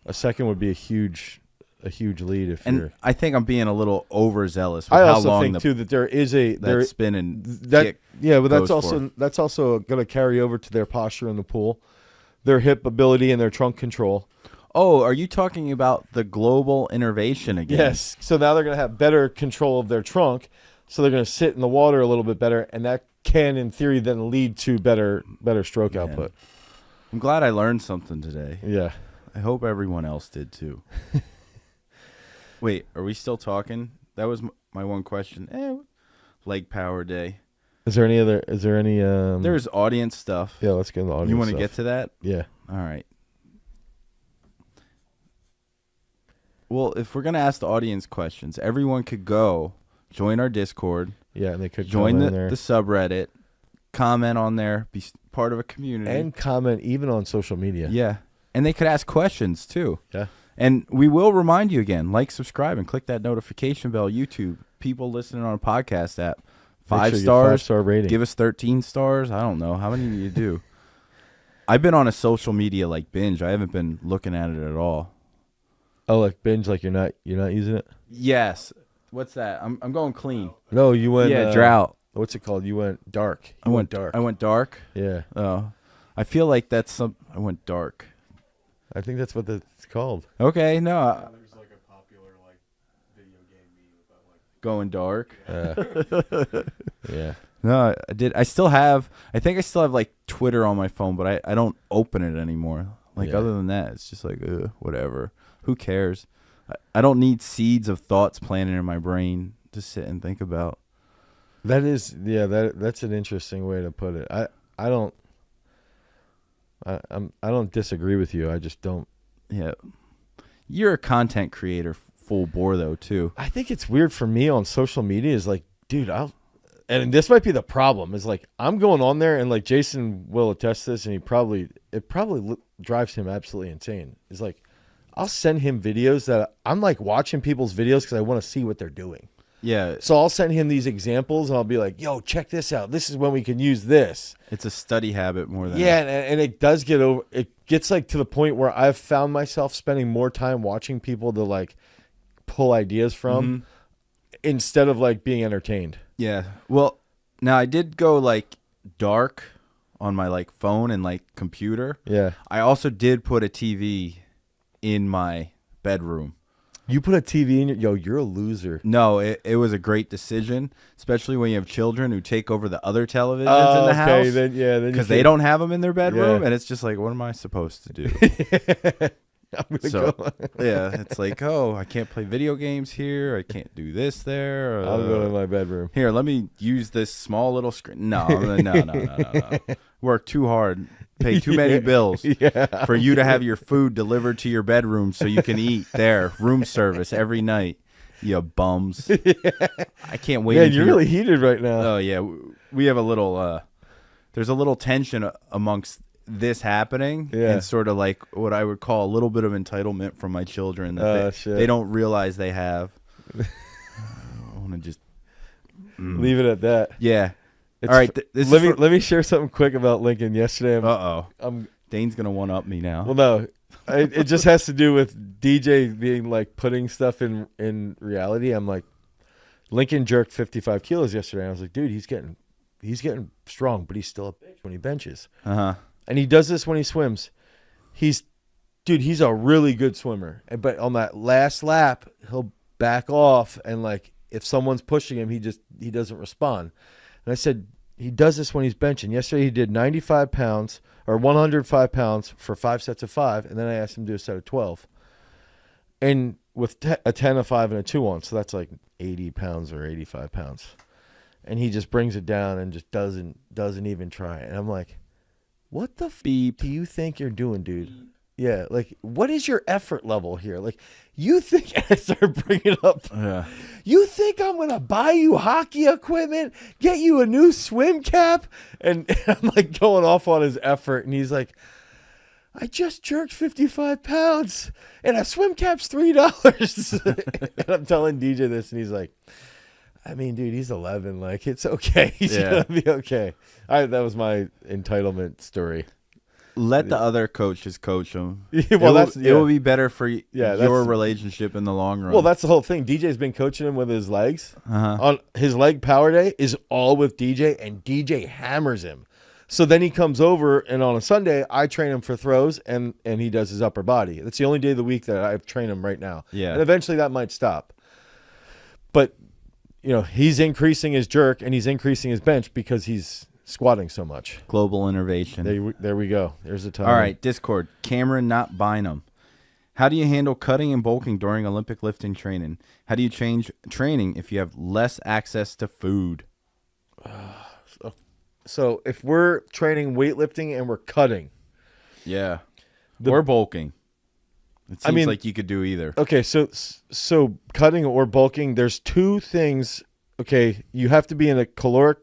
A second would be a huge lead if and you're. I think I'm being a little overzealous with I how also long think too that there is that spin and kick but goes for. that's also going to carry over to their posture in the pool, their hip ability and their trunk control. Oh, are you talking about the global innervation again? Yes. So now they're going to have better control of their trunk, so they're going to sit in the water a little bit better, and that can, in theory, then lead to better stroke output. I'm glad I learned something today. Yeah. I hope everyone else did too. Wait, are we still talking? That was my one question. Leg power day. Is there any? There's audience stuff. Yeah, let's get into the audience. You want to stuff. get to that? Yeah. All right. Well, if we're going to ask the audience questions, everyone could go join our Discord. Yeah, and they could join the there. subreddit, comment on there, be part of a community. And comment even on social media. Yeah. And they could ask questions too. Yeah. And we will remind you again, like, subscribe, and click that notification bell. YouTube, people listening on a podcast app, 5 stars, 5-star rating. give us 13 stars. I don't know. How many do you do? I've been on a social media like binge. I haven't been looking at it at all. Oh, like binge, like you're not using it? Yes. What's that? I'm going clean. No, you went drought. What's it called? You went dark. I went dark. Yeah. Oh. I feel like I went dark. I think that's what it's called. Okay, no. There's like a popular video game meme about going dark. Yeah. No, I did. I think I still have like Twitter on my phone, but I don't open it anymore. Other than that, it's just like, whatever. Who cares? I don't need seeds of thoughts planted in my brain to sit and think about. That is, that's an interesting way to put it. I don't disagree with you. I just don't. Yeah. You're a content creator full bore though too. I think it's weird for me on social media is like, dude, and this might be the problem is like, I'm going on there and like Jason will attest this, and it probably drives him absolutely insane. It's like, I'll send him videos that I'm like watching people's videos because I want to see what they're doing. Yeah. So I'll send him these examples and I'll be like, yo, check this out. This is when we can use this. It's a study habit more than and it does it gets like to the point where I've found myself spending more time watching people to like pull ideas from instead of like being entertained. Yeah. Well, now I did go like dark on my like phone and like computer. Yeah. I also did put a TV in my bedroom. You put a TV in you're a loser. No, it was a great decision, especially when you have children who take over the other televisions in the house. Then because they don't have them in their bedroom, and it's just like, what am I supposed to do? It's like, I can't play video games here. I can't do this there. I'll go to my bedroom. Here, let me use this small little screen. No. Work too hard. Pay too many bills for you to have your food delivered to your bedroom so you can eat there. Room service every night. You bums. I can't wait. Yeah, you're really heated right now. Oh, yeah. We have a little, there's a little tension amongst this happening and sort of like what I would call a little bit of entitlement from my children that they don't realize they have. I want to just leave it at that. Yeah. All right. Let me share something quick about Lincoln. Yesterday, Dane's gonna one up me now. Well, no, it just has to do with DJ being like putting stuff in reality. I'm like, Lincoln jerked 55 kilos yesterday. I was like, dude, he's getting strong, but he's still a bitch when he benches. And he does this when he swims. He's a really good swimmer. But on that last lap, he'll back off, and like if someone's pushing him, he doesn't respond. And I said, he does this when he's benching. Yesterday he did 95 pounds or 105 pounds for 5 sets of 5, and then I asked him to do a set of 12. And with a 10, a 5, and a 2 on, so that's like 80 pounds or 85 pounds. And he just brings it down and just doesn't even try. And I'm like, what the beep do you think you're doing, dude? Yeah, like, what is your effort level here? Like, you think, and I started bringing it up, you think I'm going to buy you hockey equipment, get you a new swim cap? And I'm like going off on his effort. And he's like, I just jerked 55 pounds and a swim cap's $3. And I'm telling DJ this, and he's like, I mean, dude, he's 11. Like, it's okay. He's going to be okay. That was my entitlement story. Let the other coaches coach him. It will be better for your relationship in the long run. Well, that's the whole thing. DJ's been coaching him with his legs. On his leg power day is all with DJ, and DJ hammers him. So then he comes over, and on a Sunday, I train him for throws, and he does his upper body. That's the only day of the week that I train him right now. Yeah. And eventually that might stop. But, he's increasing his jerk, and he's increasing his bench because he's squatting so much. Global innovation. There we go. There's the time. All right, Discord. Cameron, not Bynum. How do you handle cutting and bulking during Olympic lifting training? How do you change training if you have less access to food? So if we're training weightlifting and we're cutting. Yeah. Or bulking. It seems like you could do either. Okay, so cutting or bulking, there's two things. Okay, you have to be in a caloric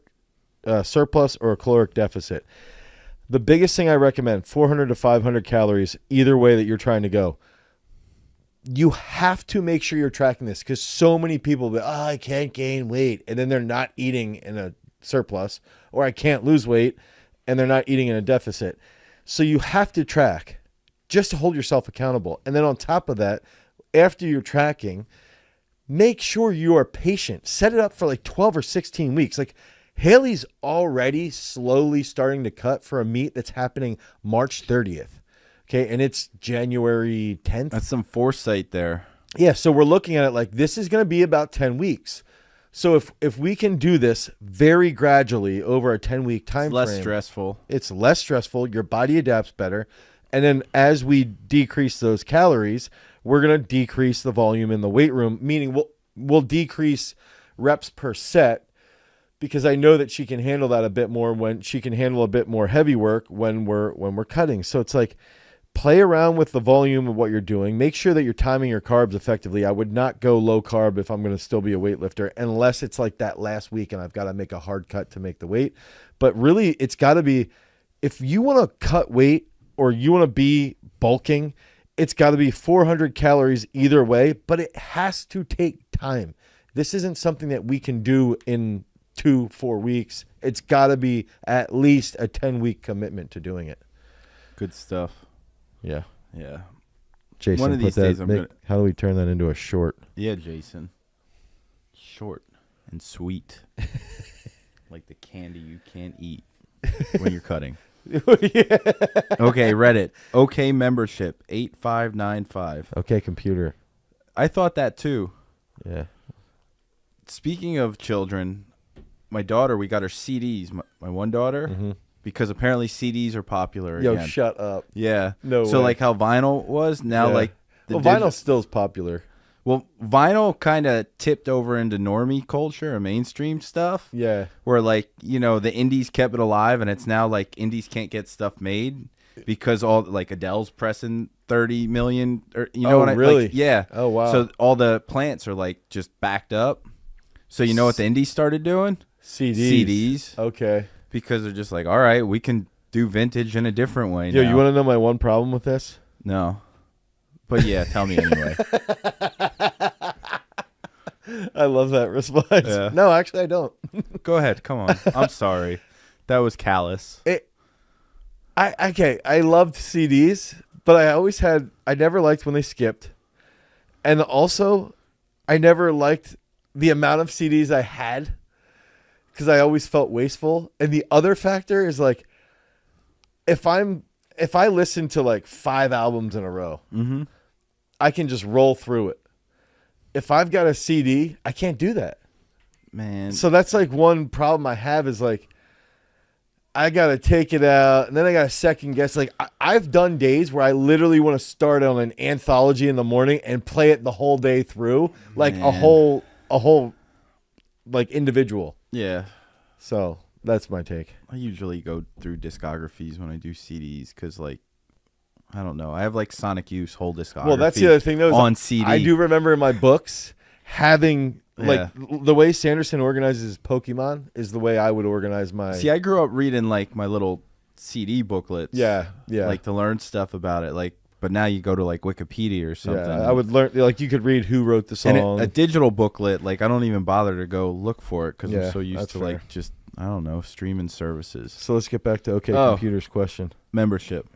surplus or a caloric deficit. The biggest thing I recommend, 400 to 500 calories, either way that you're trying to go. You have to make sure you're tracking this, because so many people will be, I can't gain weight, and then they're not eating in a surplus, or I can't lose weight, and they're not eating in a deficit. So you have to track just to hold yourself accountable. And then on top of that, after you're tracking, make sure you are patient. Set it up for like 12 or 16 weeks. Like, Haley's already slowly starting to cut for a meet that's happening March 30th. Okay, and it's January 10th. That's some foresight there. Yeah, so we're looking at it like this is going to be about 10 weeks. So if we can do this very gradually over a 10-week time frame. Less stressful. It's less stressful. Your body adapts better. And then as we decrease those calories, we're going to decrease the volume in the weight room, meaning we'll decrease reps per set, because I know that she can handle that a bit more when she can handle a bit more heavy work when we're cutting. So it's like, play around with the volume of what you're doing. Make sure that you're timing your carbs effectively. I would not go low carb if I'm going to still be a weightlifter, unless it's like that last week and I've got to make a hard cut to make the weight. But really, it's got to be, if you want to cut weight or you want to be bulking, it's got to be 400 calories either way, but it has to take time. This isn't something that we can do in 2-4 weeks. It's got to be at least a 10-week commitment to doing it. Good stuff. Yeah. Jason, one of these days how do we turn that into a short? Yeah, Jason. Short and sweet. Like the candy you can't eat when you're cutting. Yeah. Okay, Reddit. Okay, membership 8595. Okay, computer. I thought that too. Yeah. Speaking of children, my daughter, we got her CDs. My one daughter, because apparently CDs are popular again. Yo, shut up. Yeah. No So way. like how vinyl was, now like vinyl still is popular. Well, vinyl kind of tipped over into normie culture and mainstream stuff. Yeah. Where like, the indies kept it alive, and it's now like indies can't get stuff made because all like Adele's pressing 30 million or what I really? like, yeah. Oh wow. So all the plants are like just backed up. So you know what the indies started doing? CDs. CDs. Okay. Because they're just like, all right, we can do vintage in a different way. Yo, now. you want to know my one problem with this? No. But yeah, tell me anyway. I love that response. Yeah. No, actually, I don't. Go ahead. Come on. I'm sorry. That was callous. I loved CDs, but I never liked when they skipped. And also, I never liked the amount of CDs I had because I always felt wasteful. And the other factor is like, if I listen to like 5 albums in a row, I can just roll through it. If I've got a CD, I can't do that. Man. So that's like one problem I have is like, I got to take it out and then I got to second guess. Like I've done days where I literally want to start on an anthology in the morning and play it the whole day through, like a whole like individual. Yeah. So that's my take. I usually go through discographies when I do CDs because, like, I don't know. I have like Sonic Youth's whole discography. Well, that's the other thing, though. Is on CD. I do remember in my books having like the way Sanderson organizes Pokemon is the way I would organize my. See, I grew up reading like my little CD booklets. Yeah. Like to learn stuff about it. Like, but now you go to like Wikipedia or something. Yeah, I would learn. Like you could read who wrote the song. And a digital booklet, like I don't even bother to go look for it because I'm so used to fair. like just I don't know streaming services. So let's get back to Computer's question. Membership.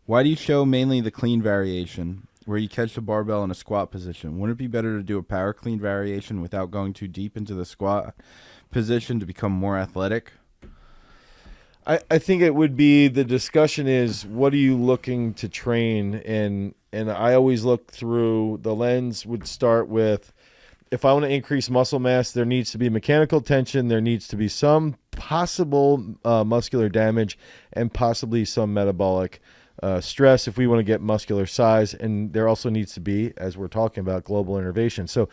Why do you show mainly the clean variation, where you catch the barbell in a squat position? Wouldn't it be better to do a power clean variation without going too deep into the squat position to become more athletic? I think it would be, the discussion is, what are you looking to train? And I always look through, the lens would start with, if I want to increase muscle mass, there needs to be mechanical tension, there needs to be some possible muscular damage, and possibly some metabolic stress if we want to get muscular size. And there also needs to be, as we're talking about, global innervation. So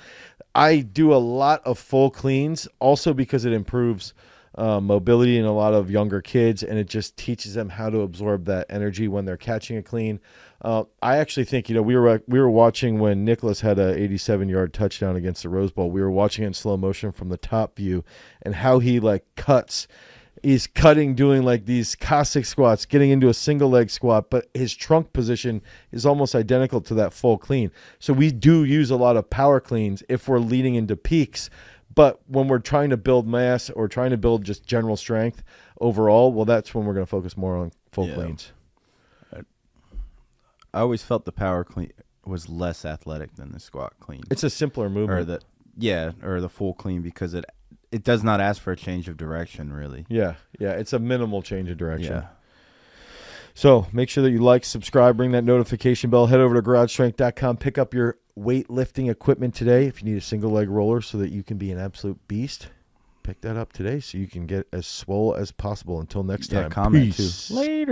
I do a lot of full cleans also because it improves mobility in a lot of younger kids, and it just teaches them how to absorb that energy when they're catching a clean. I actually think, we were watching when Nicholas had a 87-yard touchdown against the Rose Bowl. We were watching it in slow motion from the top view, and how he like cuts. He's cutting, doing like these Cossack squats, getting into a single leg squat, but his trunk position is almost identical to that full clean. So we do use a lot of power cleans if we're leading into peaks. But when we're trying to build mass or trying to build just general strength overall, well, that's when we're going to focus more on full cleans. I always felt the power clean was less athletic than the squat clean. It's a simpler movement. Or the full clean, because it does not ask for a change of direction, really. Yeah, it's a minimal change of direction. Yeah. So make sure that you like, subscribe, ring that notification bell, head over to garagestrength.com, pick up your weightlifting equipment today. If you need a single leg roller so that you can be an absolute beast, pick that up today so you can get as swole as possible. Until next time. Comment Peace. too. Later.